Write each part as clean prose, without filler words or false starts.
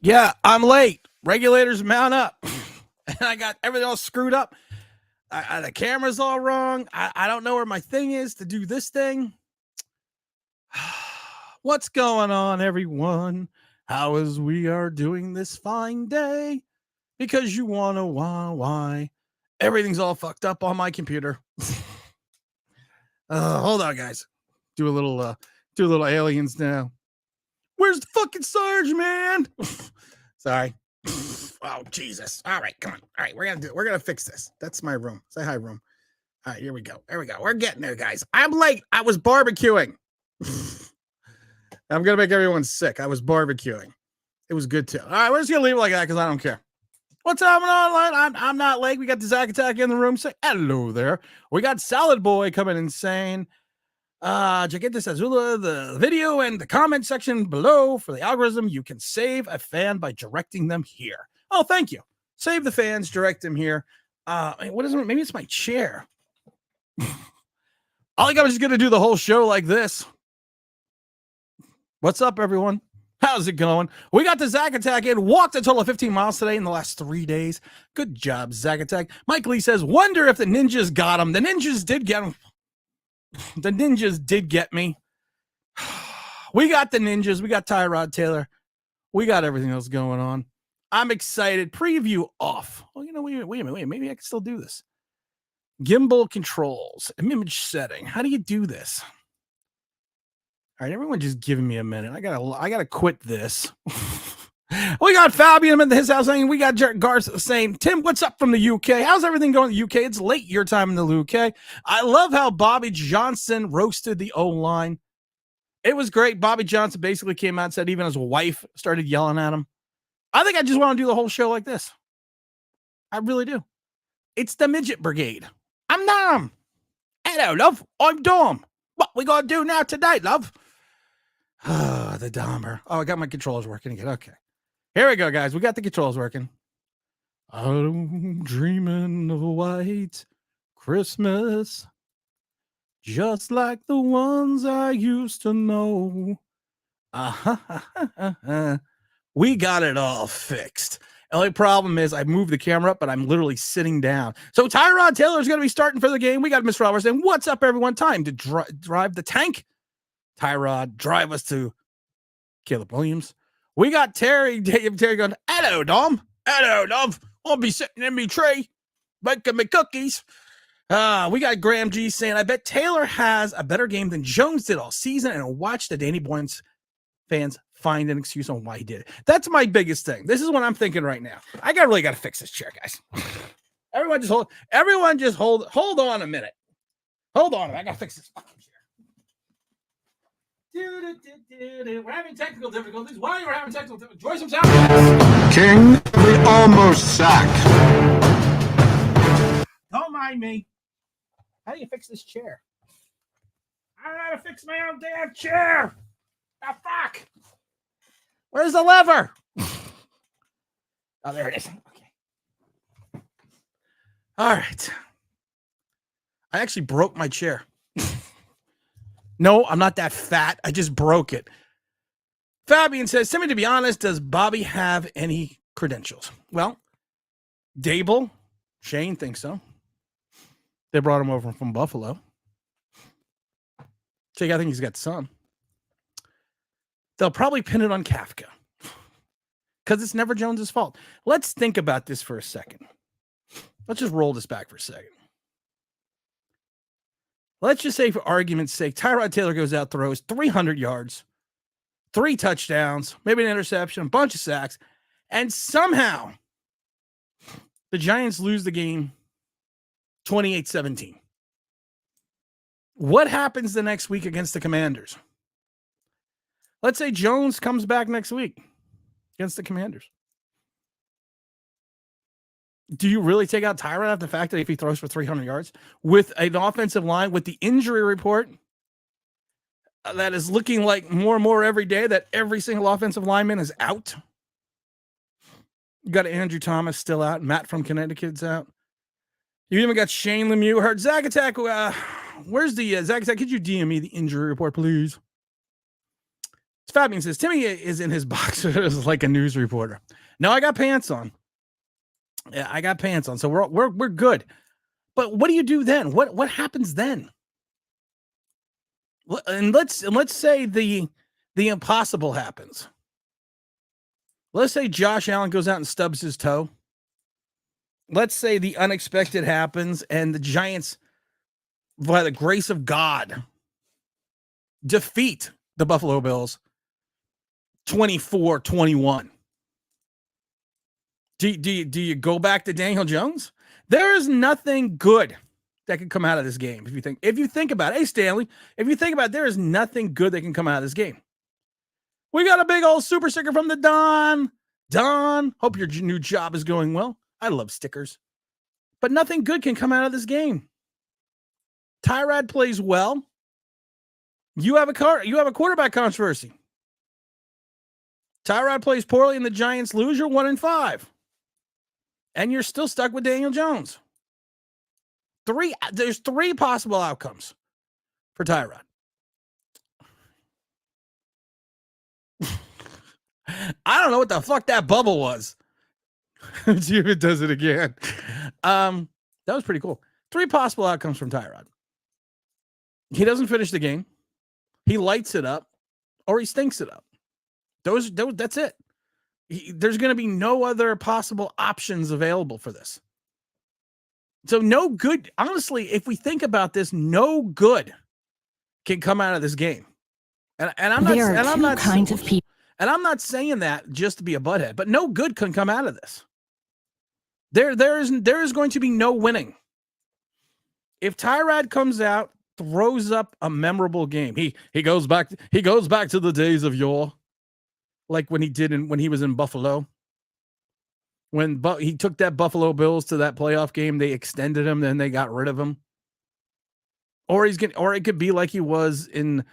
Yeah, I'm late. Regulators mount up. And I got everything all screwed up. The camera's all wrong. I don't know where my thing is to do this thing. What's going on, everyone? How is we are doing this fine day? Because you want to why? Everything's all fucked up on my computer. Hold on, guys. Do a little aliens now. Where's the fucking Sarge, man? Sorry. Oh, Jesus. All right, come on. All right, we're gonna fix this. That's my room. Say hi, room. All right, here we go. There we go. We're getting there, guys. I'm late. I was barbecuing. I'm gonna make everyone sick. I was barbecuing. It was good too. All right, we're just gonna leave it like that because I don't care. What's happening online? I'm not late. We got the Zack Attack in the room. Say hello there. We got Salad Boy coming in saying, Jaquetas Azula, the video and the comment section below for the algorithm. You can save a fan by directing them here. Oh, thank you. Save the fans, direct them here. What is it? Maybe it's my chair. I think I was just going to do the whole show like this. What's up, everyone? How's it going? We got the Zack Attack in. Walked a total of 15 miles today in the last 3 days. Good job, Zack Attack. Mike Lee says, wonder if the ninjas got him. The ninjas did get him. The ninjas did get me. We got the ninjas. We got Tyrod Taylor. We got everything else going on. I'm excited. Preview off. Well, you know, wait a minute. Maybe I can still do this. Gimbal controls, image setting. How do you do this? All right, everyone just giving me a minute. I gotta quit this. We got Fabian in his house saying, we got Garth saying, Tim, what's up from the UK? How's everything going in the UK? It's late your time in the UK. I love how Bobby Johnson roasted the O-line. It was great. Bobby Johnson basically came out and said even his wife started yelling at him. I think I just want to do the whole show like this. I really do. It's the Midget Brigade. I'm Dom. Hello, love. I'm Dom. What we got to do now today, love? The Dahmer. Oh, I got my controllers working again. Okay. Here we go, guys. We got the controls working. I'm dreaming of a white Christmas, just like the ones I used to know. We got it all fixed. The only problem is I moved the camera up, but I'm literally sitting down. So Tyrod Taylor is going to be starting for the game. We got Mr. Roberts saying, what's up, everyone? Time to drive the tank. Tyrod, drive us to Caleb Williams. We got Terry going, hello, Dom. Hello, love. I'll be sitting in me tree, making me cookies. We got Graham G saying, I bet Taylor has a better game than Jones did all season, and watch the Danny Boyens fans find an excuse on why he did it. That's my biggest thing. This is what I'm thinking right now. I really got to fix this chair, guys. Everyone just hold on a minute. Hold on. I got to fix this fucking chair. We're having technical difficulties. Why are you having technical difficulties? Joyce himself. King, we almost sacked. Don't mind me. How do you fix this chair? I don't know how to fix my own damn chair. Oh, fuck. Where's the lever? Oh, there it is. Okay. All right. I actually broke my chair. No, I'm not that fat. I just broke it. Fabian says, Timmy, to be honest, does Bobby have any credentials? Well, Daboll, Shane thinks so. They brought him over from Buffalo. Jake, I think he's got some. They'll probably pin it on Kafka because it's never Jones's fault. Let's think about this for a second. Let's just roll this back for a second. Let's just say, for argument's sake, Tyrod Taylor goes out, throws 300 yards, 3 touchdowns, maybe an interception, a bunch of sacks, and somehow the Giants lose the game 28-17. What happens the next week against the Commanders? Let's say Jones comes back next week against the Commanders. Do you really take out Tyrod after the fact that if he throws for 300 yards with an offensive line with the injury report that is looking like more and more every day that every single offensive lineman is out? You got Andrew Thomas still out. Matt from Connecticut's out. You even got Shane Lemieux hurt. Zack Attack. Where's the Zack Attack? Could you DM me the injury report, please? Fabian says Timmy is in his boxers like a news reporter. No, I got pants on. Yeah, I got pants on, so we're good. But what do you do then? What happens then? And let's say the impossible happens. Let's say Josh Allen goes out and stubs his toe. Let's say the unexpected happens and the Giants, by the grace of God, defeat the Buffalo Bills 24-21. Do you go back to Daniel Jones? There is nothing good that can come out of this game. If you think about it, hey Stanley, if you think about it, there is nothing good that can come out of this game. We got a big old super sticker from the Don. Don, hope your new job is going well. I love stickers. But nothing good can come out of this game. Tyrod plays well. You have a quarterback controversy. Tyrod plays poorly and the Giants lose. You're 1-5. And you're still stuck with Daniel Jones. There's three possible outcomes for Tyrod. I don't know what the fuck that bubble was. See if it does it again. That was pretty cool. Three possible outcomes from Tyrod. He doesn't finish the game. He lights it up, or he stinks it up. That's it. There's going to be no other possible options available for this. So no good. Honestly, if we think about this, no good can come out of this game. And I'm not. There are two kinds of people. And I'm not saying that just to be a butthead, but no good can come out of this. There is going to be no winning. If Tyrod comes out, throws up a memorable game, he goes back to the days of yore, like when he was in Buffalo. When he took that Buffalo Bills to that playoff game, they extended him, then they got rid of him. Or it could be like he was in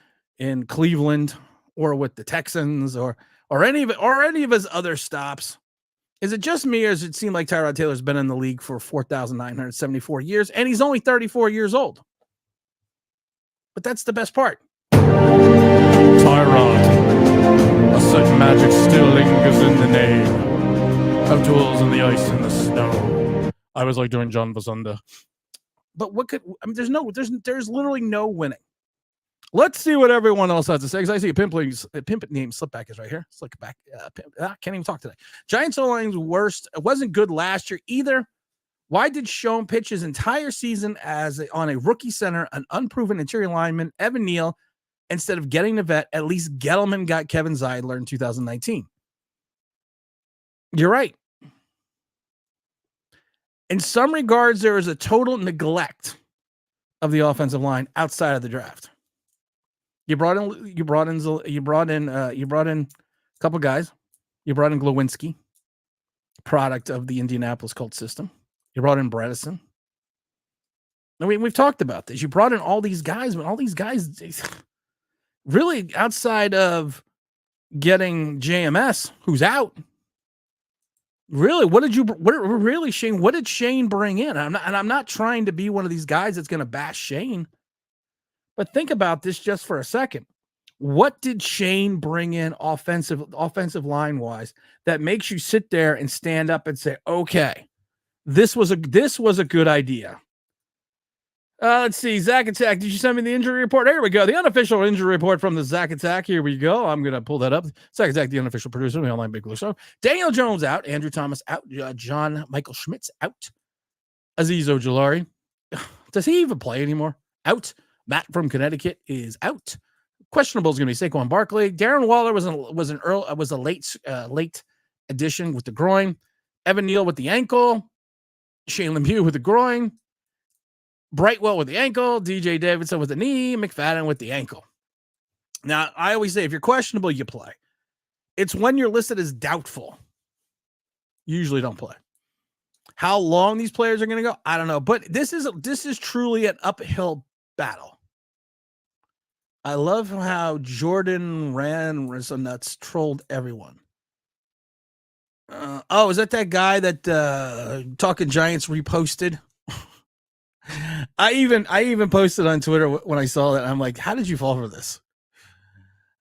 Cleveland or with the Texans or any of his other stops. Is it just me, or does it seem like Tyrod Taylor's been in the league for 4,974 years, and he's only 34 years old? But that's the best part. Tyrod, a certain magic still lingers in the name of tools in the ice and the snow. I was like doing John Basunda. But there's literally no winning. Let's see what everyone else has to say, because I see a pimp name Slipback is right here. It's like back. I can't even talk today. Giants O-line's worst. It wasn't good last year either. Why did Schoen pitch his entire season on a rookie center, an unproven interior lineman, Evan Neal, instead of getting the vet? At least Gettleman got Kevin Zeidler in 2019. You're right. In some regards, there is a total neglect of the offensive line outside of the draft. You brought in a couple guys. You brought in Glowinski, product of the Indianapolis Colts system. You brought in Bredesen. I mean, we've talked about this. You brought in all these guys, but all these guys, really, outside of getting JMS, who's out. Really, Shane? What did Shane bring in? I'm not trying to be one of these guys that's going to bash Shane. But think about this just for a second. What did Shane bring in offensive line wise that makes you sit there and stand up and say, okay, this was a good idea? Let's see. Zach Attack. Did you send me the injury report? Here we go. The unofficial injury report from the Zach Attack. Here we go. I'm going to pull that up. Zach Attack, the unofficial producer of the Online Big Blue Show. Daniel Jones out. Andrew Thomas out. John Michael Schmitz out. Azeez Ojulari. Does he even play anymore? Out. Matt from Connecticut is out. Questionable is going to be Saquon Barkley. Darren Waller was a late addition with the groin. Evan Neal with the ankle. Shane Lemieux with the groin. Brightwell with the ankle. DJ Davidson with the knee. McFadden with the ankle. Now, I always say if you're questionable, you play. It's when you're listed as doubtful. You usually don't play. How long these players are going to go, I don't know. But this is truly an uphill battle. I love how Jordan Nuts trolled everyone. Is that guy that Talking Giants reposted? I even posted on Twitter when I saw that. I'm like, how did you fall for this?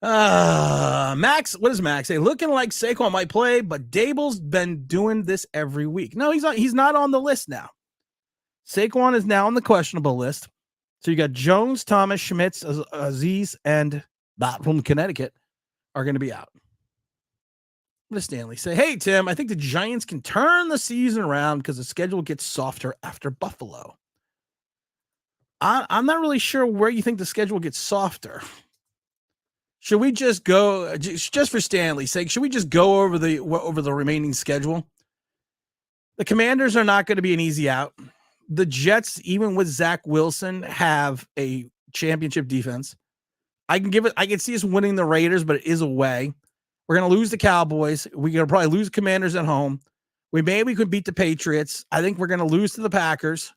Max, what does Max say? Looking like Saquon might play, but Daboll's been doing this every week. No, he's not on the list now. Saquon is now on the questionable list. So you got Jones, Thomas, Schmitz, Aziz, and Bot from Connecticut are going to be out. What does Stanley say? Hey, Tim, I think the Giants can turn the season around because the schedule gets softer after Buffalo. I'm not really sure where you think the schedule gets softer. Should we just go, just for Stanley's sake, should we just go over the remaining schedule? The Commanders are not going to be an easy out. The Jets, even with Zach Wilson, have a championship defense. I can see us winning the Raiders, but it is away. We're going to lose the Cowboys. We're going to probably lose Commanders at home. We could beat the Patriots. I think we're going to lose to the Packers.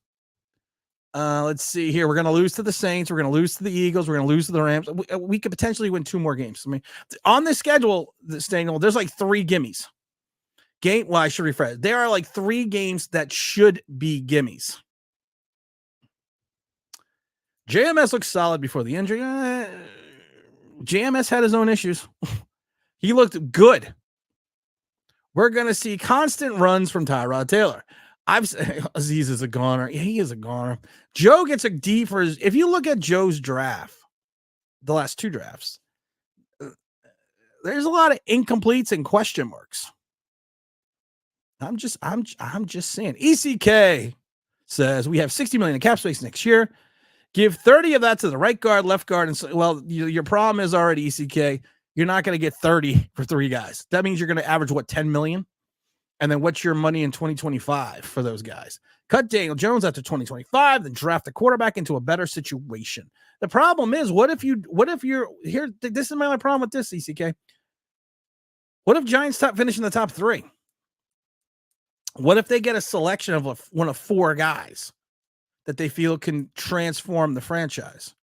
Let's see here. We're going to lose to the Saints. We're going to lose to the Eagles. We're going to lose to the Rams. We could potentially win 2 more games. I mean, on the schedule, there's like 3 gimmies. I should rephrase. There are like 3 games that should be gimmies. JMS looks solid before the injury. JMS had his own issues. He looked good. We're going to see constant runs from Tyrod Taylor. Aziz is a goner. Yeah, he is a goner. Joe gets a D for his. If you look at Joe's draft, the last 2 drafts, there's a lot of incompletes and question marks. I'm just saying. ECK says we have $60 million in cap space next year. Give 30 of that to the right guard, left guard, and so, your problem is already ECK. You're not going to get 30 for 3 guys. That means you're going to average 10 million. And then what's your money in 2025 for those guys? Cut Daniel Jones after 2025, then draft the quarterback into a better situation. The problem is, what if you're here? This is my only problem with this, ECK. What if Giants finish in the top 3? What if they get a selection of one of 4 guys that they feel can transform the franchise?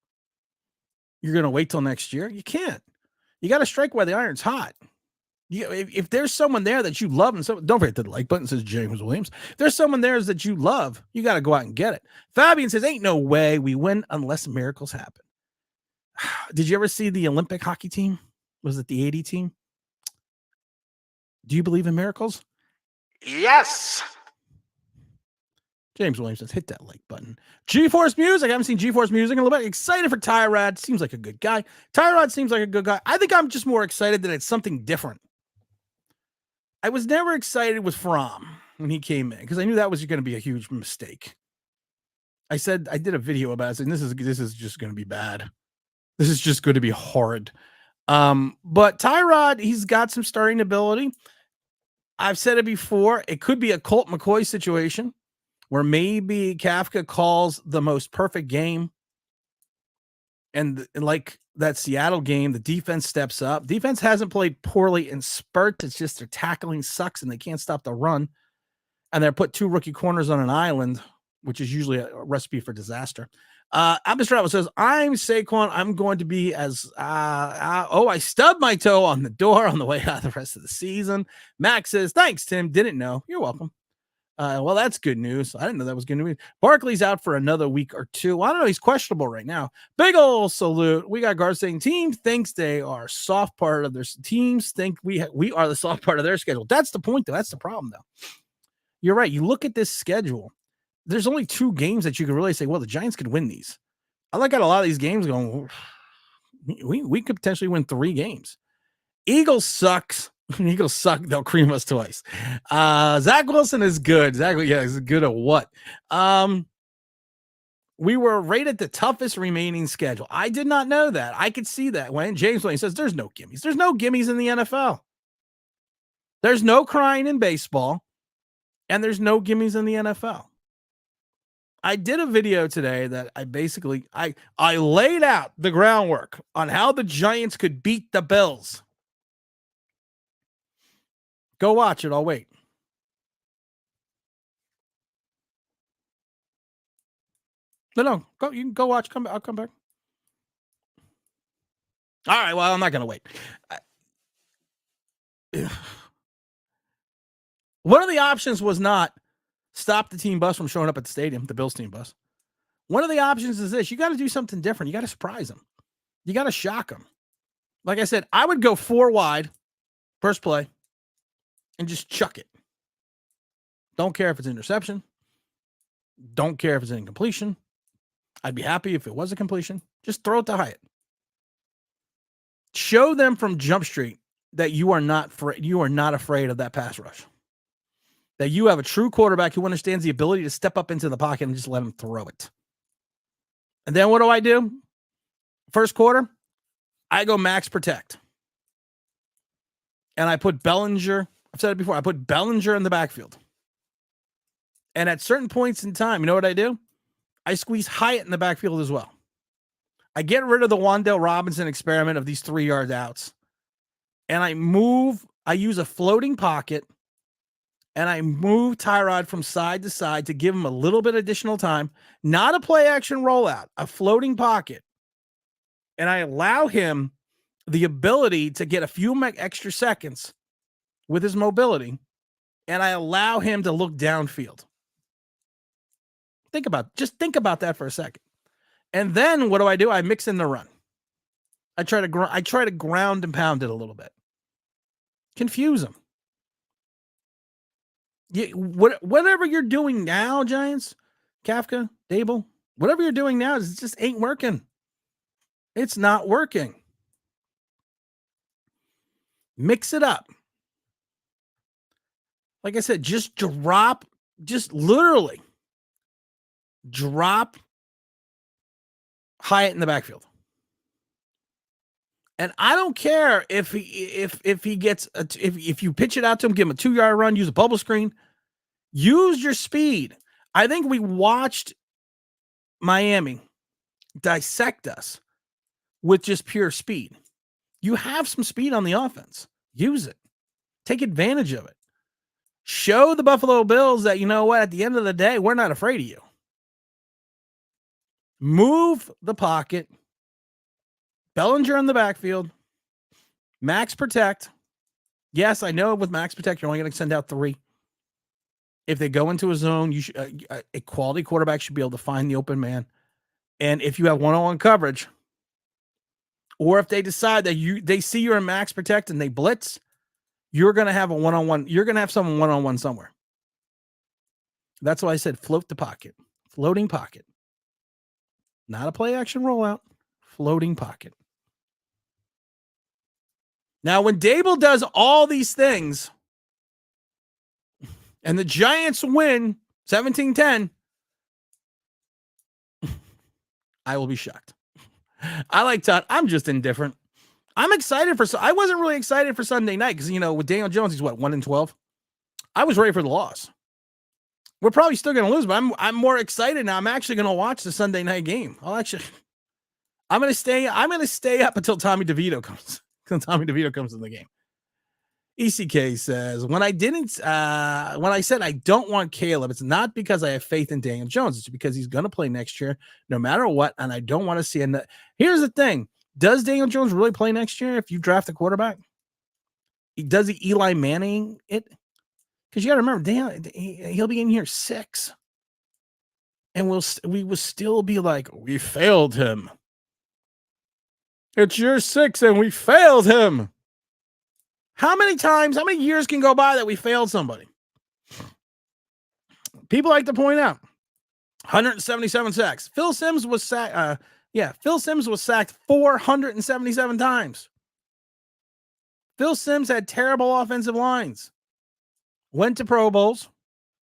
You're going to wait till next year? You can't. You got to strike while the iron's hot. If there's someone there that you love, and don't forget the like button, says James Williams. If there's someone there that you love, you got to go out and get it. Fabian says, ain't no way we win unless miracles happen. Did you ever see the Olympic hockey team? Was it the 80 team? Do you believe in miracles? Yes. James Williams says, hit that like button. GeForce Music. I haven't seen GeForce Music in a little bit. Excited for Tyrod. Seems like a good guy. Tyrod seems like a good guy. I think I'm just more excited that it's something different. I was never excited with Fromm when he came in because I knew that was going to be a huge mistake. I did a video about it saying this is just going to be bad. This is just going to be horrid. But Tyrod, he's got some starting ability. I've said it before. It could be a Colt McCoy situation where maybe Kafka calls the most perfect game. And like that Seattle game, the defense steps up. Defense hasn't played poorly in spurts. It's just their tackling sucks and they can't stop the run. And they're put 2 rookie corners on an island, which is usually a recipe for disaster. Abstravel says, I'm Saquon. I'm going to be I stubbed my toe on the door on the way out the rest of the season. Max says, thanks, Tim. Didn't know. You're welcome. Well, that's good news. I didn't know that was good news. Barkley's out for another week or 2. I don't know. He's questionable right now. Big ol' salute. We got guards saying team thinks they are soft part of their teams think we are the soft part of their schedule. That's the point, though. That's the problem, though. You're right. You look at this schedule. There's only 2 games that you can really say, well, the Giants could win these. I look at a lot of these games going, we could potentially win 3 games. Eagles sucks. Eagles suck. They'll cream us twice. Zach Wilson is good. He's good at what? We were rated the toughest remaining schedule. I did not know that. I could see that when James Wayne says there's no gimmies. There's no gimmies in the NFL. There's no crying in baseball, and there's no gimmies in the NFL. I did a video today that I laid out the groundwork on how the Giants could beat the Bills. Go watch it. I'll wait. No. Go. You can go watch. Come back. I'll come back. All right. Well, I'm not gonna wait. One of the options was not stop the team bus from showing up at the stadium, the Bills team bus. One of the options is this: you got to do something different. You got to surprise them. You got to shock them. Like I said, I would go 4 wide, first play, and just chuck it. Don't care if it's an interception. Don't care if it's an incompletion. I'd be happy if it was a completion. Just throw it to Hyatt. Show them from Jump Street that you are not afraid of that pass rush. That you have a true quarterback who understands the ability to step up into the pocket and just let him throw it. And then what do? First quarter, I go max protect. And I put Bellinger, I've said it before, I put Bellinger in the backfield. And at certain points in time, you know what I do? I squeeze Hyatt in the backfield as well. I get rid of the Wan'Dale Robinson experiment of these 3 yard outs. And I use a floating pocket, and I move Tyrod from side to side to give him a little bit additional time. Not a play action rollout, a floating pocket. And I allow him the ability to get a few extra seconds with his mobility, and I allow him to look downfield. Think about that for a second. And then what do? I mix in the run. I try to ground and pound it a little bit. Confuse them. Whatever you're doing now, Giants, Kafka, Daboll, whatever you're doing now, it just ain't working. It's not working. Mix it up. Like I said, literally drop Hyatt in the backfield. And I don't care if he gets if you pitch it out to him, give him a 2 yard run, use a bubble screen, use your speed. I think we watched Miami dissect us with just pure speed. You have some speed on the offense. Use it. Take advantage of it. Show the Buffalo Bills that, you know what, at the end of the day, we're not afraid of you. Move the pocket. Bellinger in the backfield. Max protect. Yes, I know with max protect, you're only going to send out 3. If they go into a zone, a quality quarterback should be able to find the open man. And if you have one-on-one coverage, or if they decide that they see you're in max protect and they blitz, you're going to have a one-on-one. You're going to have someone one-on-one somewhere. That's why I said float the pocket. Floating pocket. Not a play action rollout. Floating pocket. Now, when Daboll does all these things and the Giants win 17-10, I will be shocked. I like Todd. I'm just indifferent. I'm excited I wasn't really excited for Sunday night because, with Daniel Jones, he's 1-12. I was ready for the loss. We're probably still going to lose, but I'm more excited now. I'm actually going to watch the Sunday night game. I'm going to stay up until Tommy DeVito comes. Until Tommy DeVito comes in the game. ECK says, when I said I don't want Caleb, it's not because I have faith in Daniel Jones. It's because he's going to play next year no matter what, and I don't want to see it. Here's the thing. Does Daniel Jones really play next year if you draft a quarterback? Does he Eli Manning it? Because you got to remember, he'll be in here 6. And we will still be like, we failed him. It's year 6 and we failed him. How many years can go by that we failed somebody? People like to point out 177 sacks. Phil Simms was sacked. Phil Simms was sacked 477 times. Phil Simms had terrible offensive lines. Went to Pro Bowls,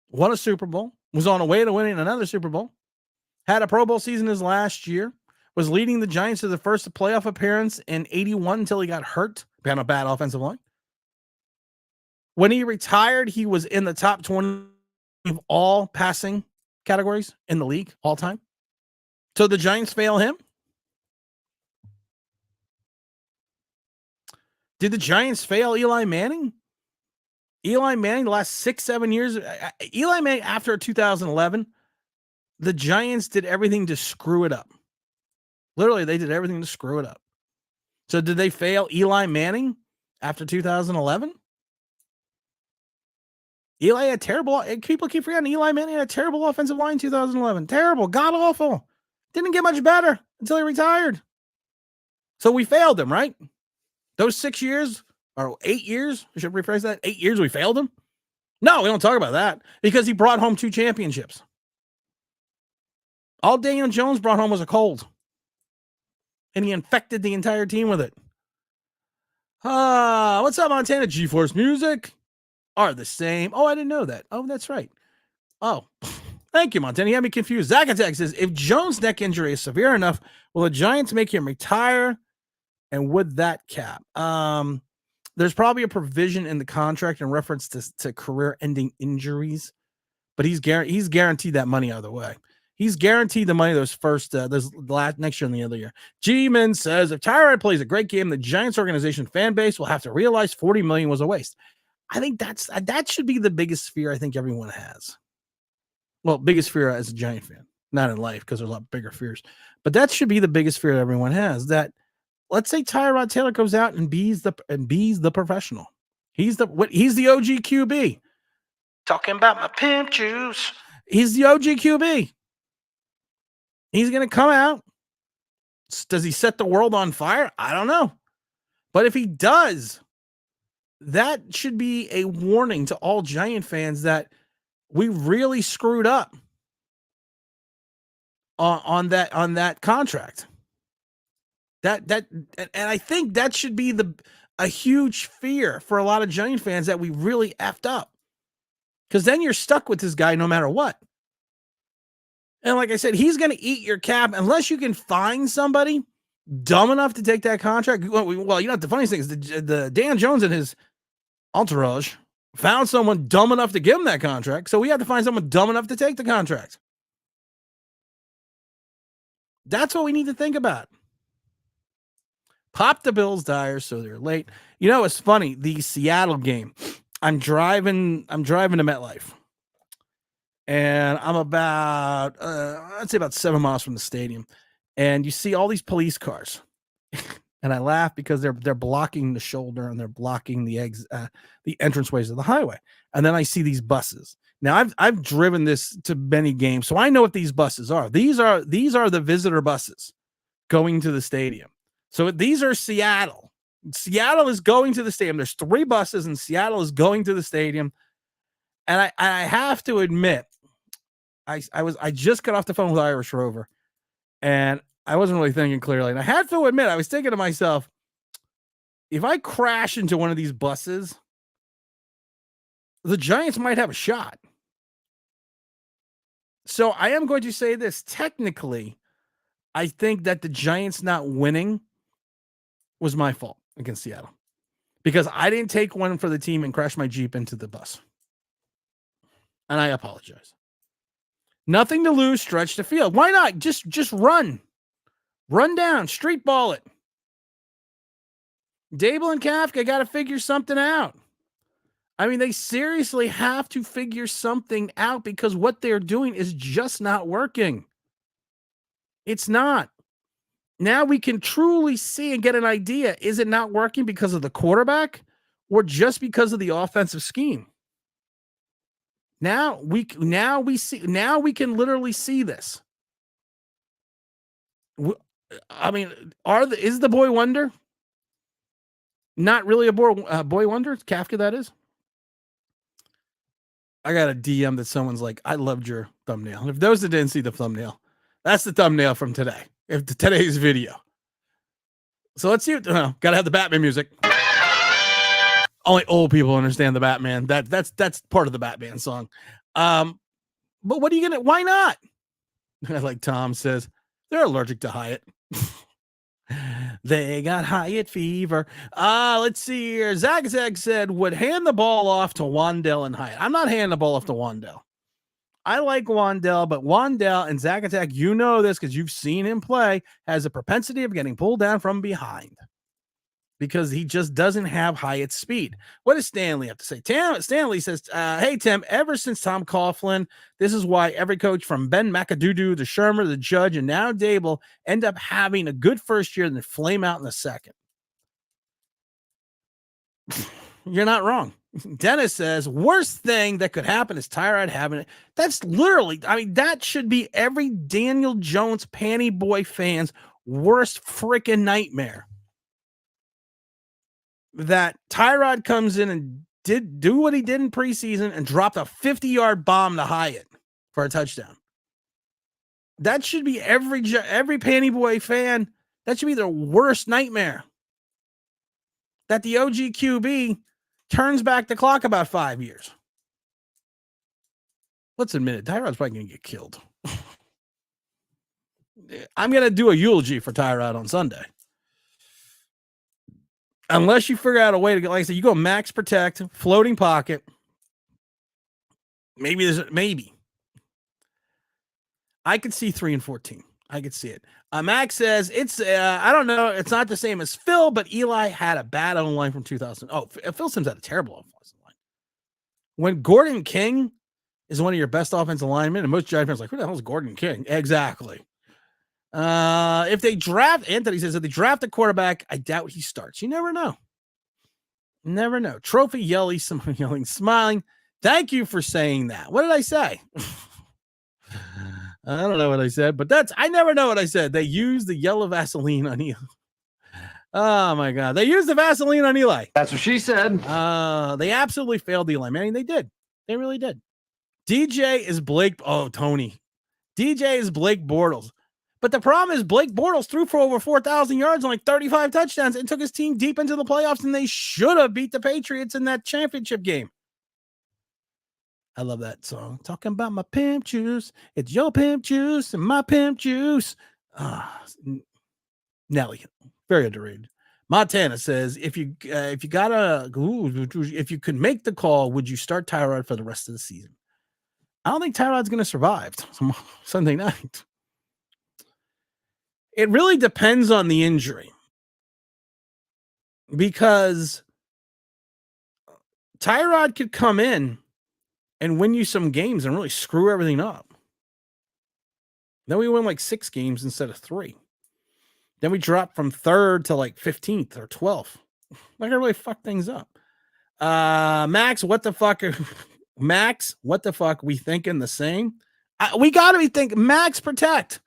won a Super Bowl, was on a way to winning another Super Bowl, had a Pro Bowl season his last year, was leading the Giants to the first playoff appearance in 81 until he got hurt behind a bad offensive line. When he retired, he was in the top 20 of all passing categories in the league all time. So the Giants fail him? Did the Giants fail Eli Manning? Eli Manning, the last 6-7 years, Eli Manning after 2011, the Giants did everything to screw it up. Literally, they did everything to screw it up. So did they fail Eli Manning after 2011? Eli had terrible. People keep forgetting Eli Manning had a terrible offensive line in 2011. Terrible, god awful. Didn't get much better until he retired. So we failed him, right? Those 6 years or 8 years, I should rephrase that. 8 years we failed him. No, we don't talk about that because he brought home 2 championships. All Daniel Jones brought home was a cold, and he infected the entire team with it. What's up, Montana? GeForce Music are the same. Oh, I didn't know that. Oh, that's right. Oh, thank you, Montana. You had me confused. Zach Attack says, if Jones' neck injury is severe enough, will the Giants make him retire? And would that cap? There's probably a provision in the contract in reference to career-ending injuries, but he's guaranteed that money either way. He's guaranteed the money those last next year and the other year. G-Man says, if Tyrod plays a great game, the Giants organization fan base will have to realize $40 million was a waste. I think that should be the biggest fear I think everyone has. Well, biggest fear as a Giant fan, not in life because there's a lot bigger fears. But that should be the biggest fear everyone has. That let's say Tyrod Taylor goes out and bees the professional. He's the OG QB. Talking about my pimp juice. He's the OG QB. He's going to come out. Does he set the world on fire? I don't know. But if he does, that should be a warning to all Giant fans that we really screwed up on that contract. And I think that should be a huge fear for a lot of Giant fans that we really effed up. Because then you're stuck with this guy no matter what. And like I said, he's going to eat your cap unless you can find somebody dumb enough to take that contract. Well, you know, the funniest thing is the Dan Jones and his entourage found someone dumb enough to give him that contract. So we have to find someone dumb enough to take the contract. That's what we need to think about. Pop the Bills Dyer, so they're late. You know, it's funny. The Seattle game, I'm driving to MetLife. And I'm about, I'd say about 7 miles from the stadium. And you see all these police cars. And I laugh because they're blocking the shoulder and they're blocking the entranceways of the highway. And then I see these buses. Now I've driven this to many games, so I know what these buses are. These are the visitor buses going to the stadium. So these are Seattle. Seattle is going to the stadium. There's 3 buses, and Seattle is going to the stadium. And I have to admit, I just got off the phone with Irish Rover, and I wasn't really thinking clearly. And I had to admit, I was thinking to myself, if I crash into one of these buses, the Giants might have a shot. So I am going to say this. Technically, I think that the Giants not winning was my fault against Seattle because I didn't take one for the team and crash my Jeep into the bus. And I apologize. Nothing to lose, stretch the field. Why not? Just run. Run down, street ball it. Daboll and Kafka got to figure something out. I mean, they seriously have to figure something out because what they're doing is just not working. It's not. Now we can truly see and get an idea. Is it not working because of the quarterback or just because of the offensive scheme? Now we can literally see this. I mean, is the boy wonder not really a boy wonder? Kafka, that is. I got a DM that someone's like, I loved your thumbnail. If those that didn't see the thumbnail, that's the thumbnail from today. Today's video. So let's see. Gotta have the Batman music. Only old people understand the Batman. That's part of the Batman song. But what are you gonna? Why not? Like Tom says, they're allergic to Hyatt. They got Hyatt fever. Let's see here. Zag said would hand the ball off to Wandell and Hyatt. I'm not handing the ball off to Wandell. I like Wandell, but Wandell and Zach Attack, you know this because you've seen him play, has a propensity of getting pulled down from behind because he just doesn't have Hyatt's speed. What does Stanley have to say? Stanley says, hey, Tim, ever since Tom Coughlin, this is why every coach from Ben McAdoo to Shermer, the Judge, and now Daboll end up having a good first year and then flame out in the second. You're not wrong. Dennis says, worst thing that could happen is Tyrod having it. That's literally, I mean, that should be every Daniel Jones panty boy fan's worst freaking nightmare. that Tyrod comes in and did do what he did in preseason and dropped a 50-yard bomb to Hyatt for a touchdown. That should be every Panty Boy fan. That should be their worst nightmare. That the OG QB turns back the clock about 5 years. Let's admit it. Tyrod's probably going to get killed. I'm going to do a eulogy for Tyrod on Sunday. Unless you figure out a way to get, like I said, you go max protect, floating pocket. Maybe. I could see 3-14. I could see it. Max says it's, I don't know. It's not the same as Phil, but Eli had a bad line from 2000. Oh, Phil Sims had a terrible offensive line. When Gordon King is one of your best offensive linemen, and most Giant fans are like, who the hell is Gordon King? Exactly. If they draft, Anthony says, if they draft a quarterback, I doubt he starts. You never know. Never know. Trophy yelling, smiling. Thank you for saying that. What did I say? I don't know what I said, but I never know what I said. They used the yellow Vaseline on Eli. Oh my God. They used the Vaseline on Eli. That's what she said. They absolutely failed Eli, man. They did. They really did. DJ is Blake. Oh, Tony. DJ is Blake Bortles. But the problem is Blake Bortles threw for over 4,000 yards and like 35 touchdowns and took his team deep into the playoffs, and they should have beat the Patriots in that championship game. I love that song. Talking about my pimp juice. It's your pimp juice and my pimp juice. Nelly, very underrated. Montana says, if you could make the call, would you start Tyrod for the rest of the season? I don't think Tyrod's going to survive Sunday night. It really depends on the injury, because Tyrod could come in and win you some games and really screw everything up. Then we win like 6 games instead of 3. Then we drop from 3rd to like 15th or 12th. Like, I really fuck things up. Max, what the fuck? Max, what the fuck? We thinking the same? We got to be thinking max protect.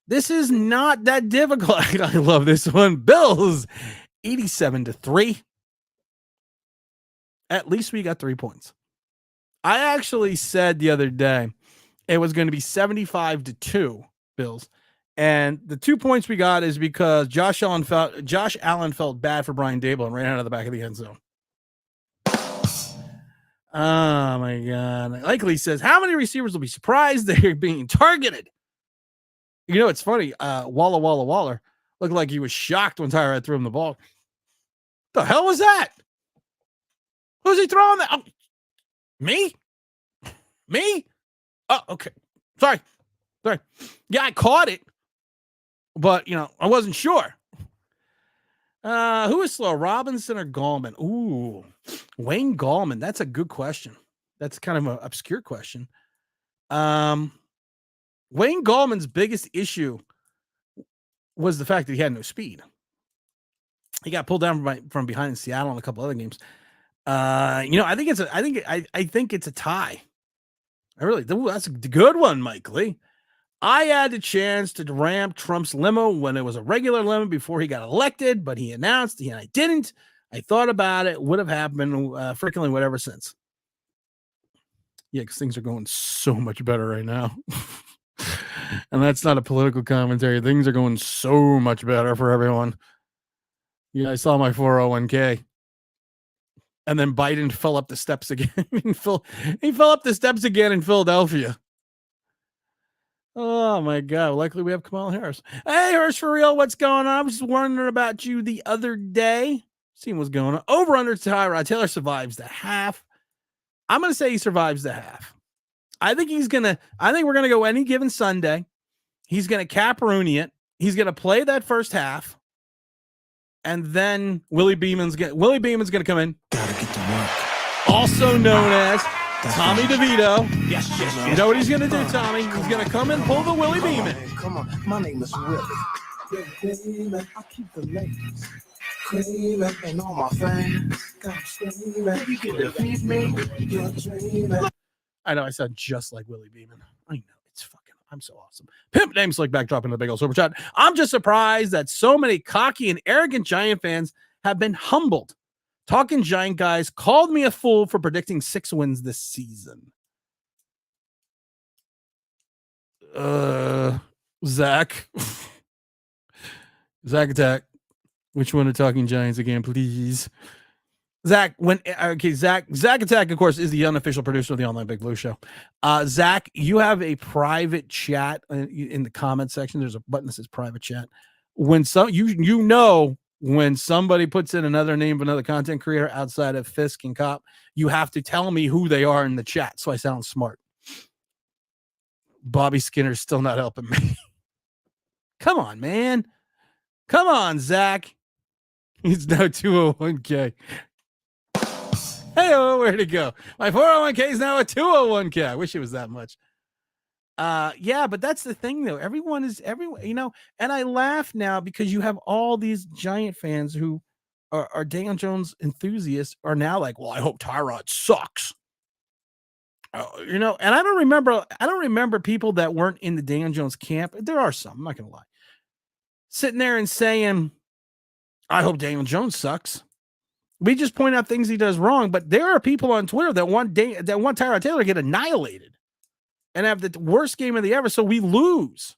This is not that difficult. I love this one. Bills 87-3. At least we got 3 points. I actually said the other day it was going to be 75-2 Bills. And the 2 points we got is because Josh Allen felt bad for Brian Daboll and ran out of the back of the end zone. Oh my God. Likely says, how many receivers will be surprised they're being targeted? You know, it's funny. Waller looked like he was shocked when Tyrod threw him the ball. The hell was that? Who's he throwing that? Oh, me? Oh, okay. Sorry. Yeah, I caught it, but I wasn't sure. Who is slow, Robinson or Gallman? Ooh, Wayne Gallman. That's a good question. That's kind of an obscure question. Wayne Gallman's biggest issue was the fact that he had no speed. He got pulled down from behind in Seattle and a couple other games. I think it's a tie. That's a good one, Mike Lee. I had the chance to ramp Trump's limo when it was a regular limo before he got elected, but he announced, and I didn't. I thought about it. Would have happened frequently, whatever since. Yeah, because things are going so much better right now. And that's not a political commentary. Things are going so much better for everyone. Yeah, I saw my 401k. And then Biden fell up the steps again. He fell up the steps again in Philadelphia. Oh, my God. Likely we have Kamala Harris. Hey, Harris, for real, what's going on? I was just wondering about you the other day. Seeing what's going on. Over under Tyrod Taylor survives the half. I'm going to say he survives the half. I think we're going to go any given Sunday. He's going to cap Rooney it. He's going to play that first half. And then Willie Beeman's going to come in. Gotta get to work. Also known as Tommy DeVito. Yes. You know what he's going to do, Tommy? He's going to come and pull the Willie Beeman. Come on. My name is Willie. Baby, I keep the ladies screaming and all my fans got screaming. You can defeat me. You're dreaming. I know I sound just like Willie Beeman. I know. I'm so awesome. Pimp name Slick back dropping the big old super chat. I'm just surprised that so many cocky and arrogant Giant fans have been humbled. Talking Giant guys called me a fool for predicting 6 wins this season. Zach. Zach Attack. Which one are Talking Giants again, please? Zach, Zach Attack, of course, is the unofficial producer of the Online Big Blue Show. Zach, you have a private chat in the comment section. There's a button that says private chat. When when somebody puts in another name of another content creator outside of Fisk and Cop, you have to tell me who they are in the chat, so I sound smart. Bobby Skinner's still not helping me. Come on, man. Come on, Zach. He's now 201K. Hey, where'd it go? My 401k is now a 201k. I wish it was that much. Yeah, but that's the thing, though. Everyone, and I laugh now because you have all these Giant fans who are Daniel Jones enthusiasts are now like, well, I hope Tyrod sucks. And I don't remember people that weren't in the Daniel Jones camp. There are some, I'm not gonna lie, sitting there and saying, I hope Daniel Jones sucks. We just point out things he does wrong, but there are people on Twitter that want Tyrod Taylor to get annihilated and have the worst game of the ever, so we lose.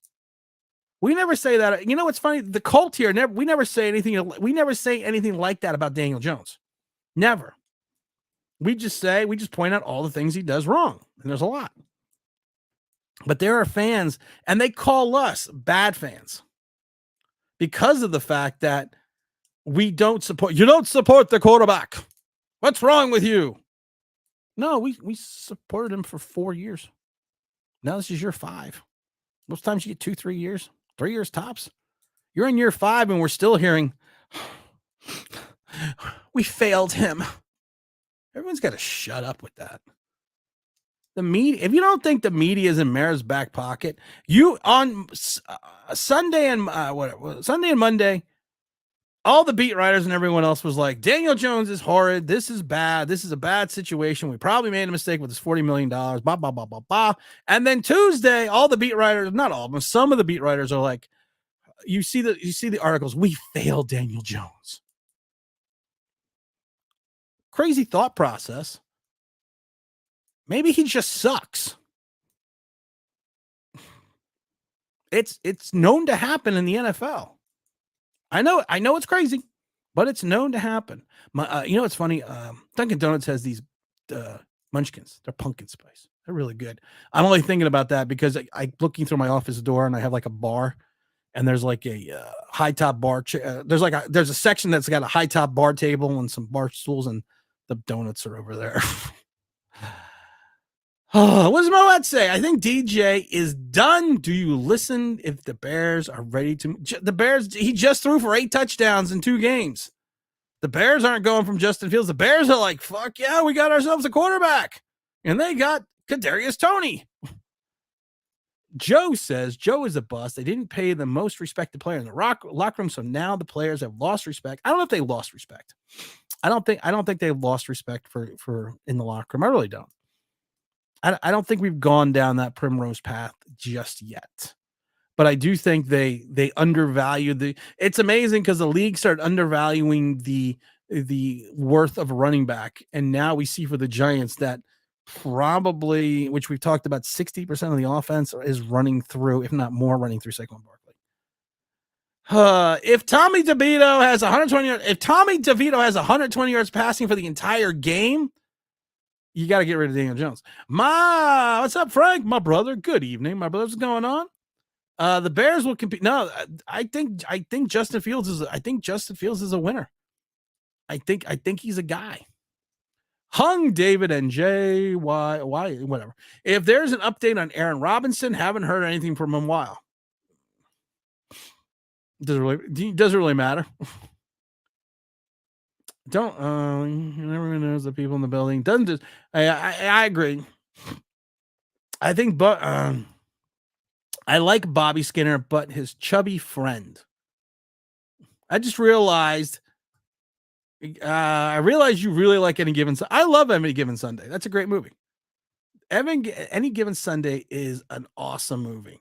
We never say that. You know what's funny? The cult here, we never say anything. We never say anything like that about Daniel Jones. Never. We just point out all the things he does wrong, and there's a lot. But there are fans, and they call us bad fans because of the fact that you don't support the quarterback. What's wrong with you? No, we supported him for 4 years. Now this is year 5. Most times you get 2, 3 years, 3 years tops. You're in year 5 and we're still hearing, we failed him. Everyone's got to shut up with that. The media, if you don't think the media is in Mara's back pocket, you on Sunday and Monday, all the beat writers and everyone else was like, Daniel Jones is horrid. This is bad. This is a bad situation. We probably made a mistake with this $40 million. Blah, blah, blah, blah, blah. And then Tuesday, all the beat writers, not all of them, some of the beat writers are like, you see the articles, we failed Daniel Jones. Crazy thought process. Maybe he just sucks. It's known to happen in the NFL. I know it's crazy, but it's known to happen. It's funny. Dunkin' Donuts has these munchkins. They're pumpkin spice. They're really good. I'm only thinking about that because I looking through my office door and I have like a bar, and there's like a high top bar. There's a section that's got a high top bar table and some bar stools, and the donuts are over there. What does Moet say? I think DJ is done. Do you listen if the Bears are ready to? The Bears, he just threw for 8 touchdowns in 2 games. The Bears aren't going from Justin Fields. The Bears are like, fuck yeah, we got ourselves a quarterback. And they got Kadarius Toney. Joe says Joe is a bust. They didn't pay the most respected player in the locker room, so now the players have lost respect. I don't know if they lost respect. I don't think they've lost respect for in the locker room. I really don't. I don't think we've gone down that primrose path just yet, but I do think they undervalue it's amazing because the league started undervaluing the worth of a running back. And now we see for the Giants that probably, which we've talked about, 60% of the offense is running through, if not more, running through Saquon Barkley. If Tommy DeVito has 120 yards passing for the entire game, you got to get rid of Daniel Jones. What's up, Frank? My brother. Good evening, my brother. What's going on? The Bears will compete. No, I think Justin Fields is a winner. I think he's a guy. Hung David and Jay. Why? Whatever. If there's an update on Aaron Robinson, haven't heard anything from him in a while. Does it really matter? Everyone knows the people in the building. Doesn't just. I agree. I think, but I like Bobby Skinner, but his chubby friend. I just realized. I realized you really like Any Given Sunday. I love Any Given Sunday. That's a great movie. Any Given Sunday is an awesome movie.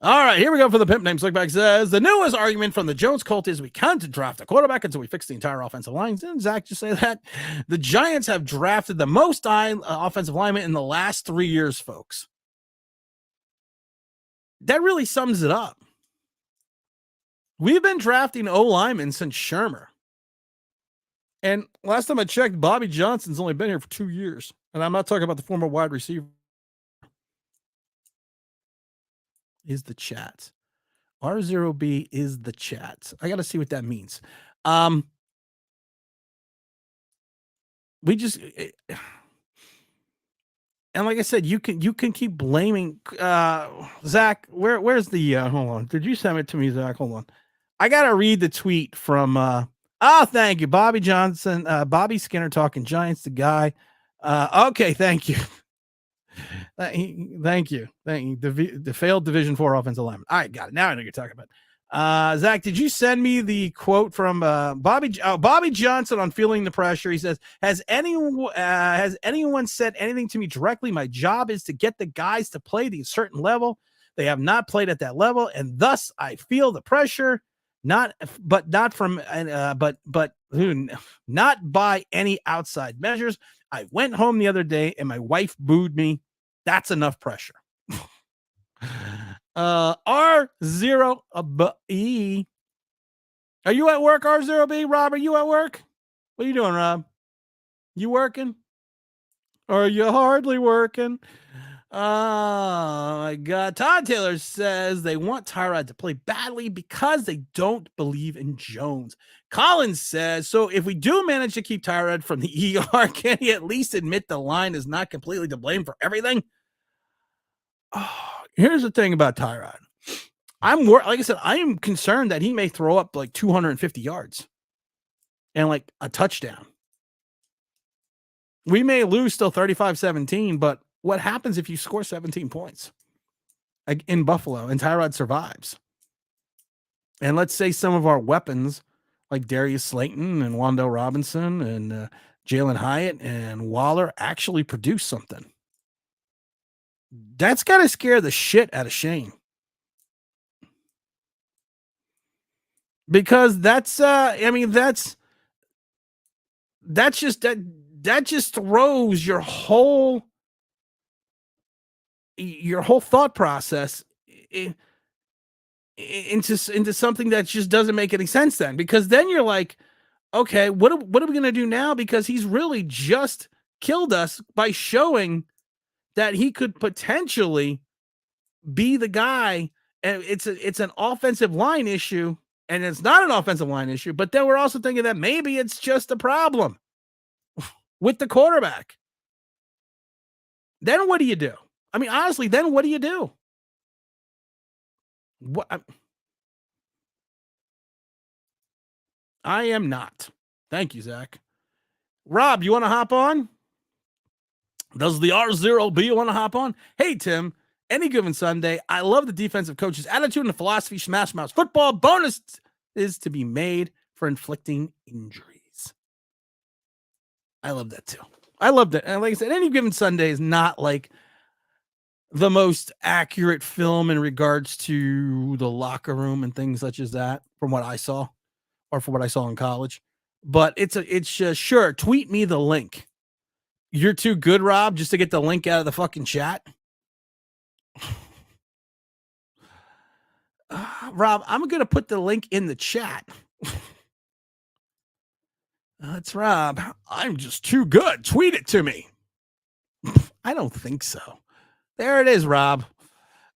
All right, here we go for the pimp name. Slickback says the newest argument from the Jones cult is we can't draft a quarterback until we fix the entire offensive line. Didn't Zach just say that? The Giants have drafted the most offensive linemen in the last 3 years, folks. That really sums it up. We've been drafting O-linemen since Shermer. And last time I checked, Bobby Johnson's only been here for 2 years. And I'm not talking about the former wide receiver. Is the chat. R0B is the chat. I got to see what that means. We just, and like I said, you can keep blaming Zach. Where's the hold on? Did you send it to me, Zach? Hold on. I got to read the tweet from thank you, Bobby Johnson, Bobby Skinner talking Giants, the guy. Okay, thank you. Thank you. The failed Division 4 offensive lineman. All right, got it. Now I know what you're talking about. Zach, did you send me the quote from Bobby Johnson on feeling the pressure? He says, has anyone said anything to me directly? My job is to get the guys to play the certain level. They have not played at that level, and thus I feel the pressure. Not by any outside measures. I went home the other day and my wife booed me. That's enough pressure. R0B. Are you at work, R0B? Rob, are you at work? What are you doing, Rob? You working? Or are you hardly working? Oh my God. Todd Taylor says they want Tyrod to play badly because they don't believe in Jones. Collins says, so if we do manage to keep Tyrod from the ER, can he at least admit the line is not completely to blame for everything? Oh, here's the thing about Tyrod. Like I said, I am concerned that he may throw up like 250 yards and like a touchdown. We may lose still 35-17, but what happens if you score 17 points in Buffalo and Tyrod survives? And let's say some of our weapons like Darius Slayton and Wando Robinson and Jalen Hyatt and Waller actually produce something. That's got to scare the shit out of Shane. Because that just throws your whole thought process into something that just doesn't make any sense then, because then you're like, okay, what are we going to do now? Because he's really just killed us by showing that he could potentially be the guy. And it's an offensive line issue, and it's not an offensive line issue, but then we're also thinking that maybe it's just a problem with the quarterback. Then what do you do? I mean, honestly, then what do you do? What? I am not. Thank you, Zach. Rob, you want to hop on? Does the R0B want to hop on? Hey, Tim, any given Sunday, I love the defensive coach's attitude and philosophy. Smash Mouth football. Bonus is to be made for inflicting injuries. I love that too. I love that. And like I said, any given Sunday is not like the most accurate film in regards to the locker room and things such as that, from what I saw, or from what I saw in college. But it's just, sure, tweet me the link. You're too good, Rob, just to get the link out of the fucking chat. Rob, I'm going to put the link in the chat. That's Rob. I'm just too good. Tweet it to me. I don't think so. There it is, Rob.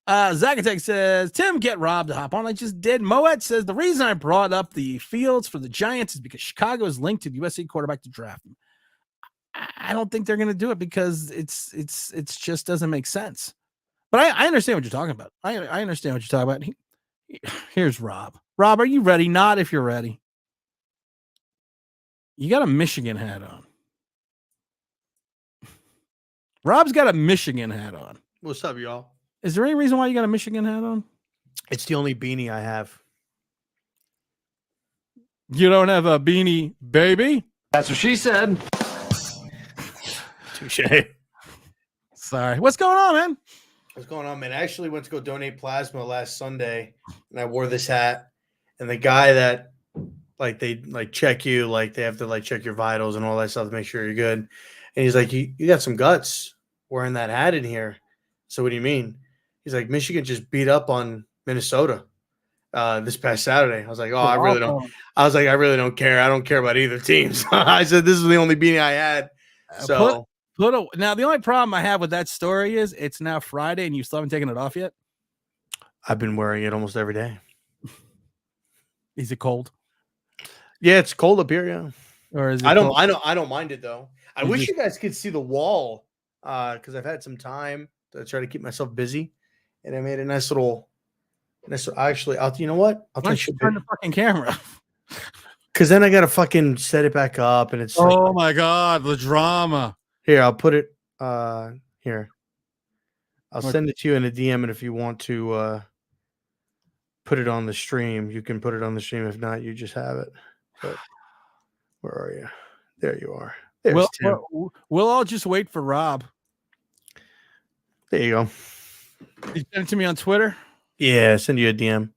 Zacatech says, Tim, get Rob to hop on. I just did. Moet says, the reason I brought up the fields for the Giants is because Chicago is linked to the USC quarterback to draft him. I don't think they're going to do it because it's just doesn't make sense. But I understand what you're talking about. I understand what you're talking about. Here's Rob. Rob, are you ready? Not if you're ready. You got a Michigan hat on. Rob's got a Michigan hat on. What's up, y'all? Is there any reason why you got a Michigan hat on? It's the only beanie I have. You don't have a beanie, baby? That's what she said. Touche. Sorry. What's going on, man? What's going on, man? I actually went to go donate plasma last Sunday, and I wore this hat. And the guy that they check you, like they have to check your vitals and all that stuff to make sure you're good. And he's like, you got some guts wearing that hat in here. So what do you mean? He's like, Michigan just beat up on Minnesota this past Saturday. I was like, oh, I really don't. I was like, I really don't care. I don't care about either teams. I said this is the only beanie I had. So now the only problem I have with that story is it's now Friday and you still haven't taken it off yet. I've been wearing it almost every day. Is it cold? Yeah, it's cold up here. Yeah, or is it? I don't mind it though. I wish you guys could see the wall because I've had some time to try to keep myself busy, and I made a nice little. Actually, you know what? Why don't you turn the fucking camera? Because then I gotta fucking set it back up, and it's. Oh my god, the drama! Here, I'll put it. Here, I'll send it to you in a DM, and if you want to put it on the stream, you can put it on the stream. If not, you just have it. But where are you? There you are. There's Tim. We'll all just wait for Rob. There you go. You send it to me on Twitter. Yeah, send you a DM.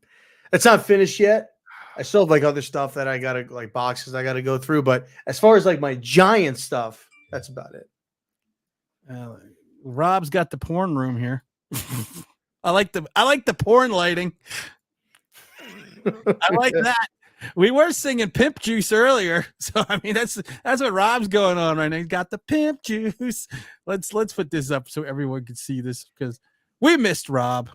It's not finished yet. I still have other stuff that I gotta boxes I gotta go through. But as far as my giant stuff, that's about it. Rob's got the porn room here. I like the porn lighting. I like that. We were singing Pimp Juice earlier, so I mean that's what Rob's going on right now. He's got the Pimp Juice. Let's put this up so everyone can see this because we missed Rob.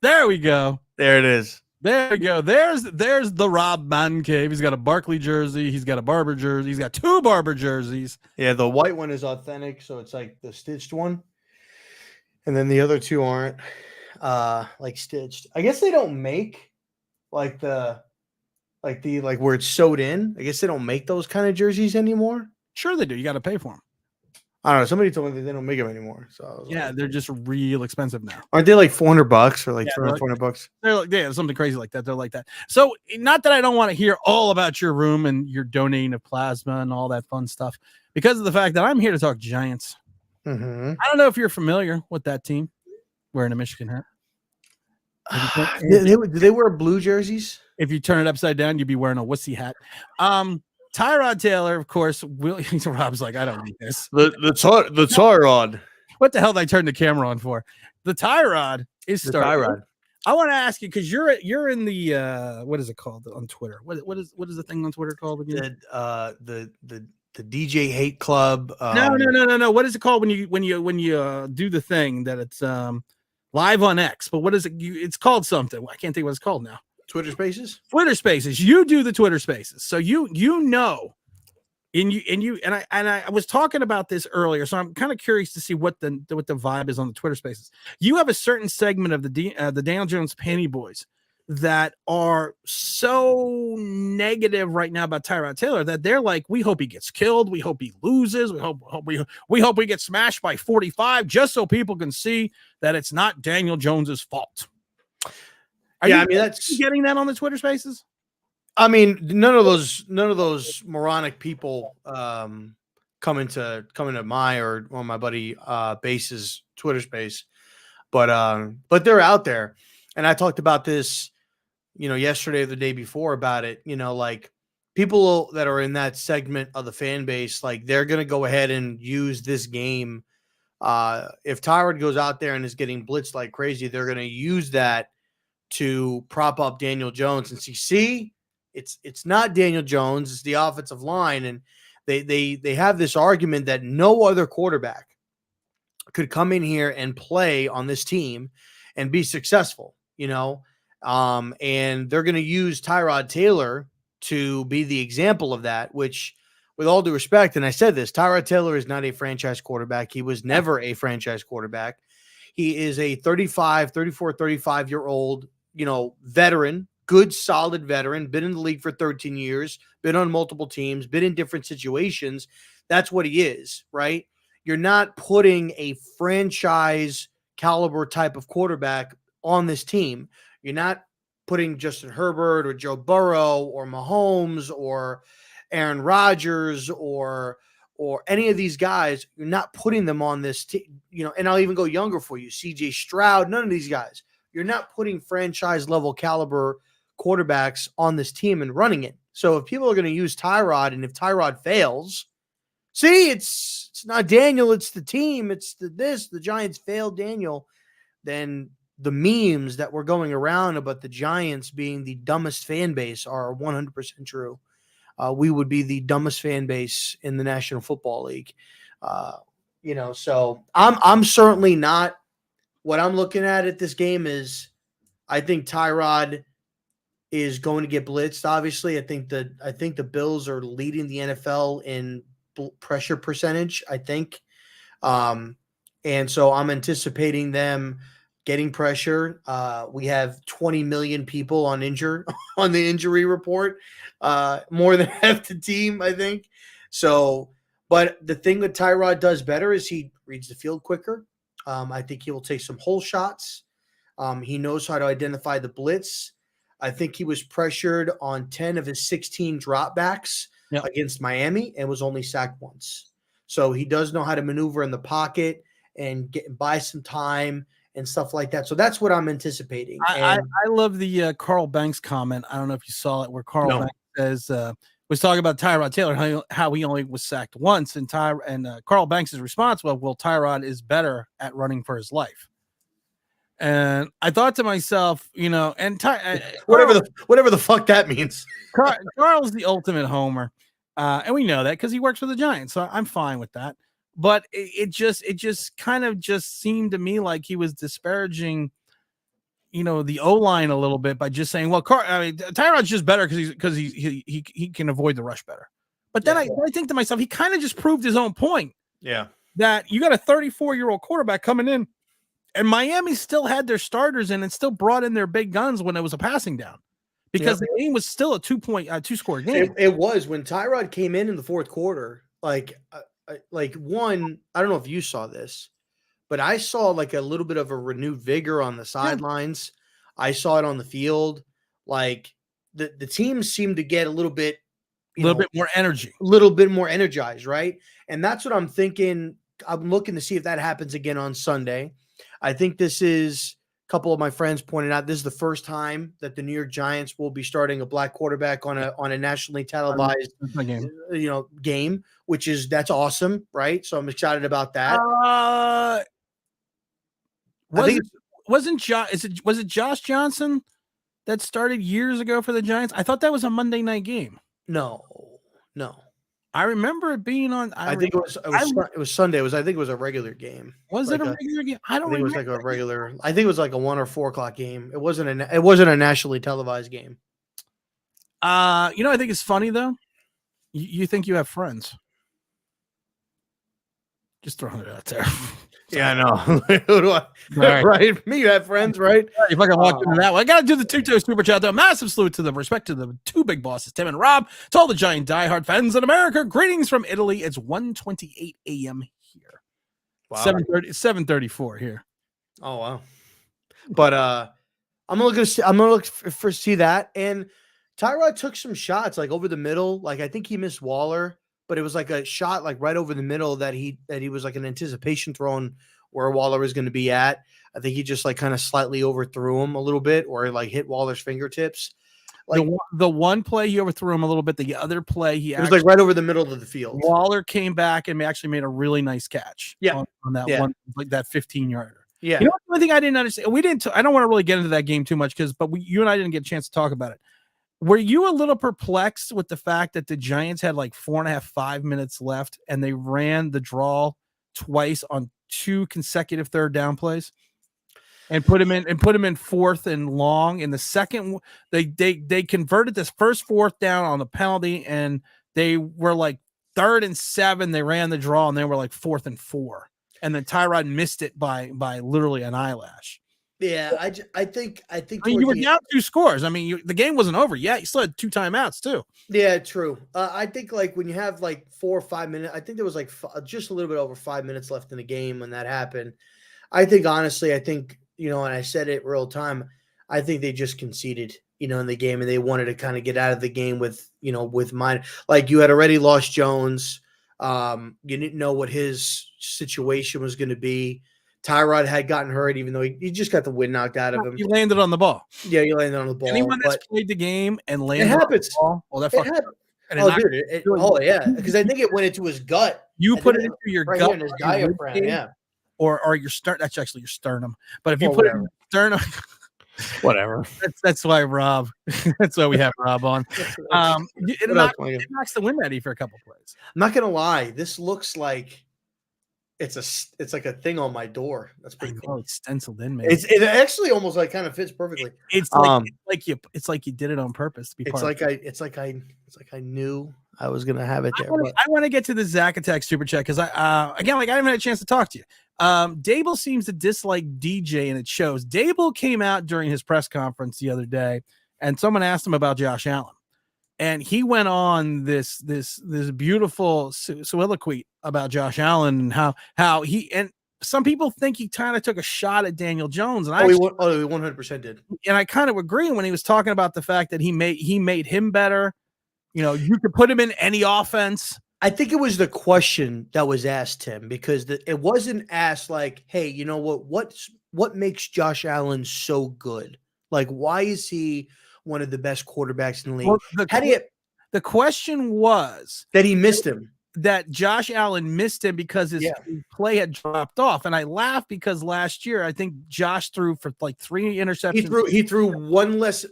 There we go. There it is. There we go. There's the Rob Man Cave. He's got a Barkley jersey. He's got a Barber jersey. He's got 2 Barber jerseys. Yeah, the white one is authentic, so it's like the stitched one, and then the other 2 aren't stitched. I guess they don't make where it's sewed in. I guess they don't make those kind of jerseys anymore. Sure they do. You got to pay for them. I don't know. Somebody told me that they don't make them anymore. So yeah, they're just real expensive now. Aren't they like $400 or like $400? They're something crazy like that. They're like that. So not that I don't want to hear all about your room and your donating of plasma and all that fun stuff, because of the fact that I'm here to talk Giants. Mm-hmm. I don't know if you're familiar with that team wearing a Michigan hat. Do they wear blue jerseys? If you turn it upside down, you'd be wearing a wussy hat. Tyrod Taylor, of course. Rob's like, I don't need this. The Tyrod. What the hell did I turn the camera on for? The Tyrod is starting. Tyrod. I want to ask you because you're in the what is it called on Twitter? What is the thing on Twitter called again? The DJ Hate Club. No. What is it called when you do the thing that it's live on X? But what is it? It's called something. I can't think what it's called now. Twitter Spaces. Twitter Spaces. You do the Twitter Spaces, so you know, and I was talking about this earlier, so I'm kind of curious to see what the vibe is on the Twitter Spaces. You have a certain segment of the Daniel Jones Panty Boys that are so negative right now about Tyrod Taylor that they're like, we hope he gets killed, we hope he loses, we hope we get smashed by 45, just so people can see that it's not Daniel Jones's fault. Are you that's getting that on the Twitter Spaces? I mean, none of those moronic people come into my or my buddy Base's Twitter space, but they're out there, and I talked about this, yesterday or the day before about it. Like people that are in that segment of the fan base, like they're gonna go ahead and use this game. If Tyrod goes out there and is getting blitzed like crazy, they're gonna use that to prop up Daniel Jones and see, it's not Daniel Jones, it's the offensive line. And they have this argument that no other quarterback could come in here and play on this team and be successful, and they're going to use Tyrod Taylor to be the example of that, which with all due respect, and I said this, Tyrod Taylor is not a franchise quarterback. He was never a franchise quarterback. He is a 35-year-old, veteran, good, solid veteran, been in the league for 13 years, been on multiple teams, been in different situations. That's what he is, right? You're not putting a franchise caliber type of quarterback on this team. You're not putting Justin Herbert or Joe Burrow or Mahomes or Aaron Rodgers or or any of these guys, you're not putting them on this team, and I'll even go younger for you. CJ Stroud, none of these guys. You're not putting franchise level caliber quarterbacks on this team and running it. So if people are going to use Tyrod, and if Tyrod fails, see, it's not Daniel, it's the team, it's the Giants failed Daniel, then the memes that were going around about the Giants being the dumbest fan base are 100% true. We would be the dumbest fan base in the National Football League. So I'm certainly not. What I'm looking at this game is, I think Tyrod is going to get blitzed. Obviously, I think the Bills are leading the NFL in pressure percentage. I think, and so I'm anticipating them getting pressure. We have 20 million people on the injury report, more than half the team, I think. So, but the thing that Tyrod does better is he reads the field quicker. I think he will take some hole shots. He knows how to identify the blitz. I think he was pressured on 10 of his 16 dropbacks against Miami and was only sacked once. So he does know how to maneuver in the pocket and buy some time and stuff like that. So that's what I'm anticipating. I love the Carl Banks comment. I don't know if you saw it, where Carl Banks says, was talking about Tyrod Taylor, how he only was sacked once, and Carl Banks' response was, well, Tyrod is better at running for his life. And I thought to myself, and whatever the fuck that means. Carl's the ultimate homer, and we know that because he works for the Giants, so I'm fine with that. But it just kind of just seemed to me like he was disparaging, the O-line a little bit by just saying, well, Tyrod's just better because he can avoid the rush better. But then I think to myself, he kind of just proved his own point. Yeah, that you got a 34-year-old quarterback coming in, and Miami still had their starters in and still brought in their big guns when it was a passing down, because the game was still a two-score game. It was when Tyrod came in the fourth quarter. Like one, I don't know if you saw this, but I saw like a little bit of a renewed vigor on the sidelines. I saw it on the field. Like the team seemed to get a little bit more energy, a little bit more energized, right? And that's what I'm thinking. I'm looking to see if that happens again on Sunday. I think this is, a couple of my friends pointed out, this is the first time that the New York Giants will be starting a black quarterback on a nationally televised game, that's awesome, right? So I'm excited about that. Was it Josh Johnson that started years ago for the Giants? I thought that was a Monday night game. No. I remember it being on. I think it was Sunday. I think it was a regular game. Was it a regular game? I don't. I think it was like a regular. I think it was like a 1 or 4 o'clock game. It wasn't a nationally televised game. I think it's funny though. You think you have friends? Just throwing it out there. Yeah, I know. Who do I? Right. Me, you have friends, right? If I can walk into that one, I got to do the two-toe super chat though. Massive salute to them. Respect to the two big bosses, Tim and Rob. To all the Giant diehard fans in America. Greetings from Italy. It's 1:28 a.m. here. Wow. 7:34 here. Oh wow. But I'm gonna look for see that. And Tyrod took some shots like over the middle. Like I think he missed Waller, but it was like a shot like right over the middle that he was like an anticipation thrown where Waller was going to be at. I think he just like kind of slightly overthrew him a little bit, or like hit Waller's fingertips. Like the one play he overthrew him a little bit. The other play it was like right over the middle of the field. Waller came back and actually made a really nice catch. Yeah, on that one, like that 15-yarder. Yeah. One thing I didn't understand. I don't want to really get into that game too much but you and I didn't get a chance to talk about it. Were you a little perplexed with the fact that the Giants had like 5 minutes left and they ran the draw twice on 2 consecutive third down plays and put him in fourth and long? In the second, they converted this first fourth down on the penalty, and they were like 3rd and 7. They ran the draw and they were like 4th and 4, and then Tyrod missed it by literally an eyelash. Yeah, I think you were down 2 scores. I mean, the game wasn't over yet. You still had 2 timeouts too. Yeah, true. I think like when you have like 4 or 5 minutes, I think there was like just a little bit over 5 minutes left in the game when that happened. I think honestly, and I said it real time, I think they just conceded, in the game, and they wanted to kind of get out of the game with mind. Like you had already lost Jones. You didn't know what his situation was going to be. Tyrod had gotten hurt, even though he just got the wind knocked out of him. He landed on the ball. Yeah, he landed on the ball. Anyone that's but played the game and it landed on happens. the ball, well, that It fucking happens. and Oh, dude. Yeah. Because I think it went into his gut. you I put think it into your right gut, here in his or your rib diaphragm. cage, Yeah. or your sternum. That's actually your sternum. But if you Or put it in whatever. your sternum, Whatever. that's why Rob. That's why we have Rob on. It What else, knocks, Micah? it knocks the wind out of you for a couple plays. I'm not gonna lie. This looks like it's like a thing on my door. That's pretty Oh, cool. it's stenciled in, man. It actually almost like kind of fits perfectly. It's like you did it on purpose to be part of it. It's like I knew I was gonna have it there. I want to get to the Zack Attack super chat because I again, like, I haven't had a chance to talk to you. Daboll seems to dislike DJ, and it shows. Daboll came out during his press conference the other day, and someone asked him about Josh Allen, and he went on this beautiful soliloquy about Josh Allen and how he, and some people think he kind of took a shot at Daniel Jones, and he 100% did. And I kind of agree when he was talking about the fact that he made him better. You know, you could put him in any offense. I think it was the question that was asked him, because it wasn't asked like, hey, you know what makes Josh Allen so good? Like, why is he one of the best quarterbacks in the league? Well, the question was that he missed him. That Josh Allen missed him because his play had dropped off. And I laughed because last year I think Josh threw for like 3 interceptions. He threw one less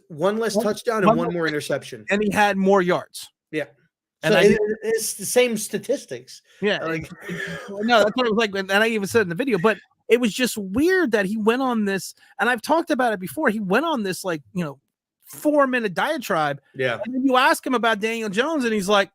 touchdown and one more interception. And he had more yards. Yeah. And so it's the same statistics. Yeah. Like, no, that's what it was like. And I even said in the video, but it was just weird that he went on this, and I've talked about it before. He went on this 4-minute diatribe. Yeah. And then you ask him about Daniel Jones, and he's like,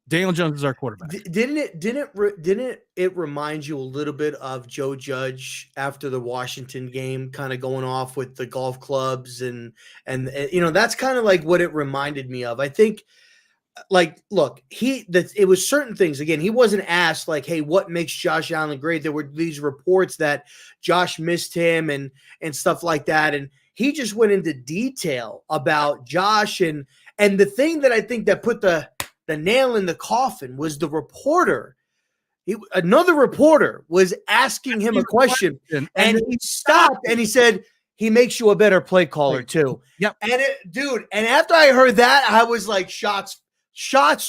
Daniel Jones is our quarterback. Didn't it remind you a little bit of Joe Judge after the Washington game, kind of going off with the golf clubs and that's kind of like what it reminded me of. I think, like, look, it was certain things. Again, he wasn't asked like, hey, what makes Josh Allen great? There were these reports that Josh missed him and stuff like that, and he just went into detail about Josh and the thing that I think that put the nail in the coffin was the reporter. Another reporter was asking him a question, and he stopped and he said, he makes you a better play caller too. Yep. And after I heard that, I was like, shots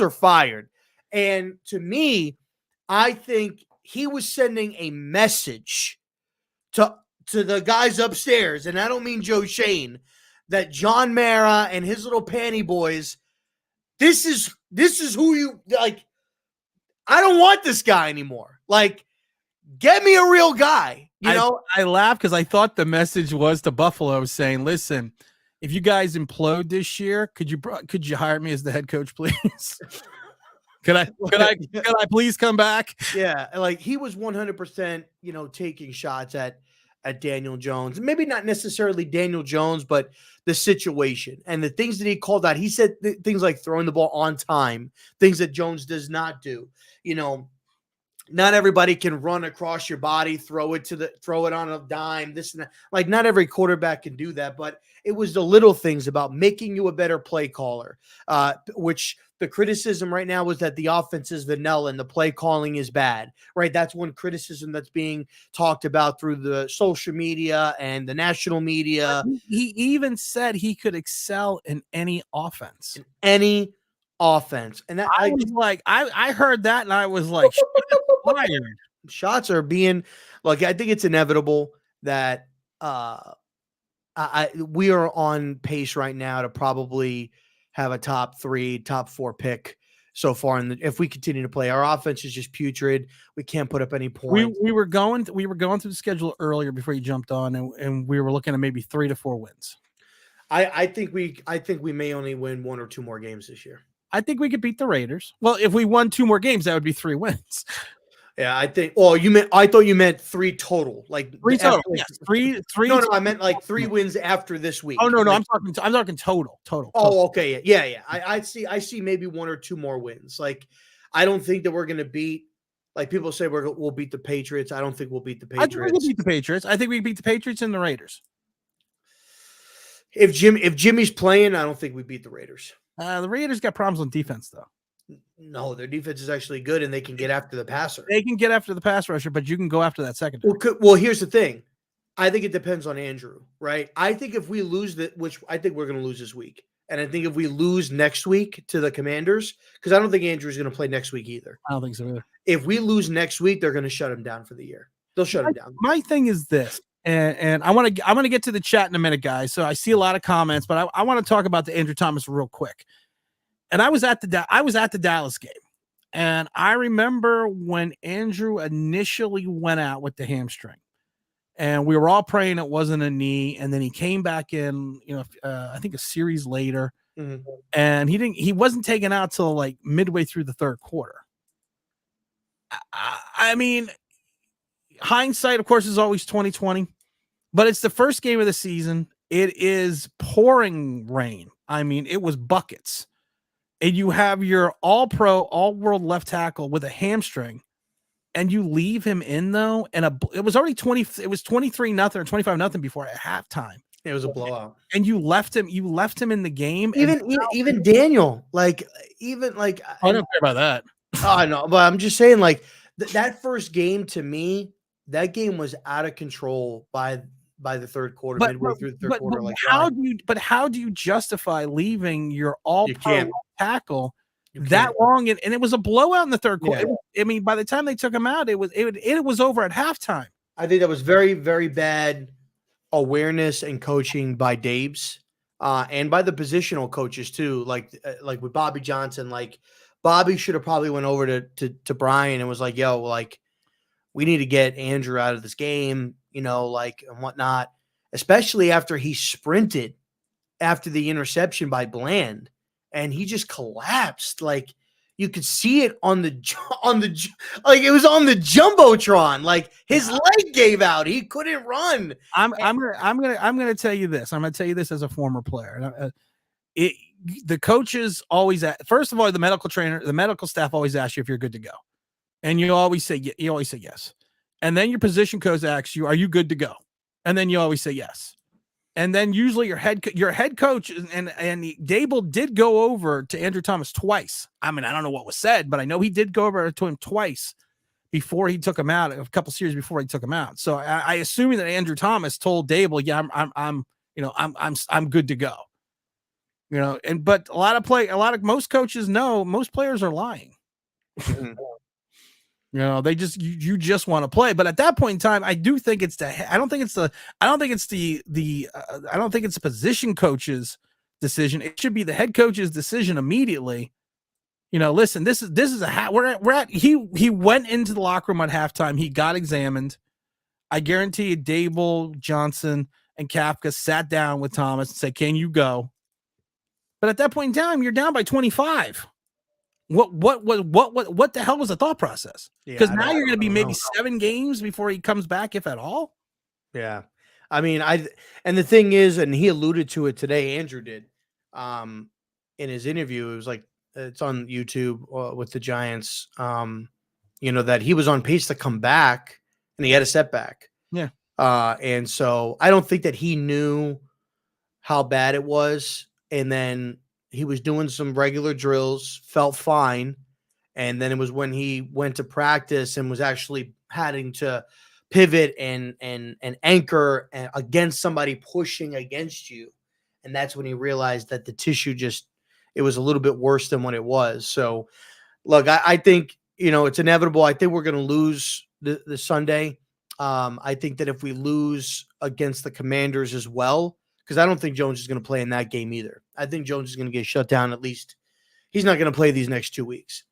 are fired. And to me, I think he was sending a message to the guys upstairs, and I don't mean Joe Shane, that John Mara and his little panty boys, this is who you like. I don't want this guy anymore. Like, get me a real guy. I laughed because I thought the message was to Buffalo saying, listen, if you guys implode this year, could you hire me as the head coach, please? Could I please come back? Yeah, like he was 100%, taking shots at Daniel Jones. Maybe not necessarily Daniel Jones, but the situation and the things that he called out. He said things like throwing the ball on time, things that Jones does not do. Not everybody can run across your body, throw it on a dime, this and that. Like, not every quarterback can do that, but it was the little things about making you a better play caller, which the criticism right now was that the offense is vanilla and the play calling is bad, right? That's one criticism that's being talked about through the social media and the national media. He even said he could excel in any offense. And that I was like, I heard that and I was like, fired. Shots are being, look, I think it's inevitable that we are on pace right now to probably have a top 3, top 4 pick so far. And if we continue to play, our offense is just putrid. We can't put up any points. We were going through the schedule earlier before you jumped on, and we were looking at maybe 3 to 4 wins. I think we may only win 1 or 2 more games this year. I think we could beat the Raiders. Well, if we won 2 more games, that would be 3 wins. Yeah, I think. Oh, I thought you meant 3 total, like 3 total. Yes, 3. No, I meant like 3 wins after this week. Oh no, like, I'm talking total. Oh, okay, yeah. I see maybe 1 or 2 more wins. Like, I don't think that we're going to beat. Like, people say we'll beat the Patriots. I don't think we'll beat the Patriots. I think we beat the Patriots. I think we beat the Patriots and the Raiders. If Jimmy's playing, I don't think we beat the Raiders. The Raiders got problems on defense, though. No, their defense is actually good, and they can get after the passer. They can get after the pass rusher, but you can go after that secondary. Well, here's the thing. I think it depends on Andrew, right? I think if we lose that, which I think we're going to lose this week, and I think if we lose next week to the Commanders, because I don't think Andrew's going to play next week either. I don't think so either. If we lose next week, they're going to shut him down for the year. They'll shut him down. My thing is this, and I'm going to get to the chat in a minute, guys. So I see a lot of comments, but I want to talk about the Andrew Thomas real quick. And I was at the Dallas game, and I remember when Andrew initially went out with the hamstring, and we were all praying it wasn't a knee, and then he came back in, I think a series later, and he wasn't taken out till like midway through the third quarter. I mean, hindsight, of course, is always 20/20, but it's the first game of the season. It is pouring rain. I mean, it was buckets. And you have your all-pro, all-world left tackle with a hamstring, and you leave him in though, and it was already 23-0 or 25-0 before at halftime. It was a blowout, and you left him in the game. Even Daniel, I don't care about that. I know, but I'm just saying, that first game to me, that game was out of control by the third quarter, midway through the third quarter. How do you justify leaving your all-pro tackle that long? And it was a blowout in the third quarter. Yeah. I mean, by the time they took him out, it was over at halftime. I think that was very, very bad awareness and coaching by Dabes, and by the positional coaches too. Like with Bobby Johnson, Bobby should have probably went over to Brian and was like, "Yo, we need to get Andrew out of this game, and whatnot." Especially after he sprinted after the interception by Bland, and he just collapsed. You could see it on the it was on the jumbotron. His leg gave out. He couldn't run. I'm gonna tell you this. I'm gonna tell you this as a former player. The coaches always first of all, the medical staff always ask you if you're good to go, and you always say yes. And then your position coach asks you, "Are you good to go?" And then you always say yes. And then usually your head coach and Daboll did go over to Andrew Thomas twice. I mean, I don't know what was said, but I know he did go over to him twice before he took him out, a couple series before he took him out. So I assuming that Andrew Thomas told Daboll, "Yeah, I'm good to go." But most coaches know most players are lying. They you just want to play. But at that point in time, I do think I don't think it's the position coach's decision. It should be the head coach's decision immediately. Listen, this is he went into the locker room at halftime. He got examined. I guarantee you Daboll, Johnson, and Kafka sat down with Thomas and said, "Can you go?" But at that point in time, you're down by 25. What the hell was the thought process? Because now you're going to be maybe 7 games before he comes back, if at all. Yeah. I mean, and the thing is, and he alluded to it today, Andrew did, in his interview. It was it's on YouTube with the Giants, that he was on pace to come back and he had a setback. Yeah. And so I don't think that he knew how bad it was. And then he was doing some regular drills, felt fine. And then it was when he went to practice and was actually having to pivot and anchor against somebody pushing against you. And that's when he realized that the tissue it was a little bit worse than what it was. So look, I think, it's inevitable. I think we're going to lose the Sunday. I think that if we lose against the Commanders as well, because I don't think Jones is going to play in that game either. I think Jones is going to get shut down. At least he's not going to play these next 2 weeks.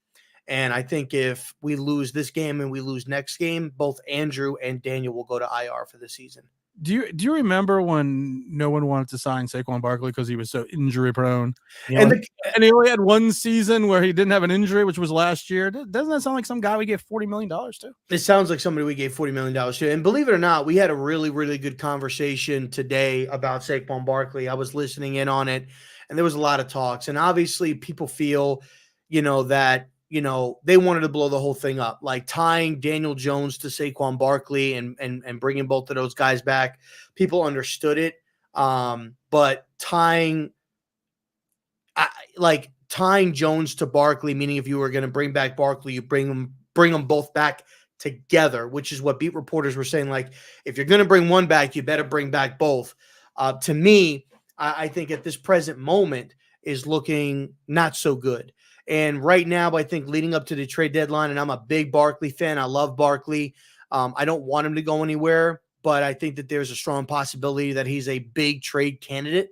And I think if we lose this game and we lose next game, both Andrew and Daniel will go to IR for the season. Do you remember when no one wanted to sign Saquon Barkley because he was so injury prone? And he only had one season where he didn't have an injury, which was last year. Doesn't that sound like some guy we gave $40 million to? It sounds like somebody we gave $40 million to. And believe it or not, we had a really, really good conversation today about Saquon Barkley. I was listening in on it, and there was a lot of talks. And obviously people feel, that they wanted to blow the whole thing up, like tying Daniel Jones to Saquon Barkley and bringing both of those guys back. People understood it. But tying tying Jones to Barkley, meaning if you were going to bring back Barkley, you bring them both back together, which is what beat reporters were saying. Like, if you're going to bring one back, you better bring back both. To me, I think at this present moment is looking not so good. And right now, I think leading up to the trade deadline, and I'm a big Barkley fan. I love Barkley. I don't want him to go anywhere, but I think that there's a strong possibility that he's a big trade candidate,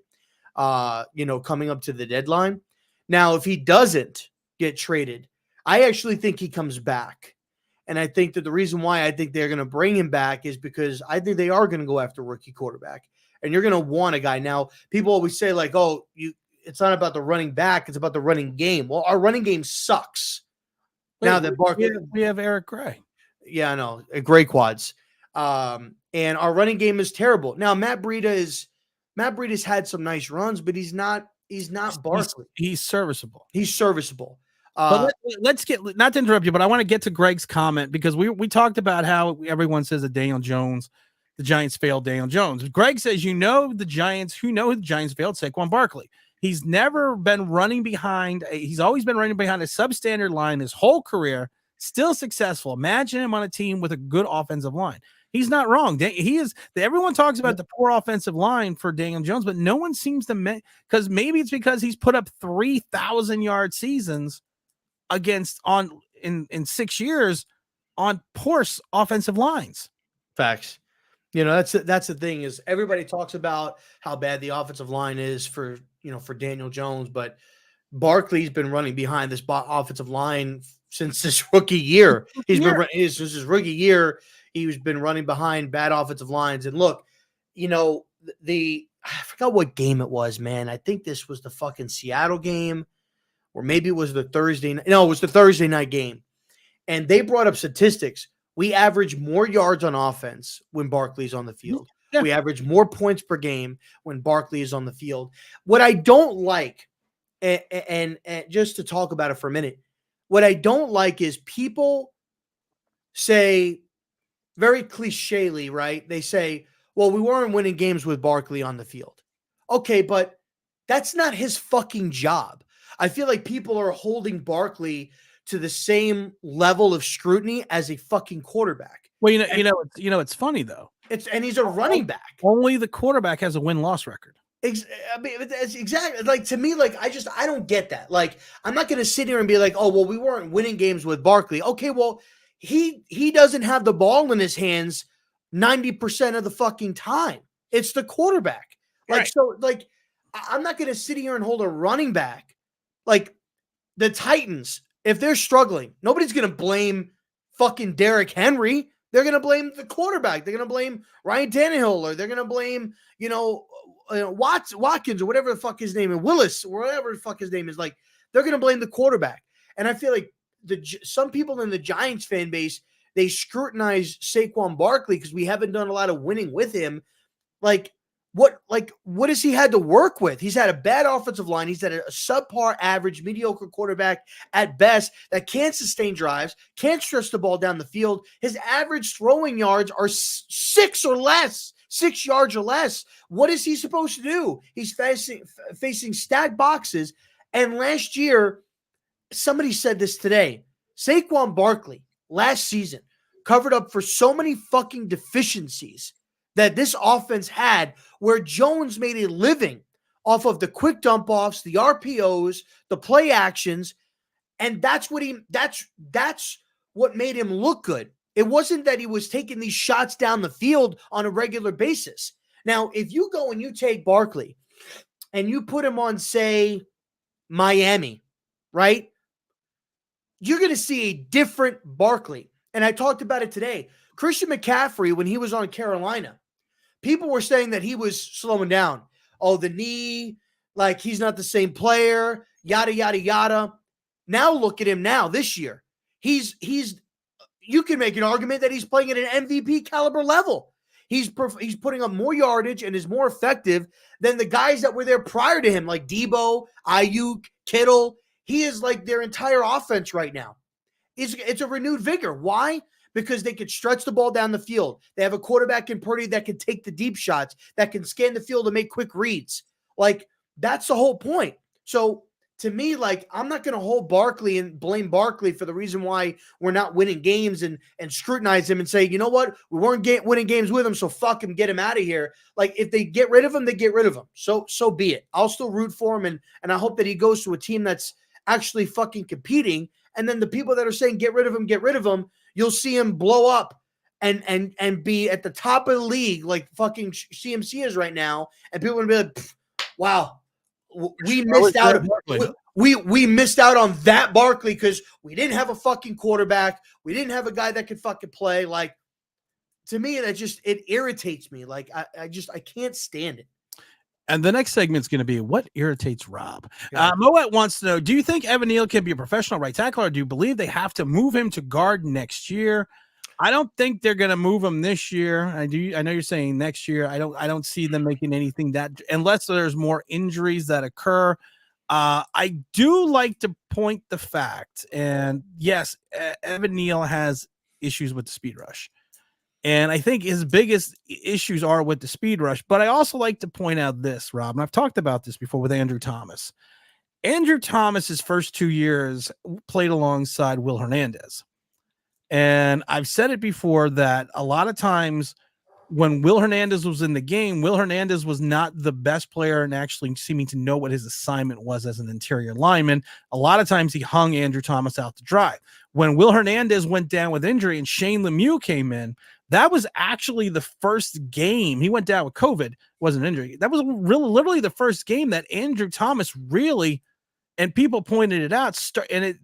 coming up to the deadline. Now, if he doesn't get traded, I actually think he comes back. And I think that the reason why I think they're going to bring him back is because I think they are going to go after rookie quarterback. And you're going to want a guy. Now, people always say like, oh, it's not about the running back, it's about the running game. Well, our running game sucks. Now that Barkley, we have Eric Gray. Yeah, I know. Gray quads. And our running game is terrible. Now, Matt Breida's had some nice runs, but he's not Barkley. He's serviceable. He's serviceable. But let's get, not to interrupt you, but I want to get to Greg's comment, because we talked about how everyone says that the Giants failed Daniel Jones. Greg says, the Giants failed Saquon Barkley. He's never been running behind. He's always been running behind a substandard line his whole career, still successful. Imagine him on a team with a good offensive line. He's not wrong. He is. Everyone talks about the poor offensive line for Daniel Jones, but no one seems to, because maybe it's because he's put up 3,000-yard seasons in 6 years on poor offensive lines. Facts. That's the thing, is everybody talks about how bad the offensive line is for Daniel Jones, but Barkley's been running behind this offensive line since his rookie year. Since his rookie year, he's been running behind bad offensive lines. And look, I forgot what game it was, man. I think this was the fucking Seattle game, or maybe it was the Thursday. No, it was the Thursday night game. And they brought up statistics. We average more yards on offense when Barkley's on the field. Yeah. We average more points per game when Barkley is on the field. What I don't like, and just to talk about it for a minute, what I don't like is people say very clichely, right? They say, well, we weren't winning games with Barkley on the field. Okay, but that's not his fucking job. I feel like people are holding Barkley to the same level of scrutiny as a fucking quarterback. Well, it's funny though. And he's a running back. Only the quarterback has a win-loss record. I mean, it's exactly like, to me, like, I don't get that. Like, I'm not going to sit here and be like, oh, well, we weren't winning games with Barkley. Okay, well, he doesn't have the ball in his hands 90% of the fucking time. It's the quarterback. Like, right. So, like, I'm not going to sit here and hold a running back. Like, the Titans, if they're struggling, nobody's going to blame fucking Derrick Henry. They're going to blame the quarterback. They're going to blame Ryan Tannehill, or they're going to blame, Watkins, or whatever the fuck his name is, Willis, or whatever the fuck his name is. Like, they're going to blame the quarterback. And I feel like some people in the Giants fan base, they scrutinize Saquon Barkley because we haven't done a lot of winning with him. What has he had to work with? He's had a bad offensive line. He's had a subpar, average, mediocre quarterback at best that can't sustain drives, can't stretch the ball down the field. His average throwing yards are 6 yards or less. What is he supposed to do? He's facing stacked boxes. And last year, somebody said this today, Saquon Barkley last season covered up for so many fucking deficiencies that this offense had, where Jones made a living off of the quick dump offs, the RPOs, the play actions, and that's what made him look good. It wasn't that he was taking these shots down the field on a regular basis. Now, if you go and you take Barkley and you put him on, say, Miami, right? You're going to see a different Barkley. And I talked about it today. Christian McCaffrey, when he was on Carolina, people were saying that he was slowing down. Oh, the knee, like he's not the same player, yada, yada, yada. Now look at him now this year. You can make an argument that he's playing at an MVP caliber level. He's putting up more yardage and is more effective than the guys that were there prior to him, like Daboll, Ayuk, Kittle. He is like their entire offense right now. It's a renewed vigor. Why? Because they could stretch the ball down the field. They have a quarterback in Purdy that can take the deep shots, that can scan the field and make quick reads. Like, that's the whole point. So to me, like, I'm not going to hold Barkley and blame Barkley for the reason why we're not winning games and scrutinize him and say, you know what, we weren't winning games with him, so fuck him, get him out of here. Like, if they get rid of him, they get rid of him. So be it. I'll still root for him, and I hope that he goes to a team that's actually fucking competing. And then the people that are saying get rid of him, you'll see him blow up and be at the top of the league like fucking CMC is right now, and people are going to be like, wow. We missed out. We missed out on that Barkley because we didn't have a fucking quarterback. We didn't have a guy that could fucking play. Like, to me, it irritates me. Like, I can't stand it. And the next segment's going to be what irritates Rob. Moet wants to know: do you think Evan Neal can be a professional right tackle, or do you believe they have to move him to guard next year? I don't think they're going to move him this year. I know you're saying next year. I don't see them making anything that, unless there's more injuries that occur. I do like to point the fact, and yes, Evan Neal has issues with the speed rush, and I think his biggest issues are with the speed rush. But I also like to point out this, Rob, and I've talked about this before with Andrew Thomas. Andrew Thomas's first 2 years played alongside Will Hernandez. And I've said it before that a lot of times when Will Hernandez was in the game, Will Hernandez was not the best player and actually seeming to know what his assignment was as an interior lineman. A lot of times he hung Andrew Thomas out to dry. When Will Hernandez went down with injury and Shane Lemieux came in, that was actually the first game. He went down with COVID, wasn't an injury. That was literally the first game that Andrew Thomas really, and people pointed it out,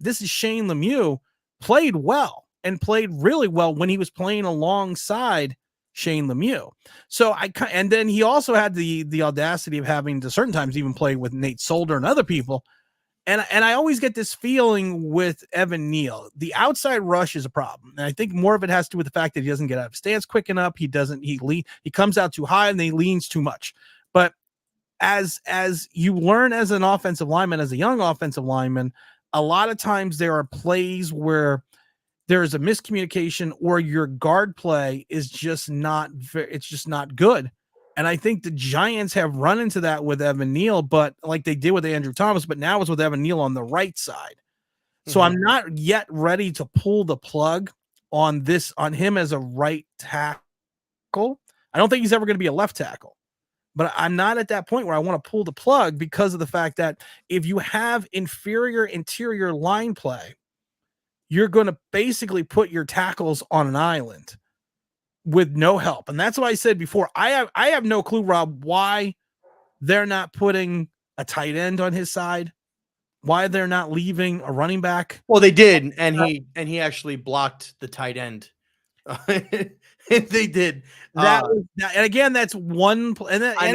this is Shane Lemieux, played well. And played really well when he was playing alongside Shane Lemieux. And then he also had the audacity of having to certain times even play with Nate Solder and other people. And I always get this feeling with Evan Neal, the outside rush is a problem. And I think more of it has to do with the fact that he doesn't get out of stance quick enough. He comes out too high and he leans too much. But as you learn as an offensive lineman, as a young offensive lineman, a lot of times there are plays where there is a miscommunication or your guard play is just not good. And I think the Giants have run into that with Evan Neal, but like they did with Andrew Thomas, but now it's with Evan Neal on the right side. So I'm not yet ready to pull the plug on him as a right tackle. I don't think he's ever going to be a left tackle, but I'm not at that point where I want to pull the plug because of the fact that if you have inferior interior line play, you're going to basically put your tackles on an island with no help. And that's what I said before. I have no clue, Rob, why they're not putting a tight end on his side, why they're not leaving a running back. Well, they did, and he actually blocked the tight end. They did. And again, that's one. I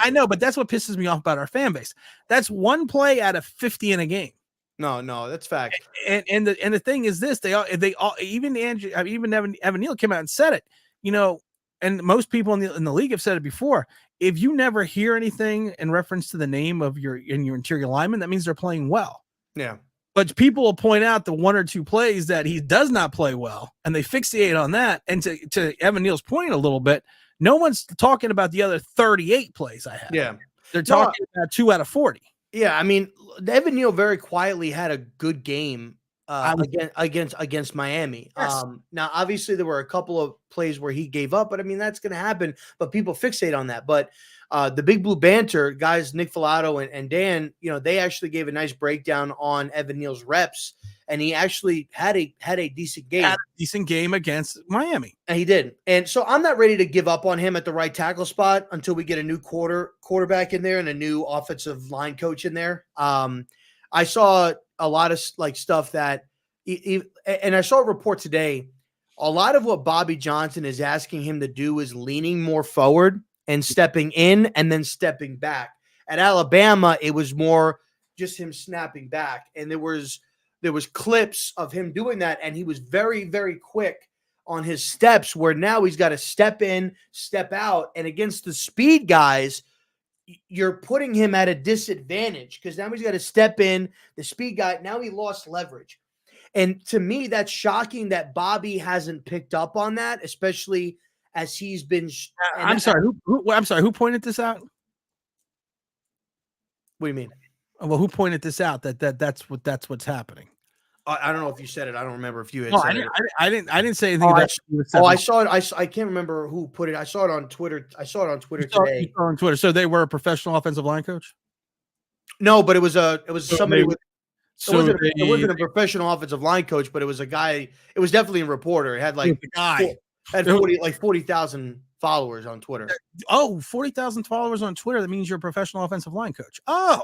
know, but that's what pisses me off about our fan base. That's one play out of 50 in a game. No, that's fact. And the thing is this: even Evan Neal came out and said it. And most people in the league have said it before. If you never hear anything in reference to the name of your interior lineman, that means they're playing well. Yeah. But people will point out the one or two plays that he does not play well, and they fixate on that. And to Evan Neal's point a little bit, no one's talking about the other 38 plays I have. Yeah. They're talking about 2 out of 40. Yeah, I mean, Evan Neal very quietly had a good game against Miami. Yes. Now, obviously, there were a couple of plays where he gave up, but I mean, that's going to happen. But people fixate on that. But the Big Blue Banter guys, Nick Filato and Dan, they actually gave a nice breakdown on Evan Neal's reps, and he actually had a decent game. Had a decent game against Miami. And he did. And so I'm not ready to give up on him at the right tackle spot until we get a new quarterback in there and a new offensive line coach in there. I saw a lot of stuff that, and I saw a report today. A lot of what Bobby Johnson is asking him to do is leaning more forward and stepping in and then stepping back. At Alabama, it was more just him snapping back. And there was clips of him doing that, and he was very, very quick on his steps, where now he's got to step in, step out. And against the speed guys, you're putting him at a disadvantage because now he's got to step in, the speed guy. Now he lost leverage. And to me, that's shocking that Bobby hasn't picked up on that, especially as he's been. I'm sorry. Who pointed this out? What do you mean? Well, who pointed this out? That's what's happening. I don't know if you said it. I don't remember if you had No, said I it. didn't say anything. I saw it. I can't remember who put it. I saw it on Twitter. I saw it on Twitter today. You saw on Twitter. So they were a professional offensive line coach. No, but it was somebody with. It wasn't a they professional offensive line coach, but it was a guy. It was definitely a reporter. It had like the guy. Had 40,000 followers on Twitter. Oh, 40,000 followers on Twitter. That means you're a professional offensive line coach. Oh,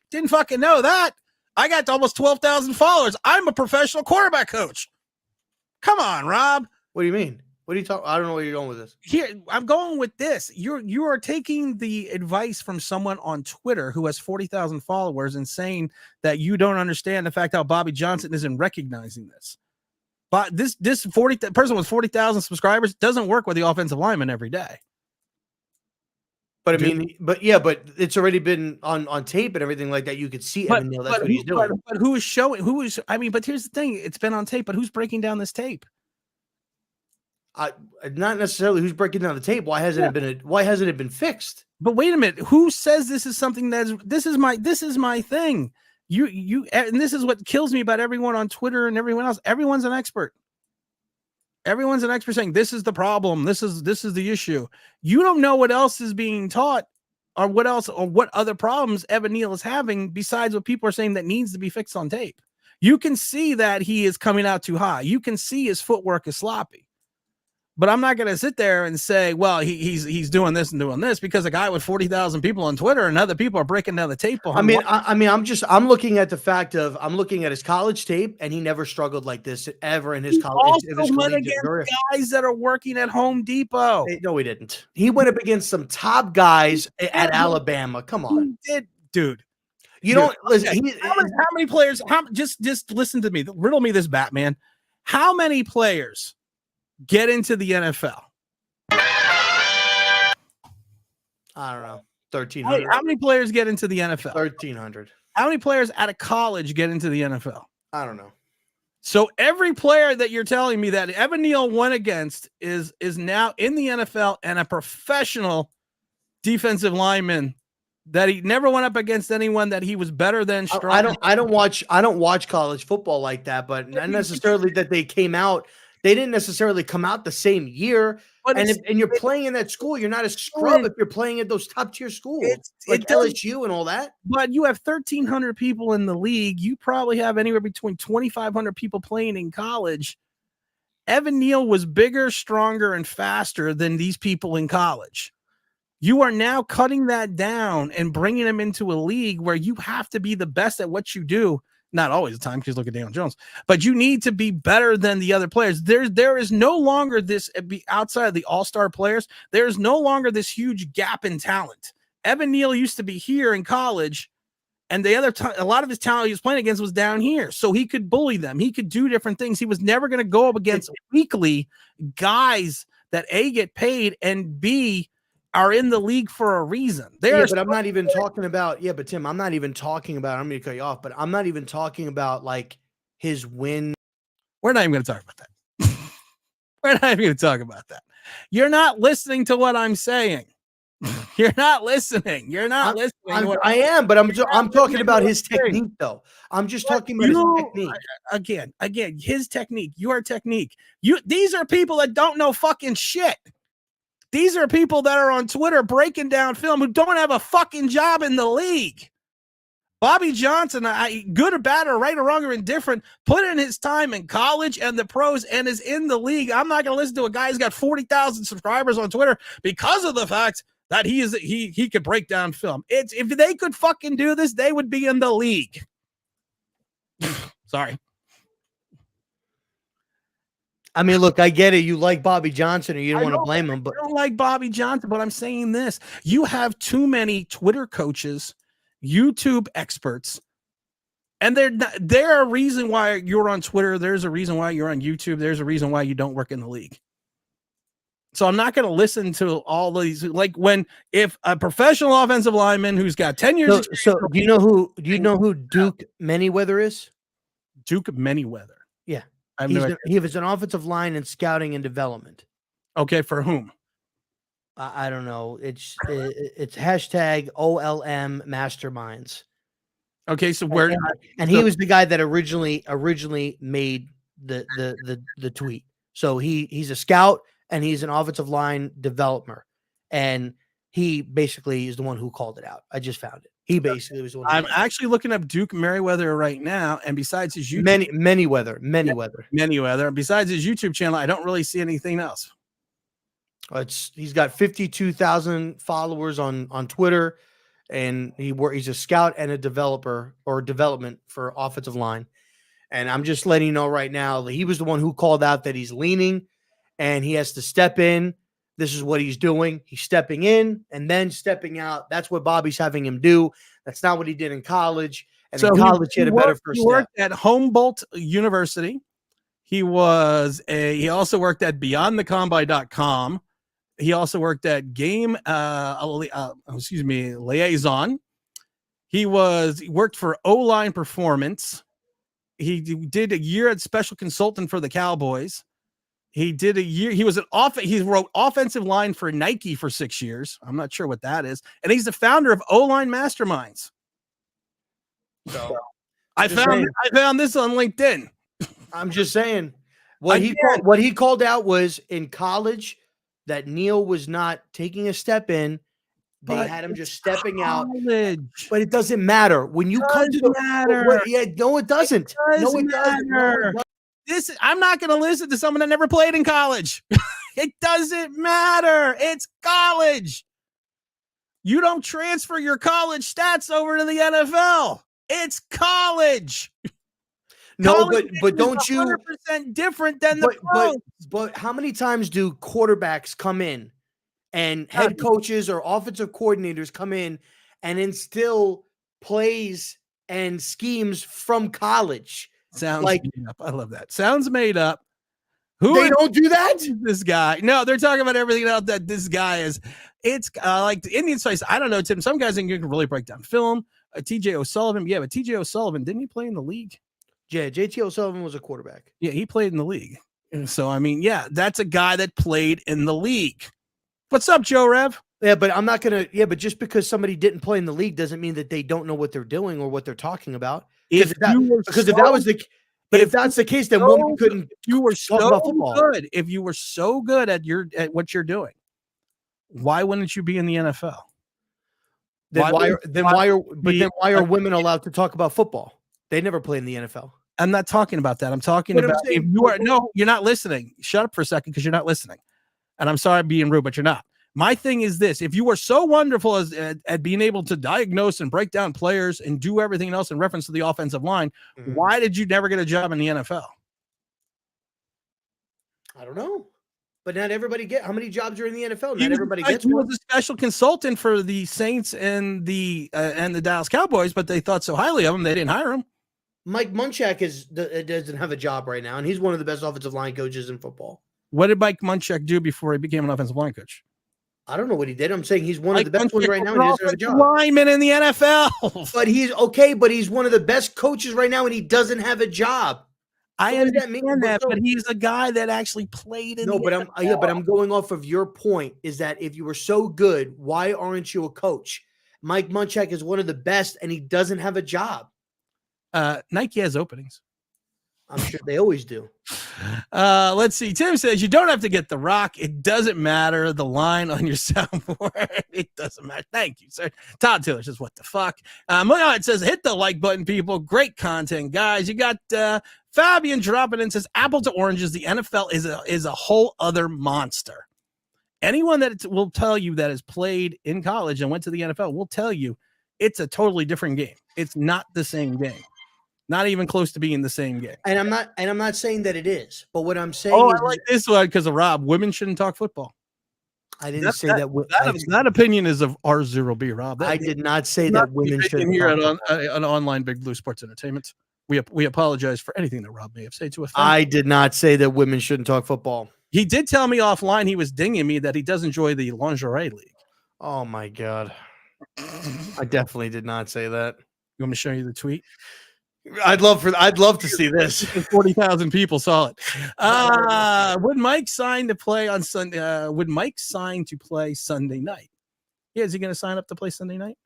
didn't fucking know that. I got almost 12,000 followers. I'm a professional quarterback coach. Come on, Rob. What do you mean? What are you talking? I don't know where you're going with this. Here, I'm going with this. You are taking the advice from someone on Twitter who has 40,000 followers and saying that you don't understand the fact how Bobby Johnson isn't recognizing this. But this person with 40,000 subscribers doesn't work with the offensive lineman every day. But I mean, but it's already been on tape and everything like that. You could see Evan Neal. That's what he's doing. But who is showing? Who is? I mean, but here's the thing: it's been on tape. But who's breaking down this tape? Not necessarily who's breaking down the tape. Why hasn't it been fixed? But wait a minute. Who says this is something this is my thing? You and this is what kills me about everyone on Twitter and everyone else. Everyone's an expert. Everyone's an expert saying this is the problem. This is the issue. You don't know what else is being taught or what other problems Evan Neal is having besides what people are saying that needs to be fixed on tape. You can see that he is coming out too high. You can see his footwork is sloppy. But I'm not going to sit there and say, well, he's doing this and doing this because a guy with 40,000 people on Twitter and other people are breaking down the tape. I'm looking at the fact of I'm looking at his college tape and he never struggled like this ever in his college. He also went against guys that are working at Home Depot. No, he didn't. He went up against some top guys at Alabama. Come on, he did, dude. You don't listen. Okay. How many players? Just listen to me. Riddle me this, Batman. How many players get into the NFL? I don't know. 1,300. How many players get into the NFL? 1,300. How many players out of college get into the NFL? I don't know. So every player that you're telling me that Evan Neal went against is now in the NFL and a professional defensive lineman that he never went up against anyone that he was better than. I don't watch college football like that, but not necessarily that they came out. They didn't necessarily come out the same year. And you're playing in that school, you're not a scrub if you're playing at those top tier schools like LSU and all that. But you have 1,300 people in the league. You probably have anywhere between 2,500 people playing in college. Evan Neal was bigger, stronger, and faster than these people in college. You are now cutting that down and bringing him into a league where you have to be the best at what you do. Not always the time, because look at Daniel Jones, but you need to be better than the other players. There is no longer this outside of the all-star players. There is no longer this huge gap in talent. Evan Neal used to be here in college, and a lot of his talent he was playing against was down here, so he could bully them. He could do different things. He was never going to go up against weekly guys that A, get paid, and B, are in the league for a reason. But I'm not even talking about, but Tim, I'm not even talking about, I'm going to cut you off, but I'm not even talking about like his win. We're not even going to talk about that. We're not even going to talk about that. You're not listening to what I'm saying. You're not listening. You're not listening. I am, but I'm talking about his technique though. I'm just talking about his technique. Again, his technique, your technique. These are people that don't know fucking shit. These are people that are on Twitter breaking down film who don't have a fucking job in the league. Bobby Johnson, good or bad or right or wrong or indifferent, put in his time in college and the pros and is in the league. I'm not going to listen to a guy who's got 40,000 subscribers on Twitter because of the fact that he could break down film. If they could fucking do this, they would be in the league. Sorry. I mean, look, I get it. You like Bobby Johnson, or you don't want to blame him. But I don't like Bobby Johnson, but I'm saying this. You have too many Twitter coaches, YouTube experts, and they're a reason why you're on Twitter. There's a reason why you're on YouTube. There's a reason why you don't work in the league. So I'm not going to listen to all these. Like if a professional offensive lineman who's got 10 years. So do you know who Duke Manyweather is? Duke Manyweather. Yeah. He was an offensive line in scouting and development. Okay, for whom? I don't know. It's hashtag OLM Masterminds. Okay, so where? And he was the guy that originally made the tweet. So he's a scout and he's an offensive line developer, and he basically is the one who called it out. I just found it. He basically was the one. I'm actually looking up Duke Merriweather right now, and besides his YouTube, Manyweather. Besides his YouTube channel, I don't really see anything else. He's got 52,000 followers on Twitter, and he's a scout and a developer or development for offensive line. And I'm just letting you know right now that he was the one who called out that he's leaning and he has to step in. This is what he's doing. He's stepping in and then stepping out. That's what Bobby's having him do. That's not what he did in college. And so in college, he had a better first step. He worked at Humboldt University. He also worked at BeyondTheCombine.com. He also worked at Liaison. He worked for O-Line Performance. He did a year as special consultant for the Cowboys. He did a year. He wrote offensive line for Nike for 6 years. I'm not sure what that is. And he's the founder of O-Line Masterminds. So I found this on LinkedIn. I'm just saying what he called out was in college that Neil was not taking a step in. They had him just stepping out. But it doesn't matter. When you come to the matter. No, it doesn't. No, it doesn't. I'm not going to listen to someone that never played in college. It doesn't matter. It's college. You don't transfer your college stats over to the NFL. It's college. No, but don't you 100% different than the pros. But how many times do quarterbacks come in and head coaches or offensive coordinators come in and instill plays and schemes from college? Sounds made up. I love that. Sounds made up. They don't do that? This guy. No, they're talking about everything else that this guy is. It's like the Indian Spice. I don't know, Tim. Some guys think you can really break down film. TJ O'Sullivan. Yeah, but TJ O'Sullivan, didn't he play in the league? Yeah, JT O'Sullivan was a quarterback. Yeah, he played in the league. So, I mean, yeah, that's a guy that played in the league. What's up, Joe Rev? Yeah, but I'm not going to. Yeah, but just because somebody didn't play in the league doesn't mean that they don't know what they're doing or what they're talking about. If that's the case, then women couldn't. You were so good. If you were so good at what you're doing, why wouldn't you be in the NFL? Then why are women allowed to talk about football? They never play in the NFL. I'm not talking about that. I'm talking about if you are. No, you're not listening. Shut up for a second because you're not listening. And I'm sorry I'm being rude, but you're not. My thing is this: if you were so wonderful at being able to diagnose and break down players and do everything else in reference to the offensive line, why did you never get a job in the NFL? I don't know. But not everybody how many jobs are in the NFL? Not everybody gets one. He was a special consultant for the Saints and the Dallas Cowboys, but they thought so highly of him they didn't hire him. Mike Munchak doesn't have a job right now, and he's one of the best offensive line coaches in football. What did Mike Munchak do before he became an offensive line coach? I don't know what he did. I'm saying he's one of the best ones right now. And he doesn't have a job. Lineman in the NFL. But he's okay. But he's one of the best coaches right now, and he doesn't have a job. I understand that, but he's a guy that actually played in. But I'm going off of your point. Is that if you were so good, why aren't you a coach? Mike Munchak is one of the best, and he doesn't have a job. Nike has openings. I'm sure they always do. Let's see. Tim says you don't have to get the rock. It doesn't matter. The line on your soundboard. It doesn't matter. Thank you, sir. Todd Taylor says, what the fuck? It says, hit the like button, people. Great content, guys. You got Fabian dropping in, says, apple to oranges. The NFL is a whole other monster. Anyone that will tell you that has played in college and went to the NFL will tell you it's a totally different game. It's not the same game. Not even close to being the same game. And I'm not saying that it is. But what I'm saying is I like this one because of Rob. Women shouldn't talk football. I didn't say that. That opinion is of R0B, Rob. I did not say that women shouldn't here on online Big Blue Sports Entertainment. We apologize for anything that Rob may have said to us. I did not say that women shouldn't talk football. He did tell me offline he was dinging me that he does enjoy the lingerie league. Oh my God. I definitely did not say that. You want me to show you the tweet? I'd love to see this. 40,000 people saw it. Would Mike sign to play on Sunday? Would Mike sign to play Sunday night? Yeah, is he going to sign up to play Sunday night?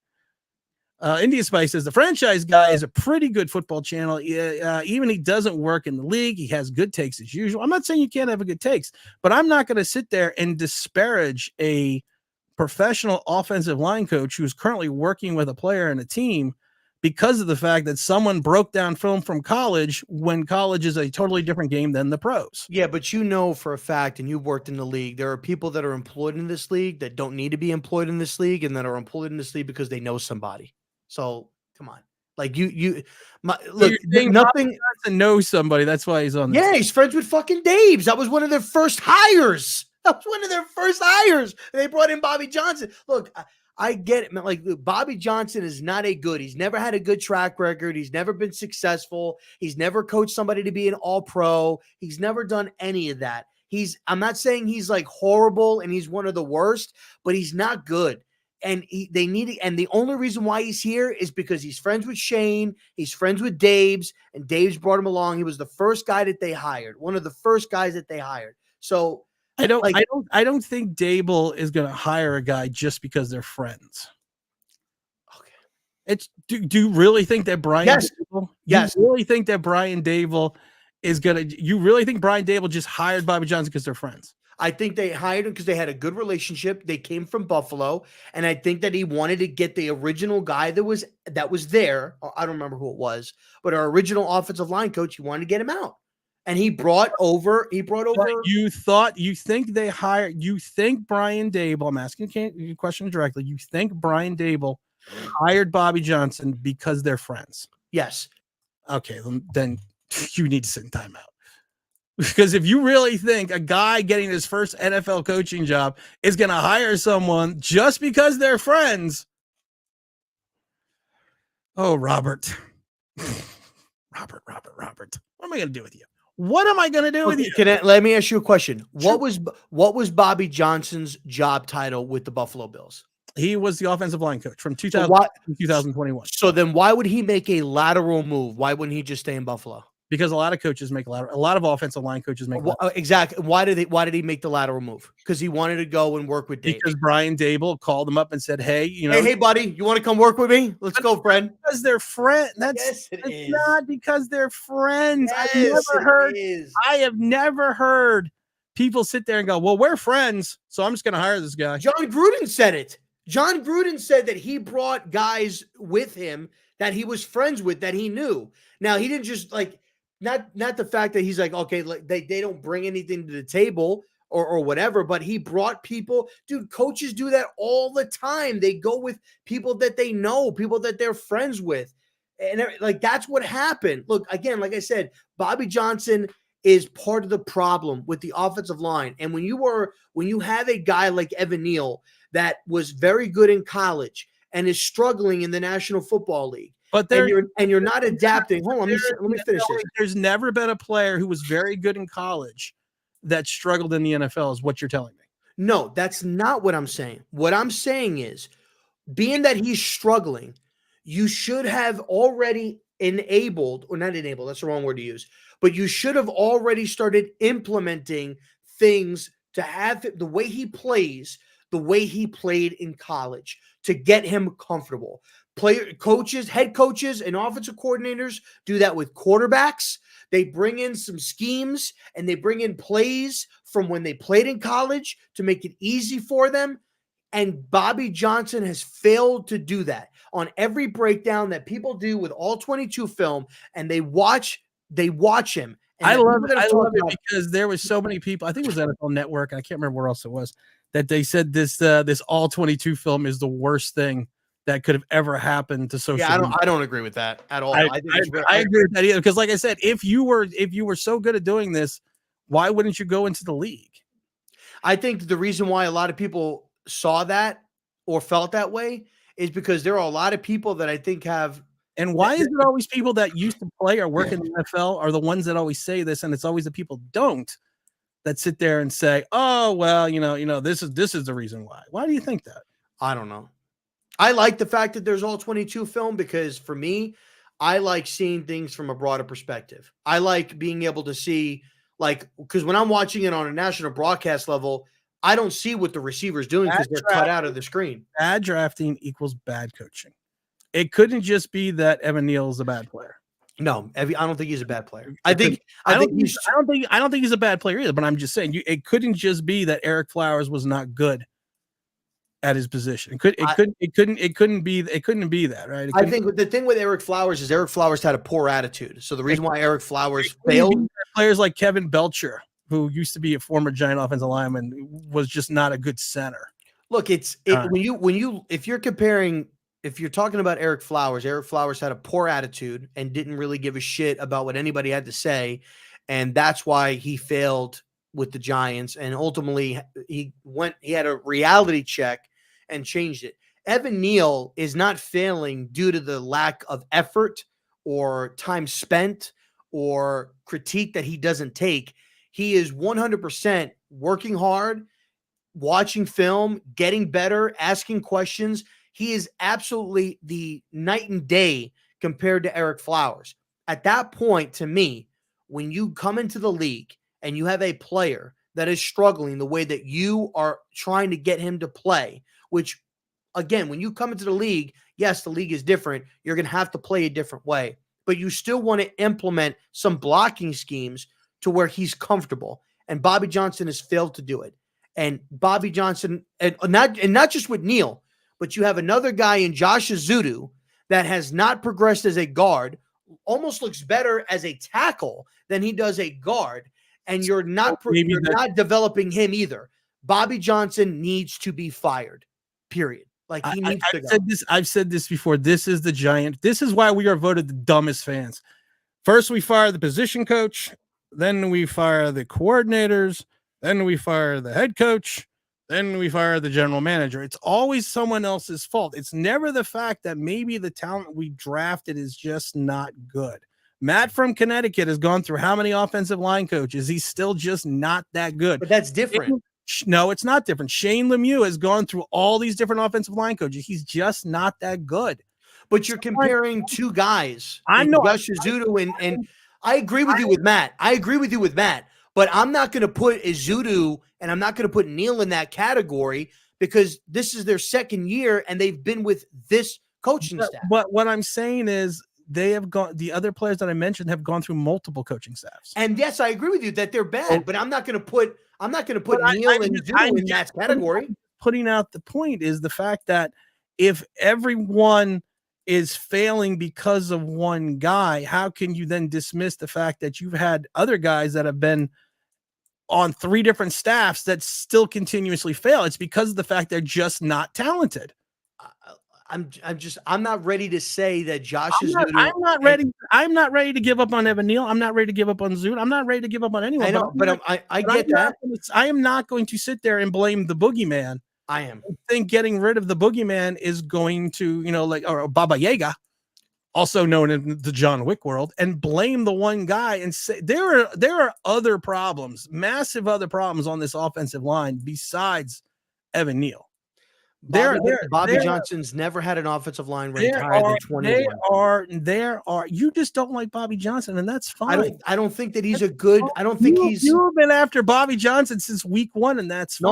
India Spice says the franchise guy is a pretty good football channel. Even he doesn't work in the league. He has good takes as usual. I'm not saying you can't have a good takes, but I'm not going to sit there and disparage a professional offensive line coach who's currently working with a player and a team because of the fact that someone broke down film from college when college is a totally different game than the pros. Yeah, but you know for a fact, and you've worked in the league, there are people that are employed in this league that don't need to be employed in this league and that are employed in this league because they know somebody. So come on. Like look, nothing knows somebody. That's why he's on this. Yeah, he's friends with fucking Daves. That was one of their first hires. They brought in Bobby Johnson. Look, I get it, man. Like Bobby Johnson is not a good. He's never had a good track record. He's never been successful. He's never coached somebody to be an all-pro. He's never done any of that. I'm not saying he's like horrible and he's one of the worst, but he's not good. And and the only reason why he's here is because he's friends with Shane, he's friends with Daves, and Daves brought him along. He was the first guy that they hired, one of the first guys that they hired. So I don't think Daboll is going to hire a guy just because they're friends. Okay. Do you really think that Brian Daboll? Yes. You really think that Brian Daboll is going to? You really think Brian Daboll just hired Bobby Johnson because they're friends? I think they hired him because they had a good relationship. They came from Buffalo, and I think that he wanted to get the original guy that was there. I don't remember who it was, but our original offensive line coach. He wanted to get him out, and he brought over. You think Brian Daboll? I'm asking you a question directly. You think Brian Daboll hired Bobby Johnson because they're friends? Yes. Okay, then you need to sit in timeout. Because if you really think a guy getting his first NFL coaching job is going to hire someone just because they're friends. Oh, Robert. Robert. What am I going to do with you? What am I going to do with you? Let me ask you a question. Sure. What was Bobby Johnson's job title with the Buffalo Bills? He was the offensive line coach from 2000 to 2021. So then why would he make a lateral move? Why wouldn't he just stay in Buffalo? Because a lot of coaches make a lot of offensive line coaches make exactly. Why did he make the lateral move? Because he wanted to go and work with Dave. Because Brian Daboll called him up and said, "Hey, hey, buddy, you want to come work with me? Let's go, friend." Because they're friends. That's not because they're friends. I have never heard people sit there and go, "Well, we're friends, so I'm just going to hire this guy." John Gruden said it. John Gruden said that he brought guys with him that he was friends with that he knew. Now he didn't just like. Not the fact that he's like, okay, like they don't bring anything to the table or whatever, but he brought people. Dude, coaches do that all the time. They go with people that they know, people that they're friends with. And like, that's what happened. Look, again, like I said, Bobby Johnson is part of the problem with the offensive line. And when you have a guy like Evan Neal that was very good in college and is struggling in the National Football League, but you're not adapting. Hold on, let me finish this. There's never been a player who was very good in college that struggled in the NFL, is what you're telling me. No, that's not what I'm saying. What I'm saying is, being that he's struggling, you should have already not enabled, that's the wrong word to use, but you should have already started implementing things to have the way he plays, the way he played in college, to get him comfortable. Head coaches, and offensive coordinators do that with quarterbacks. They bring in some schemes and they bring in plays from when they played in college to make it easy for them. And Bobby Johnson has failed to do that on every breakdown that people do with all 22 film, and they watch him. And I love it because there was so many people. I think it was NFL Network, and I can't remember where else it was, that they said this all 22 film is the worst thing that could have ever happened to social media. I don't agree with that at all. I agree with that either. Because like I said, if you were so good at doing this, why wouldn't you go into the league? I think the reason why a lot of people saw that or felt that way is because there are a lot of people that I think have. And why is it always people that used to play or work in the NFL are the ones that always say this, and it's always the people don't that sit there and say, "Oh, well, this is the reason why." Why do you think that? I don't know. I like the fact that there's all 22 film because for me, I like seeing things from a broader perspective. I like being able to see, because when I'm watching it on a national broadcast level, I don't see what the receiver's doing because they're cut out of the screen. Bad drafting equals bad coaching. It couldn't just be that Evan Neal is a bad player. No, I don't think he's a bad player. I I think he's. I don't think he's a bad player either. But I'm just saying, it couldn't just be that Eric Flowers was not good at his position. It couldn't be that, right? I think the thing with Eric Flowers is Eric Flowers had a poor attitude. So the reason why Eric Flowers failed, players like Kevin Belcher, who used to be a former Giant offensive lineman, was just not a good center. Look, if you're talking about Eric Flowers had a poor attitude and didn't really give a shit about what anybody had to say, and that's why he failed with the Giants. And ultimately, he had a reality check and changed it. Evan Neal is not failing due to the lack of effort or time spent or critique that he doesn't take. He is 100% working hard, watching film, getting better, asking questions. He is absolutely the night and day compared to Eric Flowers. At that point, to me, when you come into the league and you have a player that is struggling the way that you are trying to get him to play, which, again, when you come into the league, yes, the league is different. You're going to have to play a different way, but you still want to implement some blocking schemes to where he's comfortable. And Bobby Johnson has failed to do it. And Bobby Johnson, and not just with Neal, but you have another guy in Josh Azudu that has not progressed as a guard, almost looks better as a tackle than he does a guard, and you're not developing him either. Bobby Johnson needs to be fired, period. Like, he needs to go. I've said this before. This is the Giant. This is why we are voted the dumbest fans. First, we fire the position coach. Then we fire the coordinators. Then we fire the head coach. Then we fire the general manager. It's always someone else's fault. It's never the fact that maybe the talent we drafted is just not good. Matt from Connecticut has gone through how many offensive line coaches? He's still just not that good. But that's different. No, it's not different. Shane Lemieux has gone through all these different offensive line coaches. He's just not that good. But you're comparing two guys. I know. Josh Azudu and I agree with you with Matt. But I'm not going to put Azudu and I'm not going to put Neal in that category because this is their second year and they've been with this coaching staff. But what I'm saying is the other players that I mentioned have gone through multiple coaching staffs. And yes, I agree with you that they're bad, but I'm not going to put Neal and Azudu in that category. Putting out the point is the fact that if everyone is failing because of one guy, how can you then dismiss the fact that you've had other guys that have been on three different staffs that still continuously fail? It's because of the fact they're just not talented. I'm not ready to say that Josh is. I'm not ready to give up on Evan Neal. I'm not ready to give up on Zoot. I'm not ready to give up on anyone. I know, but I get that. I am not going to sit there and blame the boogeyman. I am. I think getting rid of the boogeyman is going to, or Baba Yaga, also known in the John Wick world, and blame the one guy and say there are other problems, massive other problems on this offensive line besides Evan Neal. Bobby Johnson's never had an offensive line ranked higher than 21. There are. You just don't like Bobby Johnson, and that's fine. I don't think that he's a good. I don't think he's. You've been after Bobby Johnson since week one, and that's fine.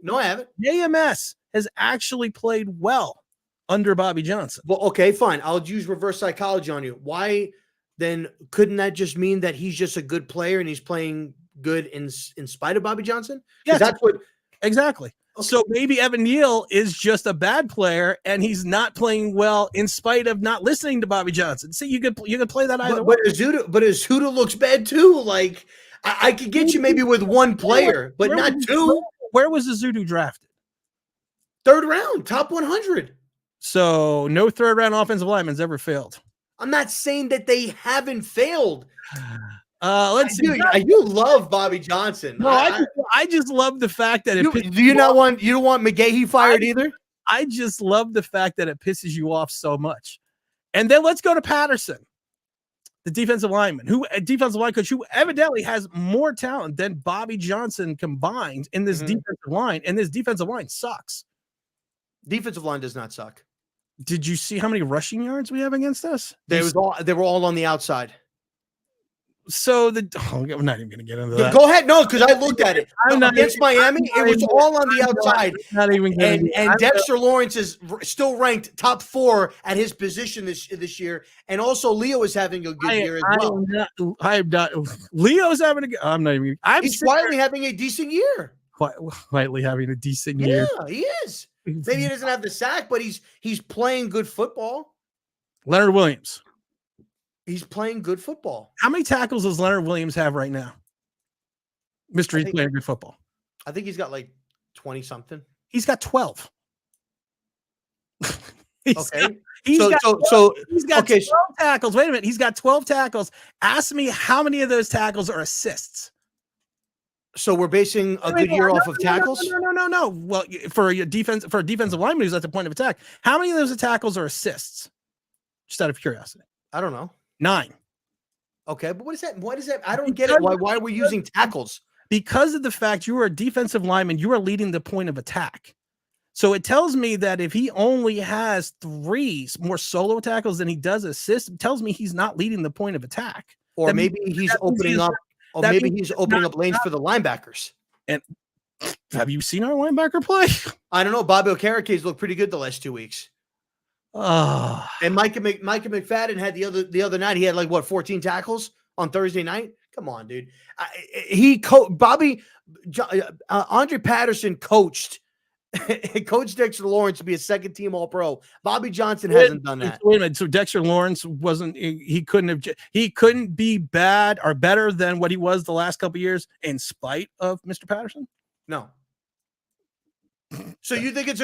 No, I haven't. JMS has actually played well under Bobby Johnson. Well, okay, fine. I'll use reverse psychology on you. Why then couldn't that just mean that he's just a good player and he's playing good in spite of Bobby Johnson? Yes, that's what exactly. Okay. So maybe Evan Neal is just a bad player and he's not playing well in spite of not listening to Bobby Johnson. See, you could play that either way. But Azudu looks bad too. Like I could get you maybe with one player, but not two. Where was Azudu drafted? 3rd round, top 100. So no 3rd round offensive lineman's ever failed. I'm not saying that they haven't failed. Let's see. You love Bobby Johnson. No, I just love the fact that you don't want McGahee fired either. I just love the fact that it pisses you off so much. And then let's go to Patterson, the defensive line coach, who evidently has more talent than Bobby Johnson combined in this defensive line, and this defensive line sucks. Defensive line does not suck. Did you see how many rushing yards we have against us? They were all on the outside. So I'm not even going to get into that. Go ahead. No, because I looked at it. I'm not Against Miami, it was all on the outside. Not even And Dexter Lawrence is still ranked top 4 at his position this year. And also Leo is having a good year as well. I'm not. Leo's having a good. I'm not even. He's quietly having a decent year. Quietly having a decent year. Yeah, he is. Maybe he doesn't have the sack, but he's playing good football. Leonard Williams. He's playing good football. How many tackles does Leonard Williams have right now? He's playing good football. I think he's got like 20 something. He's got 12. He's got 12 tackles. Wait a minute. He's got 12 tackles. Ask me how many of those tackles are assists. So we're basing a good year off of tackles? No. Well, for a defensive lineman who's at the point of attack, how many of those tackles are assists? Just out of curiosity. I don't know. 9. Okay, but what is that? What is that? I don't get it. Why are we using tackles? Because of the fact you are a defensive lineman, you are leading the point of attack. So it tells me that if he only has 3 more solo tackles than he does assists, it tells me he's not leading the point of attack. Or maybe he's opening up. Or maybe he's opening up lanes for the linebackers. And have you seen our linebacker play? I don't know. Bobby Okereke's looked pretty good the last 2 weeks. And Micah McFadden had the other night. He had 14 tackles on Thursday night. Come on, dude. Andre Patterson coached Dexter Lawrence to be a second team All-Pro. Bobby Johnson hasn't done that. Wait a minute. So Dexter Lawrence he couldn't be bad or better than what he was the last couple of years in spite of Mr. Patterson? No. So you think it's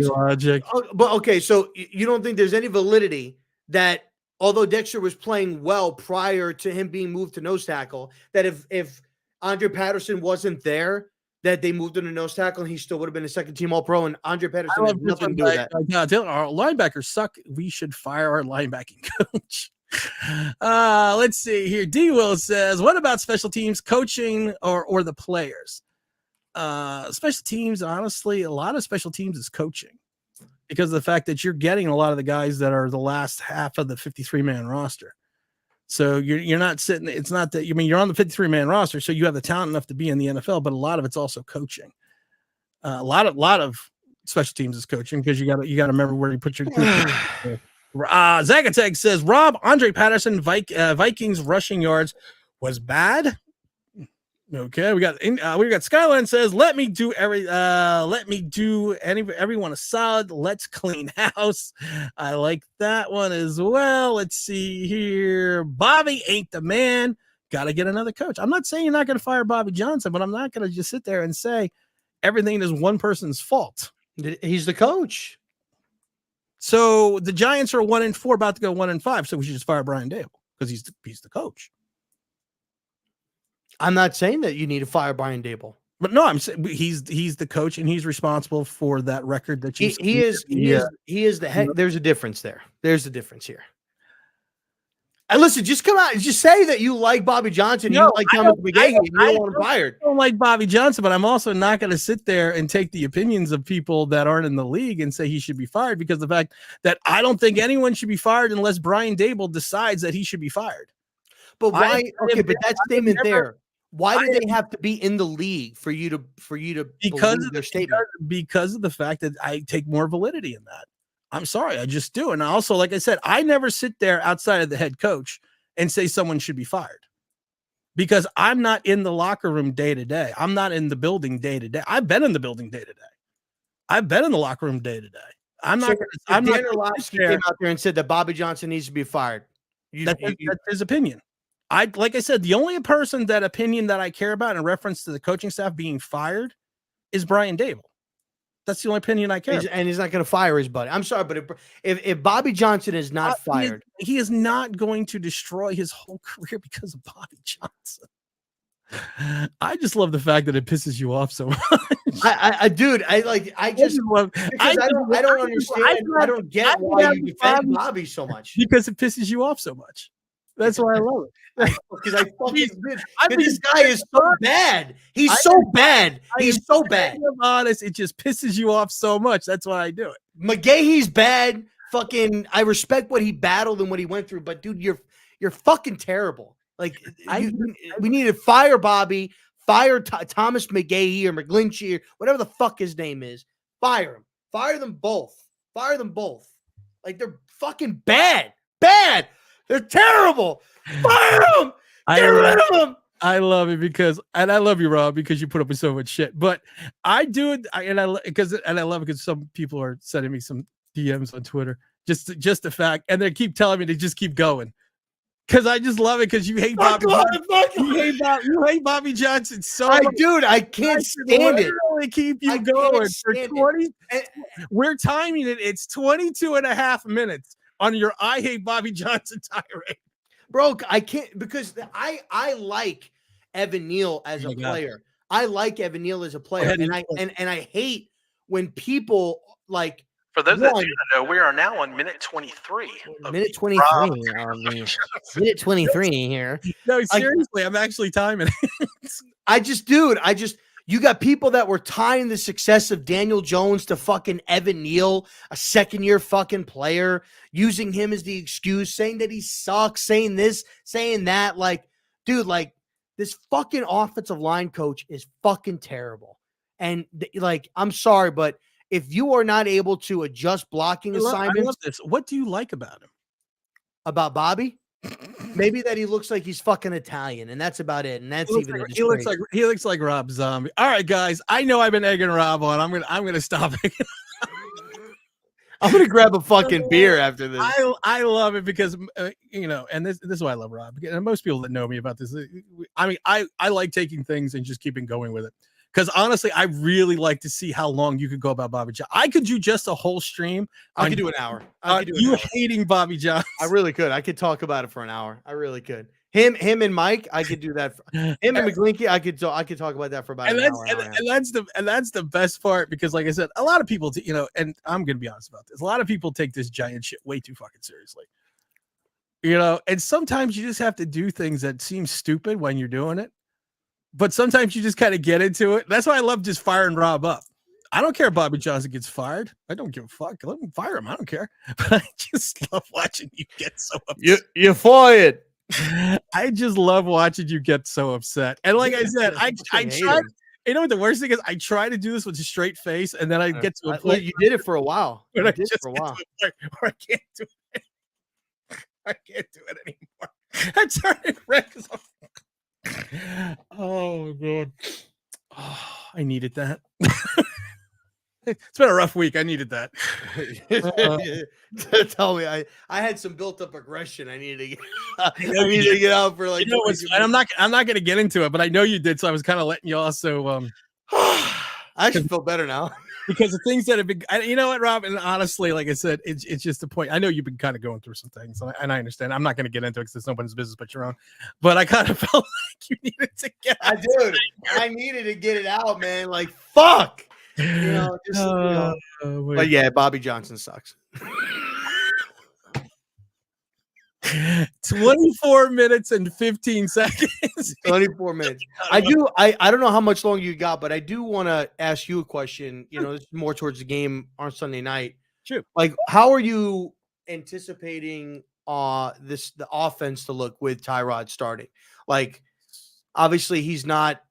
logic? But okay, so you don't think there's any validity that although Dexter was playing well prior to him being moved to nose tackle, that if Andre Patterson wasn't there, that they moved him to nose tackle and he still would have been a second team All-Pro, and Andre Patterson had nothing to do with that. Our linebackers suck. We should fire our linebacking coach. Let's see here. D. Will says, what about special teams coaching or the players? Special teams, honestly, a lot of special teams is coaching because of the fact that you're getting a lot of the guys that are the last half of the 53-man roster. So you're not sitting. It's not that you're on the 53-man roster, so you have the talent enough to be in the NFL, but a lot of it's also coaching. A lot of special teams is coaching because you got to remember where you put your. Zagateg says, Rob, Andre Patterson, Vikings rushing yards was bad. Okay, we got Skyline says, let me do everyone a solid. Let's clean house. I like that one as well. Let's see here. Bobby ain't the man. Got to get another coach. I'm not saying you're not going to fire Bobby Johnson, but I'm not going to just sit there and say everything is one person's fault. He's the coach. So the Giants are 1-4, about to go 1-5. So we should just fire Brian Daboll because he's the coach. I'm not saying that you need to fire Brian Daboll, but no, I'm saying he's the coach and he's responsible for that record that he is the head. There's a difference there. There's a difference here. And listen, just come out and just say that you like Bobby Johnson. You like Thomas McGahee. You don't want him fired. I don't like Bobby Johnson, but I'm also not going to sit there and take the opinions of people that aren't in the league and say he should be fired because the fact that I don't think anyone should be fired unless Brian Daboll decides that he should be fired. But why? Okay, but that statement there. Why do they have to be in the league for you to believe their statement? Because of the fact that I take more validity in that. I'm sorry, I just do. And also, like I said, I never sit there outside of the head coach and say someone should be fired because I'm not in the locker room day to day. I'm not in the building day to day. I've been in the building day to day. I've been in the locker room day to day. I'm not. Dan Orlovsky came out there and said that Bobby Johnson needs to be fired. That's his opinion. Like I said, the only person that opinion that I care about in reference to the coaching staff being fired is Brian Daboll. That's the only opinion I care about. And he's not going to fire his buddy. I'm sorry, but if Bobby Johnson is not fired, he is not going to destroy his whole career because of Bobby Johnson. I just love the fact that it pisses you off so much. I don't understand. I don't get why you defend Bobby so much. Because it pisses you off so much. That's why I love it. Because this guy is so bad. He's so bad. He's so bad. I'm honest, it just pisses you off so much. That's why I do it. McGahee's bad. Fucking, I respect what he battled and what he went through, but dude, You're fucking terrible. Like we need to fire Bobby, fire Thomas McGahee or McGlinchey or whatever the fuck his name is. Fire him. Fire them both. Fire them both. Like they're fucking bad. Bad. They're terrible. Fire them. Get rid of them. I love it and I love you, Rob, because you put up with so much shit. But I do it, and I love it because some people are sending me some DMs on Twitter. Just the fact, and they keep telling me to just keep going. Because I just love it because you hate Bobby Johnson. You hate Bobby Johnson so much. Dude, I can't stand it. Keep you going for 20. We're timing it. It's 22 and a half minutes on your I hate Bobby Johnson tirade. Bro, I can't because I like Evan Neal as a player. I like Evan Neal as a player. And I hate when people like for those that do know, we are now on minute 23. Minute 23. Minute 23 here. No, seriously, I'm actually timing it. You got people that were tying the success of Daniel Jones to fucking Evan Neal, a second-year fucking player, using him as the excuse, saying that he sucks, saying this, saying that. Like, dude, like, this fucking offensive line coach is fucking terrible. And, like, I'm sorry, but if you are not able to adjust blocking assignments. I love this. What do you like about him? About Bobby? Maybe that he looks like he's fucking Italian, and that's about it. And that's he looks like Rob Zombie. All right, guys. I know I've been egging Rob on. I'm gonna stop it. I'm gonna grab a fucking beer after this. I love it because and this is why I love Rob. And most people that know me about this, I mean, I like taking things and just keeping going with it. Because honestly, I really like to see how long you could go about Bobby Johnson. I could do just a whole stream. I could do an hour. Hating Bobby Johnson. I really could. I could talk about it for an hour. I really could. Him and Mike, I could do that. Him and McGlinchey, I could talk about that for about an hour. And that's the best part because, like I said, a lot of people, and I'm gonna be honest about this. A lot of people take this giant shit way too fucking seriously. And sometimes you just have to do things that seem stupid when you're doing it. But sometimes you just kind of get into it. That's why I love just firing Rob up. I don't care if Bobby Johnson gets fired. I don't give a fuck. Let him fire him. I don't care. But I just love watching you get so upset. You're fired. I just love watching you get so upset. And like I said, I try. You know what the worst thing is? I try to do this with a straight face, and then I get to a point. You did it for a while. Where I can't do it. I can't do it anymore. I turn it red because oh god, I needed that. It's been a rough week. I needed that. Tell me, I had some built-up aggression. I needed to get out for like. And I'm not going to get into it, but I know you did, so I was kind of letting you also. I actually feel better now. Because the things that have been, you know what, Rob, and honestly, like I said, it's just the point. I know you've been kind of going through some things, and I understand. I'm not going to get into it because it's nobody's business but your own. But I kind of felt like you needed to get. I needed to get it out, man. Like fuck, But yeah, Bobby Johnson sucks. 24 minutes and 15 seconds. 24 minutes. I don't know how much longer you got, but I do want to ask you a question. This is more towards the game on Sunday night. Sure. Like, how are you anticipating the offense to look with Tyrod starting? Like, obviously he's not.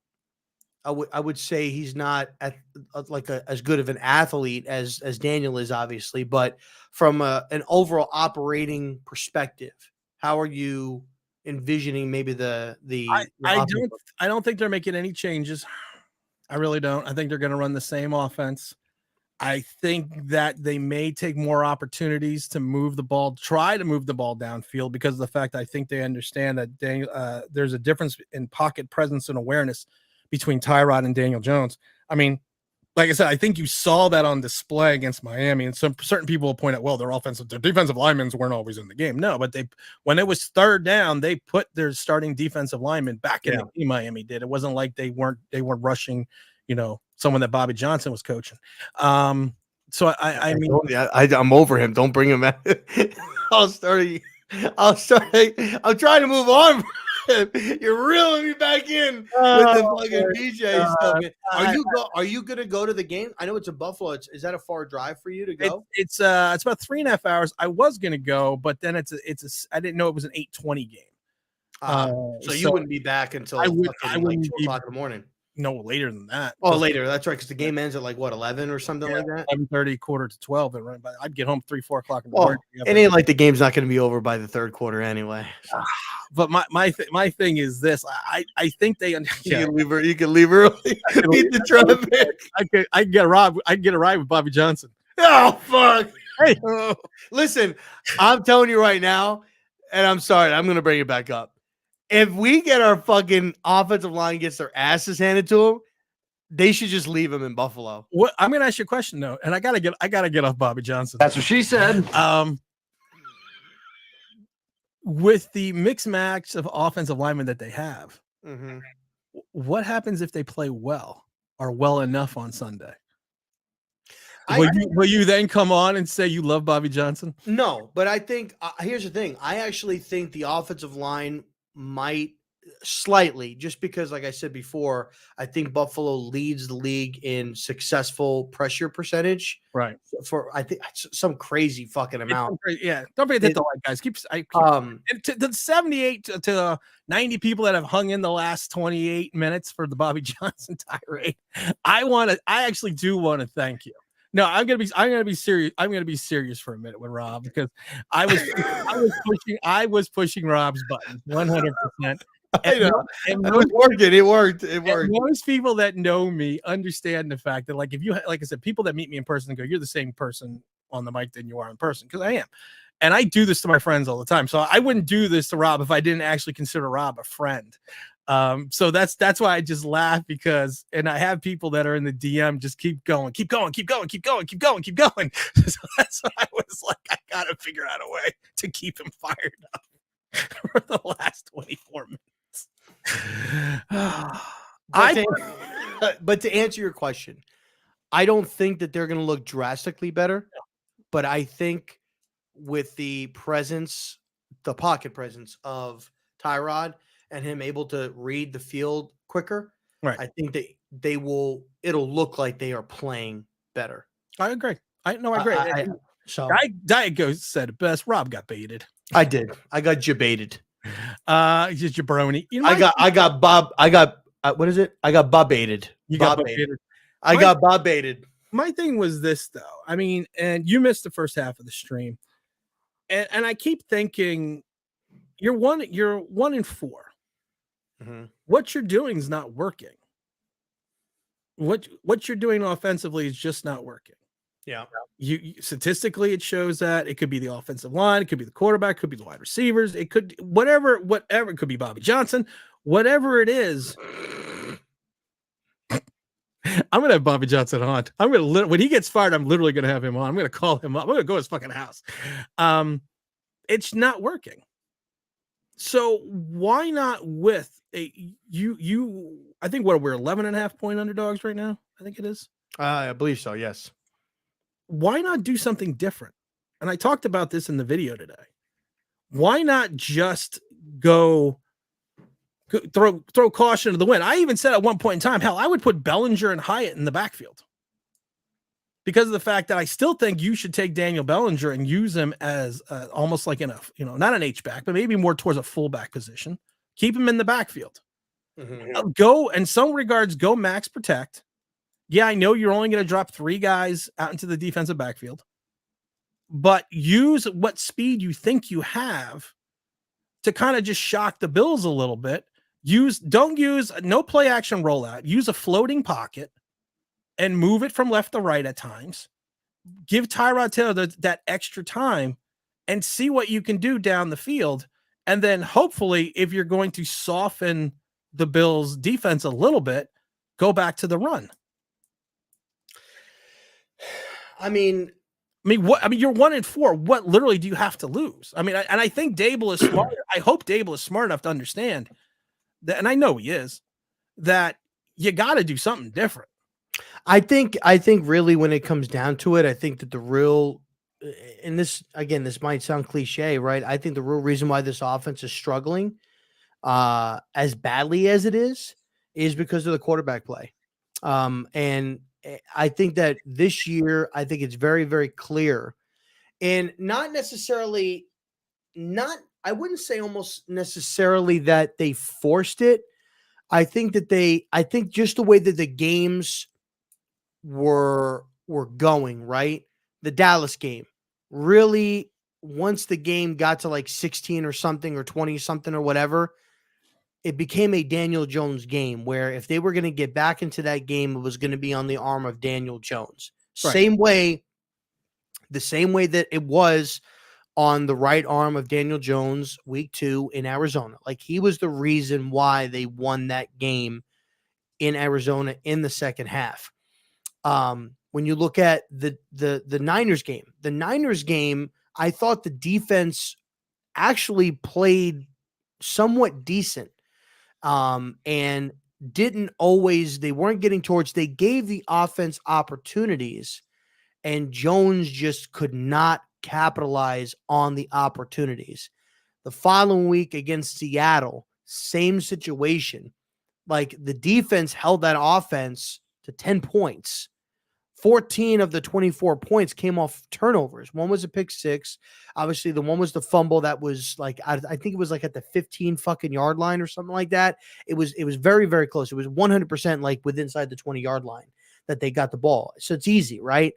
I would say he's not as good of an athlete as Daniel is, obviously, but from an overall operating perspective, how are you envisioning maybe I don't think they're making any changes. I really don't. I think they're going to run the same offense. I think that they may take more opportunities to try to move the ball downfield because of the fact I think they understand that there's a difference in pocket presence and awareness between Tyrod and Daniel Jones. I mean, like I said, I think you saw that on display against Miami, and certain people will point out, well, their defensive linemen weren't always in the game. No, but when it was third down, they put their starting defensive lineman back in the game. Miami did. It wasn't like they weren't rushing, someone that Bobby Johnson was coaching. So I'm over him. Don't bring him back. I'm trying to move on. You're reeling me back in with the fucking BJ stuff. Man. Are you gonna go to the game? I know it's in Buffalo. Is that a far drive for you to go? It's about 3.5 hours. I was gonna go, but then I didn't know it was an 8:20 game. So you wouldn't be back until I like wouldn't 2 o'clock in the morning. No, later than that. Oh, later. That's right. Because the game ends at like what, 11 or something like that. 11:30, quarter to 12, and right by. I'd get home 3-4 o'clock in the Well, morning. it ain't like the game's not going to be over by the third quarter anyway. So. But my thing is this: I think they. You can leave early. Beat the traffic. I get a ride. I get a ride with Bobby Johnson. Oh fuck! Hey, listen, I'm telling you right now, and I'm sorry, I'm going to bring it back up. If we get our fucking offensive line gets their asses handed to them, they should just leave him in Buffalo. What I'm going to ask you a question though, and I gotta get off Bobby Johnson. That's what she said. With the mixed match of offensive linemen that they have, what happens if they play well or well enough on Sunday? Will you then come on and say you love Bobby Johnson? No, but I think here's the thing. I actually think the offensive line might slightly, just because, like I said before, I think Buffalo leads the league in successful pressure percentage. Right. For I think some crazy fucking amount. Yeah. Don't forget to hit the like, guys. Keep the 78 to 90 people that have hung in the last 28 minutes for the Bobby Johnson tirade. I actually do want to thank you. No, I'm gonna be serious. I'm gonna be serious for a minute with Rob, because I was pushing Rob's button 100%. I know. And it was working. It worked. Most people that know me understand the fact that, like, if you, like I said, people that meet me in person and go, "You're the same person on the mic than you are in person," because I am. And I do this to my friends all the time. So I wouldn't do this to Rob if I didn't actually consider Rob a friend. So that's why I just laugh, because, and I have people that are in the DM just keep going. So that's why I was like, I gotta figure out a way to keep him fired up for the last 24 minutes. But to answer your question, I don't think that they're going to look drastically better, but I think with the pocket presence of Tyrod and him able to read the field quicker, right, I think that it'll look like they are playing better. I agree. I agree. Diet Ghost said it best. Rob got baited. I did. I got jabaited. Just jabroni. I got Bob. What is it? I got Bob baited. You got baited. I got Bob baited. My thing was this, though. I mean, and you missed the first half of the stream, and I keep thinking you're 1-4. Mm-hmm. What you're doing is not working. What you're doing offensively is just not working. Yeah. You statistically, it shows that. It could be the offensive line, it could be the quarterback, it could be the wide receivers, it could whatever, it could be Bobby Johnson, whatever it is. I'm gonna have Bobby Johnson on. When he gets fired, I'm literally gonna have him on. I'm gonna call him up. I'm gonna go to his fucking house. It's not working. So why not with you? I think we're 11.5 point underdogs right now. I think it is. I believe so. Yes. Why not do something different? And I talked about this in the video today. Why not just go throw caution to the wind? I even said at one point in time, hell, I would put Bellinger and Hyatt in the backfield, because of the fact that I still think you should take Daniel Bellinger and use him as almost like in a, not an H-back, but maybe more towards a fullback position. Keep him in the backfield. Mm-hmm. Go, in some regards, go max protect. Yeah, I know you're only going to drop 3 guys out into the defensive backfield, but use what speed you think you have to kind of just shock the Bills a little bit. Don't use no play action rollout. Use a floating pocket and move it from left to right at times. Give Tyrod Taylor that extra time and see what you can do down the field. And then hopefully, if you're going to soften the Bills' defense a little bit, go back to the run. I mean, you're 1-4. What literally do you have to lose? I mean, I think Daboll is smart. I hope Daboll is smart enough to understand that, and I know he is, that you got to do something different. I think really when it comes down to it, I think that the real, and this might sound cliche, right? I think the real reason why this offense is struggling as badly as it is because of the quarterback play. And I think that this year, I think it's very, very clear, and not necessarily, I wouldn't say almost necessarily that they forced it. I think just the way that the games were going, right? The Dallas game, really, once the game got to like 16 or something or 20 something or whatever, it became a Daniel Jones game where if they were going to get back into that game, it was going to be on the arm of Daniel Jones. Right. The same way that it was on the right arm of Daniel Jones week 2 in Arizona. Like, he was the reason why they won that game in Arizona in the second half. When you look at the Niners game, I thought the defense actually played somewhat decent. And they weren't getting towards, they gave the offense opportunities, and Jones just could not capitalize on the opportunities. The following week against Seattle, same situation. Like, the defense held that offense to 10 points. 14 of the 24 points came off turnovers. One was a pick six. Obviously, the one was the fumble that was like, I think it was like at the 15 fucking yard line or something like that. It was very, very close. It was 100% like within inside the 20-yard line that they got the ball. So it's easy, right?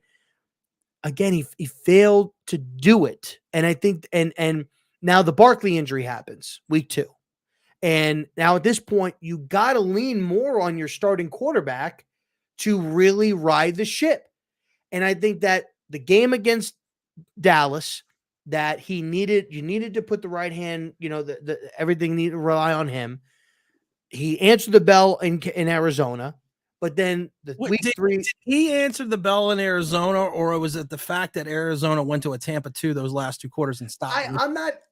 Again, he failed to do it. And I think, and now the Barkley injury happens week 2. And now at this point, you got to lean more on your starting quarterback to really ride the ship. And I think that the game against Dallas, that you needed to put the right hand, everything needed to rely on him. He answered the bell in Arizona, but then week 3, did he answered the bell in Arizona, or was it the fact that Arizona went to a Tampa 2 those last 2 quarters and stopped?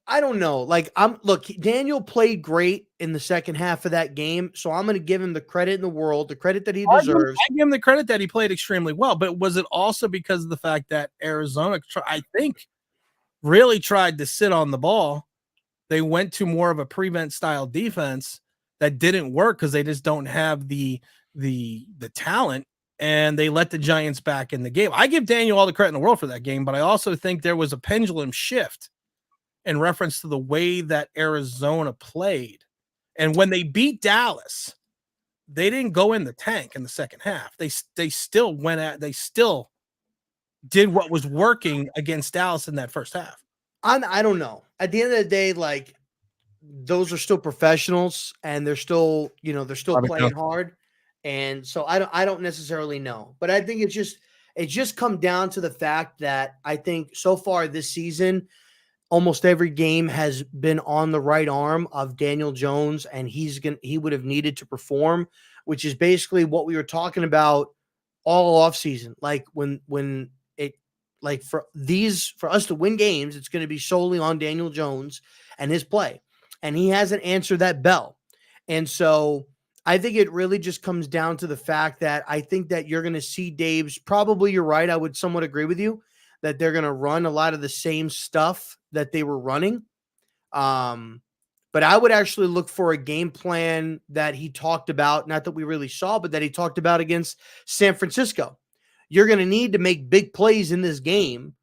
I don't know. Like, look, Daniel played great in the second half of that game, so I'm going to give him the credit in the world, the credit that he deserves. I give him the credit that he played extremely well, but was it also because of the fact that Arizona, I think, really tried to sit on the ball? They went to more of a prevent style defense that didn't work because they just don't have the talent, and they let the Giants back in the game. I give Daniel all the credit in the world for that game, but I also think there was a pendulum shift in reference to the way that Arizona played. And when they beat Dallas, they didn't go in the tank in the second half. They still did what was working against Dallas in that first half. I don't know. At the end of the day, like, those are still professionals, and they're still playing hard. And so I don't necessarily know, but I think it just come down to the fact that I think so far this season, almost every game has been on the right arm of Daniel Jones, and he would have needed to perform, which is basically what we were talking about all off season. Like, when it, like, for us to win games, it's going to be solely on Daniel Jones and his play, and he hasn't answered that bell. And so I think it really just comes down to the fact that I think that you're going to see Dave's, probably, you're right, I would somewhat agree with you, that they're going to run a lot of the same stuff that they were running. But I would actually look for a game plan that he talked about, not that we really saw, but that he talked about against San Francisco. You're going to need to make big plays in this game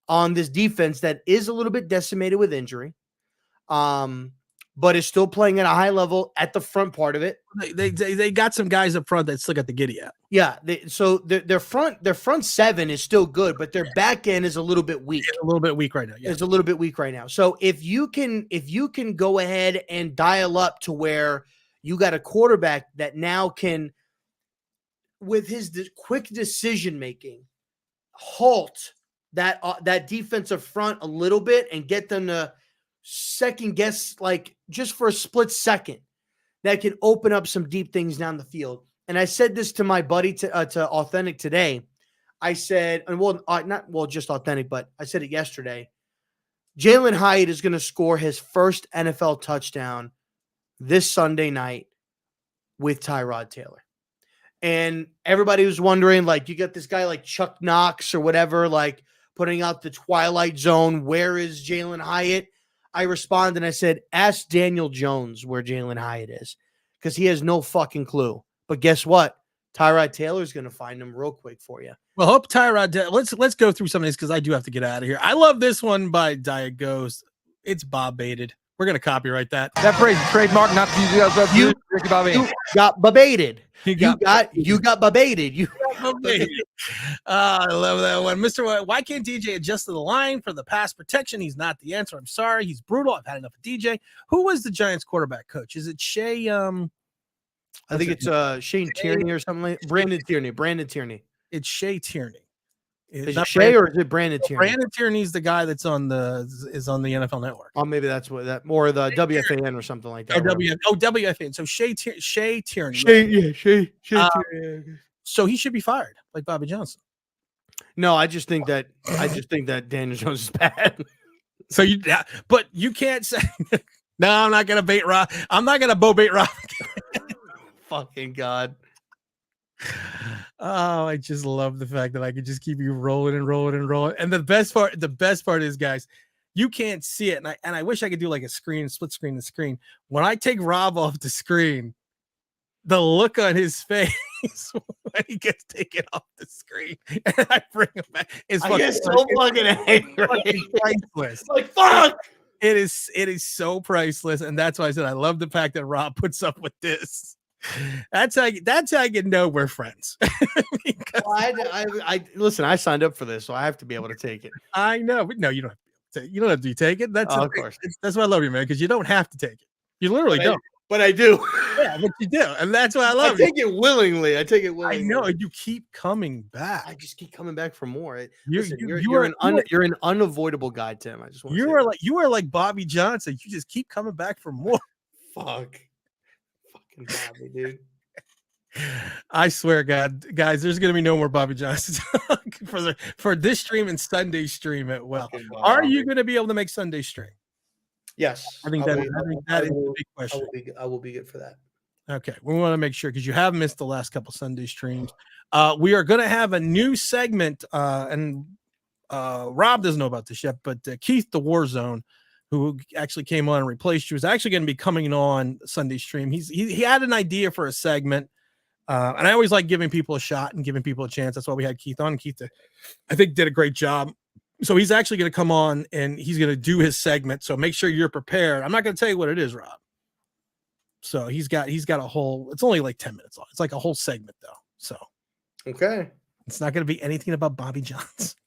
on this defense that is a little bit decimated with injury, but is still playing at a high level at the front part of it. They got some guys up front that still got the giddy up. Yeah, their front seven is still good, but their back end is a little bit weak. A little bit weak right now. Yeah. It's a little bit weak right now. So if you can go ahead and dial up to where you got a quarterback that now can, with his quick decision making, halt that defensive front a little bit and get them to second guess, like, just for a split second, that can open up some deep things down the field. And I said this to my buddy to Authentic today. I said, and not just Authentic, but I said it yesterday. Jalen Hyatt is going to score his first NFL touchdown this Sunday night with Tyrod Taylor. And everybody was wondering, like, you got this guy like Chuck Knox or whatever, like, putting out the Twilight Zone. Where is Jalen Hyatt? I responded and I said, ask Daniel Jones where Jalen Hyatt is, because he has no fucking clue. But guess what? Tyrod Taylor's going to find him real quick for you. Well, hope Tyrod. Let's go through some of these because I do have to get out of here. I love this one by Diet Ghost. It's Bob baited. We're gonna copyright that. That phrase is trademark, not to use You Ricky Bobby. got babated. You You got babated. You I love that one. Mr. Why can't DJ adjust to the line for the pass protection? He's not the answer. I'm sorry. He's brutal. I've had enough of DJ. Who was the Giants quarterback coach? Is it Shea? I think it's Shane Tierney or something like Brandon Tierney. It's Shea Tierney. Is it Shea or is it Brandon Tierney? Brandon Tierney's the guy that's on the NFL Network. Oh, maybe that's what that or the WFAN or something like that. WFAN. So Shea Tierney. Shea Tierney. So he should be fired, like Bobby Johnson. No, I just think that Daniel Jones is bad. So but you can't say no. I'm not gonna bait Rob. I'm not gonna bait Rob. Fucking God. Oh, I just love the fact that I could just keep you rolling and rolling and rolling. And the best part is, guys, you can't see it. And I wish I could do like a split screen the screen. When I take Rob off the screen, the look on his face when he gets taken off the screen and I bring him back is fucking angry. Priceless. Like fuck. It is so priceless. And that's why I said I love the fact that Rob puts up with this. That's how you know we're friends. I listen. I signed up for this, so I have to be able to take it. I know, but no, you don't have to take. You don't have to take it. That's of course. That's why I love you, man. Because you don't have to take it. You literally don't. But I do. Yeah, but you do, and that's why I love you. I take it willingly. I know. You keep coming back. I just keep coming back for more. You're an unavoidable guy, Tim. I just want. You are like Bobby Johnson. You just keep coming back for more. Fuck. Bobby, dude. I swear, God, guys, there's gonna be no more Bobby Johnson for this stream and Sunday stream at well. Are you gonna be able to make Sunday stream? Yes, I think that is the big question. I will be good for that. Okay, we want to make sure because you have missed the last couple Sunday streams. We are gonna have a new segment, and Rob doesn't know about this yet, but Keith the Warzone, who actually came on and replaced you, is actually going to be coming on Sunday stream. He had an idea for a segment, and I always like giving people a shot and giving people a chance. That's why we had Keith on. Keith, I think, did a great job. So he's actually going to come on and he's going to do his segment. So make sure you're prepared. I'm not going to tell you what it is, Rob. So he's got a whole. It's only like 10 minutes long. It's like a whole segment though. So okay, it's not going to be anything about Bobby Johnson.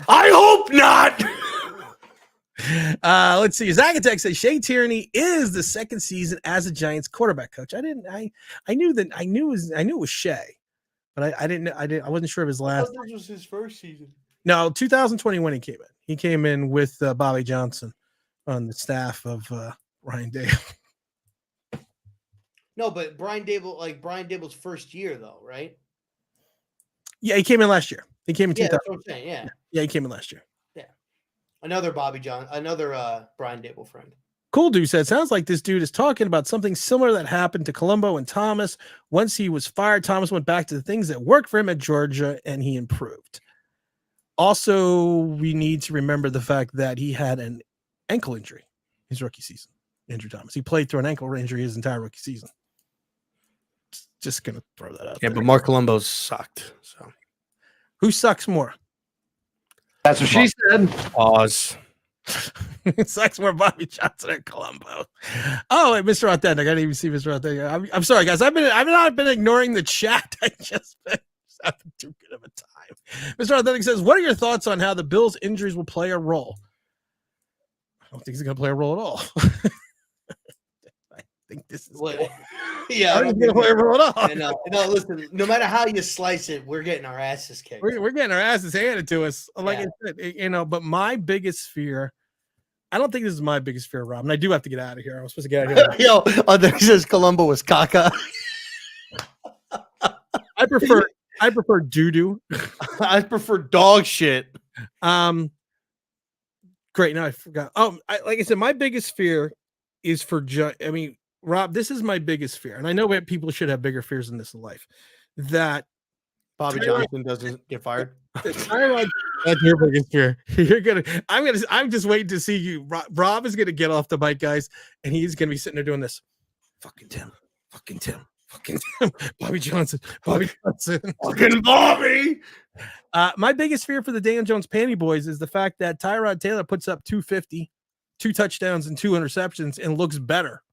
I hope not. Let's see. Zacatech says Shea Tierney is the second season as a Giants quarterback coach. I knew it was Shea, but I wasn't sure of his last. I thought this was his first season. No, 2021 he came in. He came in with Bobby Johnson on the staff of Ryan Daboll. No, but Brian Daboll's first year though, right? Yeah, he came in last year. He came in 2000. That's what I'm saying. Yeah, he came in last year. Another Brian Daboll friend. Cool Dude said, sounds like this dude is talking about something similar that happened to Colombo and Thomas. Once he was fired, Thomas went back to the things that worked for him at Georgia, and he improved. Also, we need to remember the fact that he had an ankle injury his rookie season, Andrew Thomas. He played through an ankle injury his entire rookie season. Just going to throw that out there. But Mark Colombo sucked. So, who sucks more? That's what she said. Pause. It sucks more Bobby Johnson and Colombo. Oh, wait, Mr. Authentic. I didn't even see Mr. Authentic. I'm sorry, guys. I've not been ignoring the chat. I just been having too good of a time. Mr. Authentic says, what are your thoughts on how the Bills' injuries will play a role? I don't think he's going to play a role at all. I think this is what. Yeah, I'm going to play a role at all. No, listen. No matter how you slice it, we're getting our asses kicked. We're getting our asses handed to us. Like I said, but my biggest fear. I don't think this is my biggest fear, Rob. And I do have to get out of here. I was supposed to get out of here. Yo, there says Colombo was caca. I prefer doo-doo. I prefer dog shit. Great. Now I forgot. Like I said, my biggest fear is for Rob, this is my biggest fear. And I know that people should have bigger fears in this life. That Bobby Johnson doesn't get fired. That's your biggest fear. I'm just waiting to see you. Rob is gonna get off the mic, guys, and he's gonna be sitting there doing this. Fucking Tim. Bobby Johnson. Fucking Bobby. My biggest fear for the Daniel Jones Panty Boys is the fact that Tyrod Taylor puts up 250, 2 touchdowns and 2 interceptions, and looks better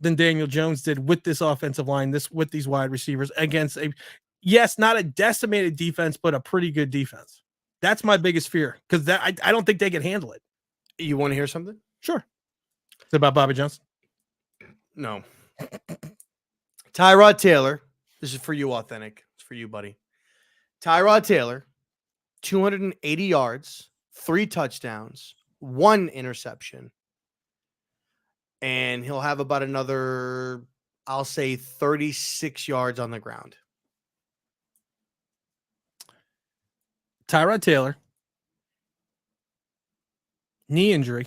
than Daniel Jones did with this offensive line, with these wide receivers against not a decimated defense, but a pretty good defense. That's my biggest fear because I don't think they can handle it. You want to hear something? Sure. It's about Bobby Johnson. No. Tyrod Taylor. This is for you, Authentic. It's for you, buddy. Tyrod Taylor, 280 yards, 3 touchdowns, 1 interception. And he'll have about another, I'll say, 36 yards on the ground. Tyrod Taylor, knee injury,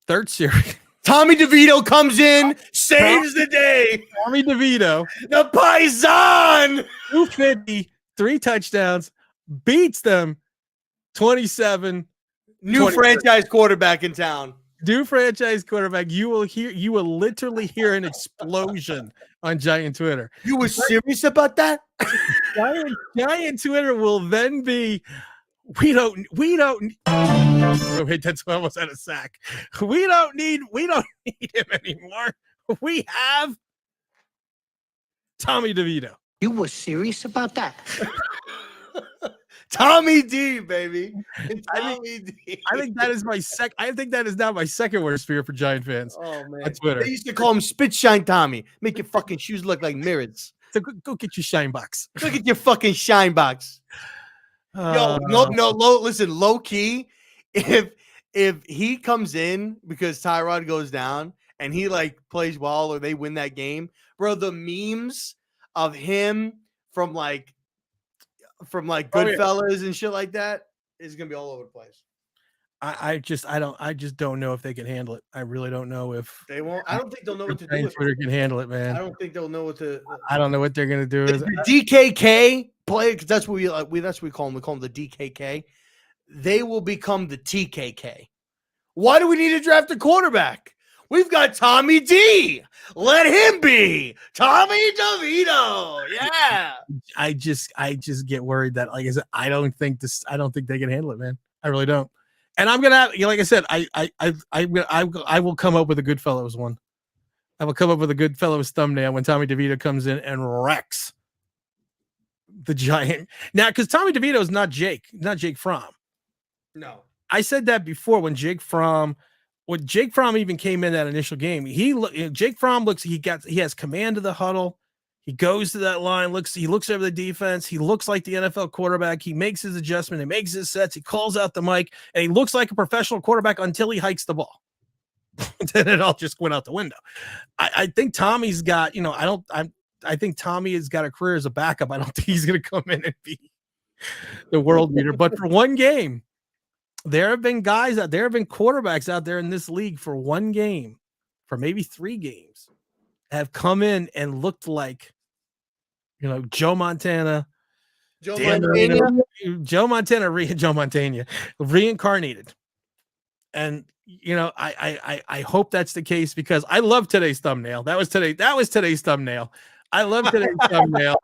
3rd series. Tommy DeVito comes in, saves the day. Tommy DeVito, the Paisan, 250, 3 touchdowns, beats them 27. New franchise quarterback in town. New franchise quarterback. You will literally hear an explosion on Giant Twitter. You were serious about that? Giant Twitter will then be, we don't oh, wait, that's almost at a sack. We don't need him anymore. We have Tommy DeVito. You were serious about that? Tommy D, baby. Tommy D. I think that is I think that is now my second worst fear for Giant fans. Oh man, on Twitter. They used to call him Spit Shine Tommy. Make your fucking shoes look like mirrors. So go get your shine box. Look at your fucking shine box. Yo, listen, low key. If he comes in because Tyrod goes down and he like plays well or they win that game, bro, the memes of him from Goodfellas and shit like that is gonna be all over the place. I just don't know if they can handle it. I really don't know if they won't. I don't think they'll know what to do. Twitter can handle it, man. I don't think they'll know what to. I don't know what they're gonna do. The DKK play, because that's what we call them. We call them the DKK. They will become the TKK. Why do we need to draft a quarterback? We've got Tommy D. Let him be Tommy DeVito. Yeah. I just get worried that, like I said, I don't think they can handle it, man. I really don't. And I'm gonna, like I said, I will come up with a Goodfellas one. I will come up with a Goodfellas thumbnail when Tommy DeVito comes in and wrecks the Giant. Now, because Tommy DeVito is not Jake Fromm. No, I said that before when Jake Fromm even came in that initial game. Jake Fromm he has command of the huddle. He goes to that line, he looks over the defense. He looks like the NFL quarterback. He makes his adjustment. He makes his sets. He calls out the mic, and he looks like a professional quarterback until he hikes the ball. Then it all just went out the window. I think Tommy's got, I think Tommy has got a career as a backup. I don't think he's going to come in and be the world beater. But for one game, there have been quarterbacks out there in this league for one game, for maybe 3 games, have come in and looked like, Joe Montana reincarnated. And I hope that's the case, because I love today's thumbnail. That was today's thumbnail. I love today's thumbnail.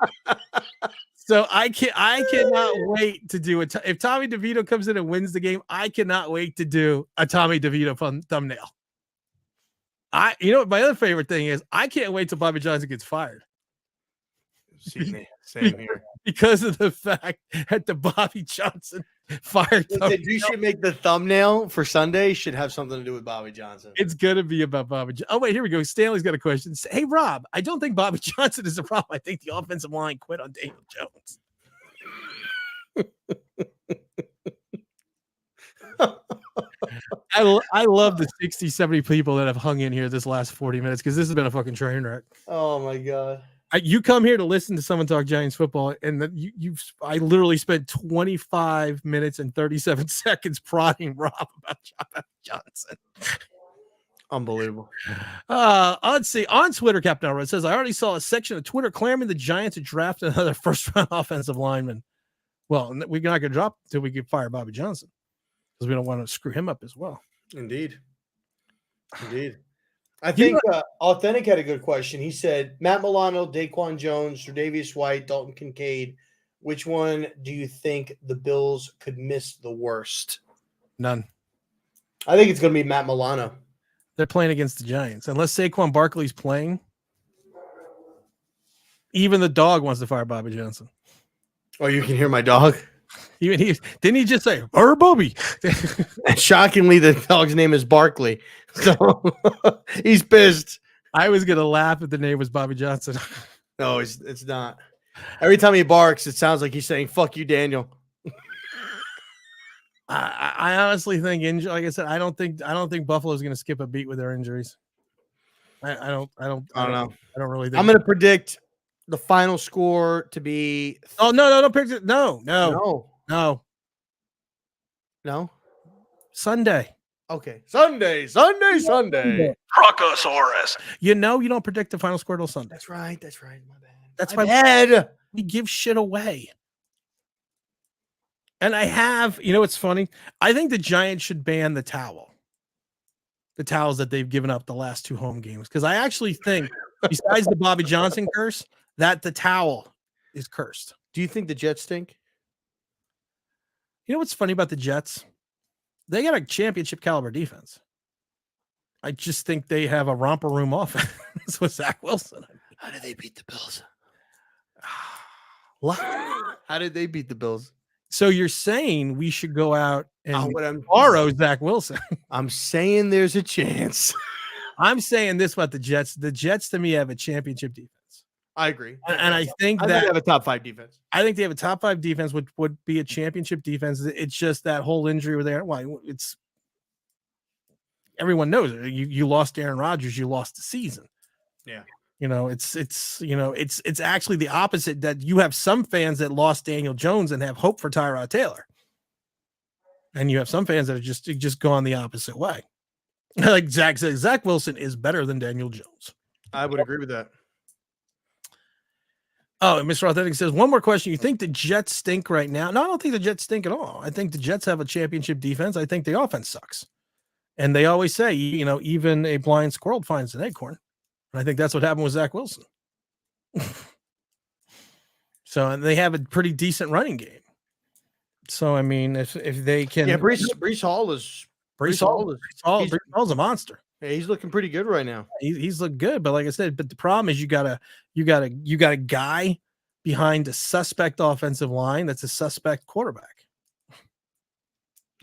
So I cannot wait to do it. If Tommy DeVito comes in and wins the game, I cannot wait to do a Tommy DeVito thumbnail. My other favorite thing is, I can't wait till Bobby Johnson gets fired. Same here. Because of the fact that the Bobby Johnson fired. You should make the thumbnail for Sunday should have something to do with Bobby Johnson. It's gonna be about Bobby. Oh wait, here we go. Stanley's got a question. Hey Rob, I don't think Bobby Johnson is the problem. I think the offensive line quit on Daniel Jones. I love the 60, 70 people that have hung in here this last 40 minutes, because this has been a fucking train wreck. Oh my God. You come here to listen to someone talk Giants football, and I literally spent 25 minutes and 37 seconds prodding Rob about Johnson. Unbelievable. Let's see. On Twitter, Captain Alred says, I already saw a section of Twitter clamoring the Giants to draft another first-round offensive lineman. Well, we're not going to drop until we get fire Bobby Johnson because we don't want to screw him up as well. Indeed. I think Authentic had a good question. He said, Matt Milano, Daquan Jones, Tre'Davious White, Dalton Kincaid. Which one do you think the Bills could miss the worst? None. I think it's going to be Matt Milano. They're playing against the Giants. Unless Saquon Barkley's playing, even the dog wants to fire Bobby Johnson. Oh, you can hear my dog? Even didn't he just say, Bobby? And shockingly, the dog's name is Barkley. So he's pissed. I was going to laugh if the name was Bobby Johnson. No, it's not. Every time he barks, it sounds like he's saying, fuck you, Daniel. I honestly think, like I said, I don't think Buffalo's going to skip a beat with their injuries. I don't know. I don't really think. I'm going to predict the final score to be. Oh, no, don't predict it. No. Sunday. Okay. Sunday. Bronchosaurus. You don't predict the final score till Sunday. That's right. My bad. That's My why bad. we give shit away. And I have, it's funny. I think the Giants should ban the towels that they've given up the last 2 home games. Because I actually think, besides the Bobby Johnson curse, that the towel is cursed. Do you think the Jets stink? You know what's funny about the Jets? They got a championship caliber defense. I just think they have a romper room offense with Zach Wilson. How did they beat the Bills? How did they beat the Bills? So you're saying we should go out and borrow Zach Wilson? I'm saying there's a chance. I'm saying this about the Jets. The Jets, to me, have a championship defense. I agree. And I think they have a top 5 defense. I think they have a top 5 defense, which would be a championship defense. It's just that whole injury with Aaron. Well, it's everyone knows it. You lost Aaron Rodgers, you lost the season. Yeah. It's actually the opposite, that you have some fans that lost Daniel Jones and have hope for Tyrod Taylor. And you have some fans that are just gone the opposite way. Like Zach says, Zach Wilson is better than Daniel Jones. I would agree with that. Oh, and Mr. Authentic says, one more question. You think the Jets stink right now? No, I don't think the Jets stink at all. I think the Jets have a championship defense. I think the offense sucks. And they always say, even a blind squirrel finds an acorn. And I think that's what happened with Zach Wilson. So, and they have a pretty decent running game. So, I mean, if they can. Yeah, Breece Hall's a monster. Yeah, he's looking pretty good right now. He's looked good, but like I said, the problem is you got a guy behind a suspect offensive line that's a suspect quarterback.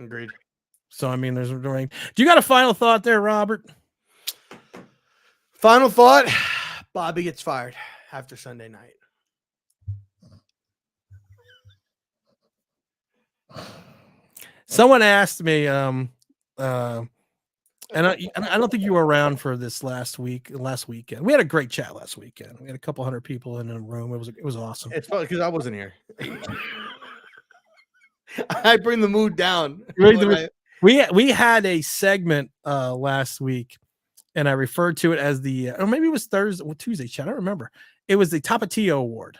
Agreed. So I mean, do you got a final thought there, Robert? Final thought: Bobby gets fired after Sunday night. Someone asked me, and I don't think you were around for this last weekend. We had a great chat last weekend. We had a couple hundred people in a room. It was awesome. It's funny because I wasn't here. I bring the mood down. We had a segment last week, and I referred to it as or maybe it was Tuesday chat. I don't remember. It was the Tapatio Award.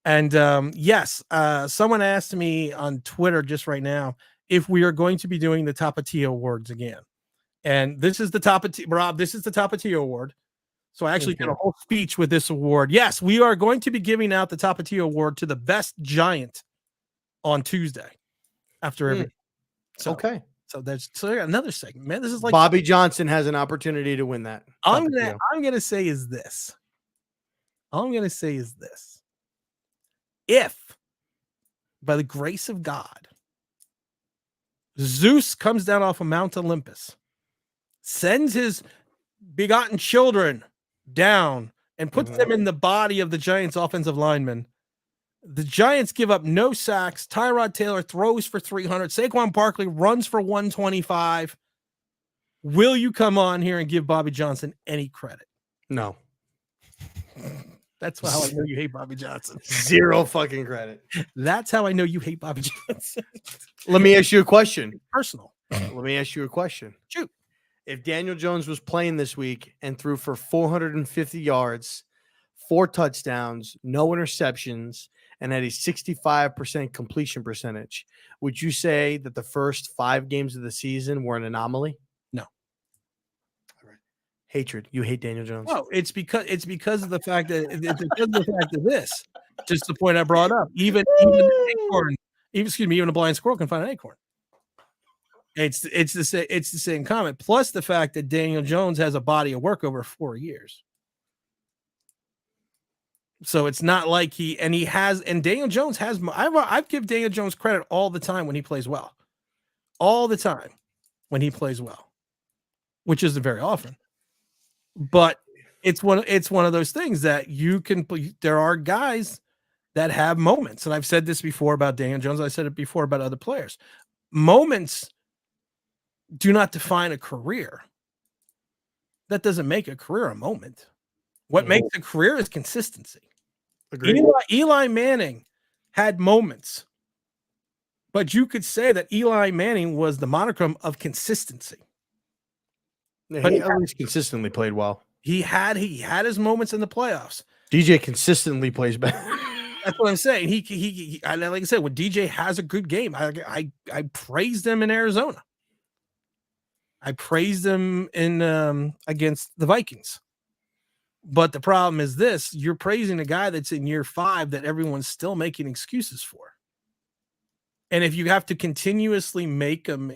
And yes, someone asked me on Twitter just right now if we are going to be doing the Tapatio Awards again. And this is the Rob. This is the Tapatio Award. So I actually did a whole speech with this award. Yes, we are going to be giving out the Tapatio Award to the best Giant on Tuesday after every. So, okay. So there's another segment. Man, this is like Bobby Johnson has an opportunity to win that. All I'm gonna say is this. If, by the grace of God, Zeus comes down off of Mount Olympus, sends his begotten children down and puts them in the body of the Giants' offensive linemen, the Giants give up no sacks. Tyrod Taylor throws for 300. Saquon Barkley runs for 125. Will you come on here and give Bobby Johnson any credit? No. That's how I know you hate Bobby Johnson. Zero fucking credit. That's how I know you hate Bobby Johnson. Let me ask you a question. Personal. Let me ask you a question. Shoot. If Daniel Jones was playing this week and threw for 450 yards, 4 touchdowns, no interceptions, and had a 65% completion percentage. Would you say that the first 5 games of the season were an anomaly? No. All right. Hatred. You hate Daniel Jones. No, it's because of the fact that it's because of the fact of this. Just the point I brought up. Even an acorn, even a blind squirrel can find an acorn. It's the same comment. Plus the fact that Daniel Jones has a body of work over 4 years. So it's not like Daniel Jones has. I give Daniel Jones credit all the time when he plays well, all the time when he plays well, which isn't very often. But it's one of those things that you can. There are guys that have moments, and I've said this before about Daniel Jones. I said it before about other players. Moments do not define a career. That doesn't make a career a moment. What makes a career is consistency. Eli Manning had moments, but you could say that Eli Manning was the monochrome of consistency. Yeah, he always consistently played well. He had his moments in the playoffs. DJ consistently plays better. That's what I'm saying. He like I said, when DJ has a good game, I praised him in Arizona. I praised him in against the Vikings. But the problem is this: you're praising a guy that's in year 5 that everyone's still making excuses for. And if you have to continuously make them,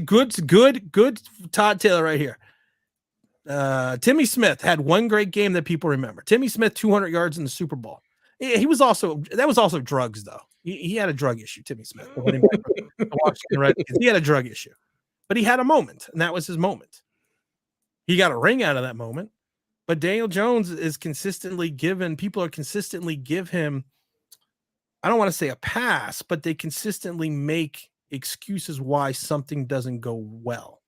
good Todd Taylor right here. Timmy Smith had one great game that people remember. Timmy Smith, 200 yards in the Super Bowl. That was also drugs though. He had a drug issue. Timmy Smith, he had a drug issue, but he had a moment, and that was his moment. He got a ring out of that moment. But Daniel Jones is consistently given. People are consistently give him. I don't want to say a pass, but they consistently make excuses why something doesn't go well.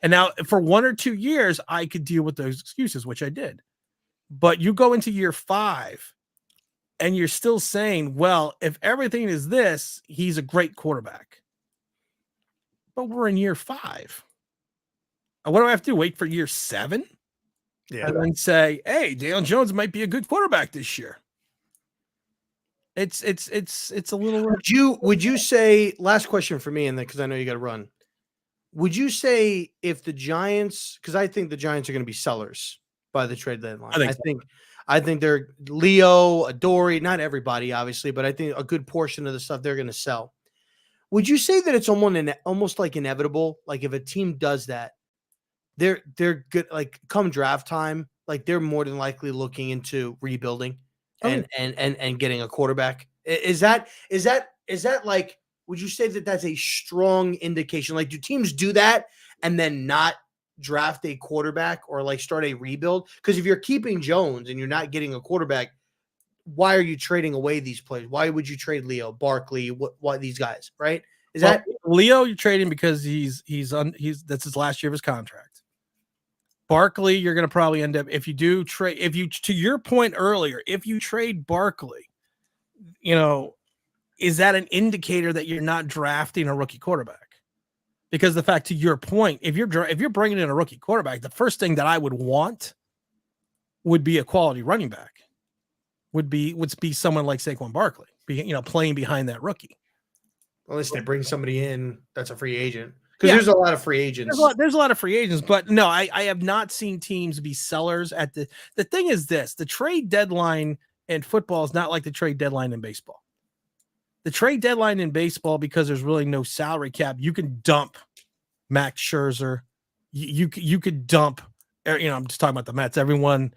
And now for 1 or 2 years, I could deal with those excuses, which I did. But you go into year 5 and you're still saying, well, if everything is this, he's a great quarterback. But we're in year 5. What do I have to do? Wait for year 7? Yeah. And then say, hey, Daniel Jones might be a good quarterback this year. It's a little. Would you say, last question for me, and then because I know you got to run. Would you say if the Giants, because I think the Giants are going to be sellers by the trade deadline. I think they're Leo, Adoree, not everybody, obviously, but I think a good portion of the stuff they're going to sell. Would you say that it's almost like inevitable? Like if a team does that, they're good. Like come draft time, like they're more than likely looking into rebuilding and getting a quarterback. Is that like? Would you say that that's a strong indication? Like, do teams do that and then not draft a quarterback or like start a rebuild? Because if you're keeping Jones and you're not getting a quarterback, why are you trading away these players? Why would you trade Leo, Barkley, what these guys? Right? Is that Leo? You're trading because he's that's his last year of his contract. Barkley, you're going to probably end up to your point earlier, if you trade Barkley, is that an indicator that you're not drafting a rookie quarterback? Because the fact, to your point, if you're bringing in a rookie quarterback, the first thing that I would want would be a quality running back. Would be someone like Saquon Barkley, playing behind that rookie. Unless they bring somebody in that's a free agent. Because there's a lot of free agents. There's a lot of free agents, but no, I have not seen teams be sellers at the thing is this: the trade deadline in football is not like the trade deadline in baseball. The trade deadline in baseball, because there's really no salary cap, you can dump Max Scherzer. You could dump, I'm just talking about the Mets, everyone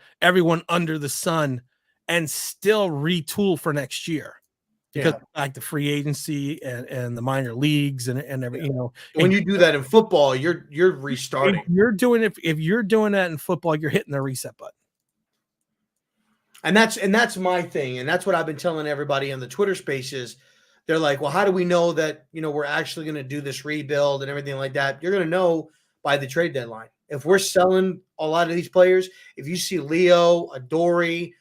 under the sun, and still retool for next year. Because like the free agency and the minor leagues and everything, When you do that in football, you're restarting. If you're doing that in football, you're hitting the reset button. And that's my thing. And that's what I've been telling everybody in the Twitter spaces. They're like, well, how do we know that, we're actually going to do this rebuild and everything like that? You're going to know by the trade deadline. If we're selling a lot of these players, if you see Leo, Adoree,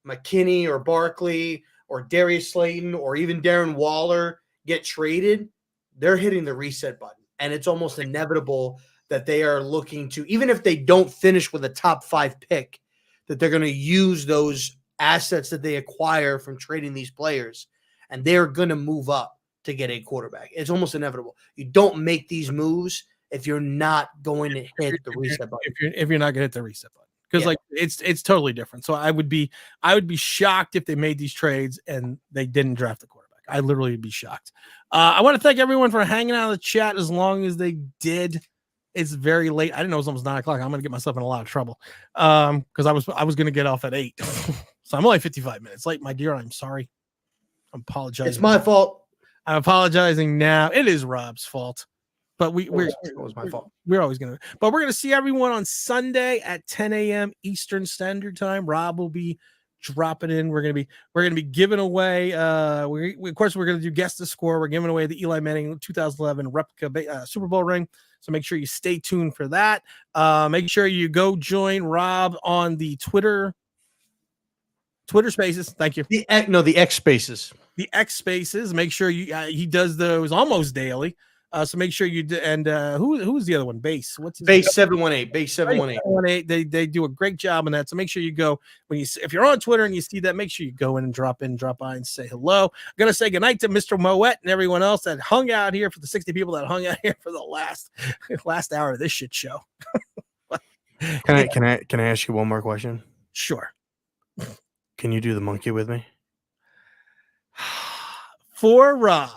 McKinney or Barkley or Darius Slayton or even Darren Waller get traded, they're hitting the reset button. And it's almost inevitable that they are looking to, even if they don't finish with a top 5 pick, that they're going to use those assets that they acquire from trading these players, and they're going to move up to get a quarterback. It's almost inevitable. You don't make these moves if you're not going to hit the reset button. If you're not going to hit the reset button, because like it's totally different. So I would be shocked if they made these trades and they didn't draft the quarterback. I literally would be shocked. I want to thank everyone for hanging out in the chat as long as they did. It's very late. I didn't know it was almost 9 o'clock. I'm going to get myself in a lot of trouble because I was going to get off at 8. So I'm only 55 minutes late, my dear. I'm sorry. I'm apologizing. It's my fault. I'm apologizing now. It is Rob's fault, but it was my fault. We're always going to, but we're going to see everyone on Sunday at 10 a.m. Eastern Standard Time. Rob will be dropping in. We're going to be giving away. Of course, we're going to do guess the score. We're giving away the Eli Manning 2011 replica Super Bowl ring. So make sure you stay tuned for that. Make sure you go join Rob on the Twitter Spaces. Thank you. The X Spaces. The X Spaces. Make sure you he does those almost daily. So make sure you do. And who's the other one? Base. What's his Base 718. Base 718. They do a great job on that. So make sure you go if you're on Twitter and you see that, make sure you go in and drop by and say hello. I'm gonna say goodnight to Mr. Moet and everyone else that hung out here, for the 60 people that hung out here for the last hour of this shit show. Can I ask you one more question? Sure. Can you do the monkey with me? For Rob.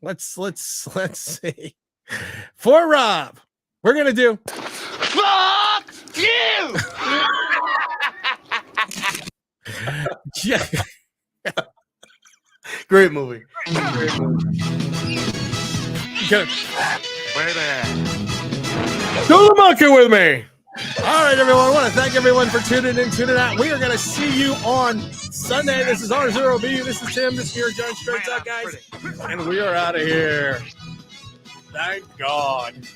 Let's see. For Rob, we're gonna do fuck you. Yeah. Great movie. Get it. Do the monkey with me. All right, everyone. I want to thank everyone for tuning out. We are going to see you on Sunday. This is R0B. This is Tim. This is your John Straight Talk, guys. And we are out of here. Thank God.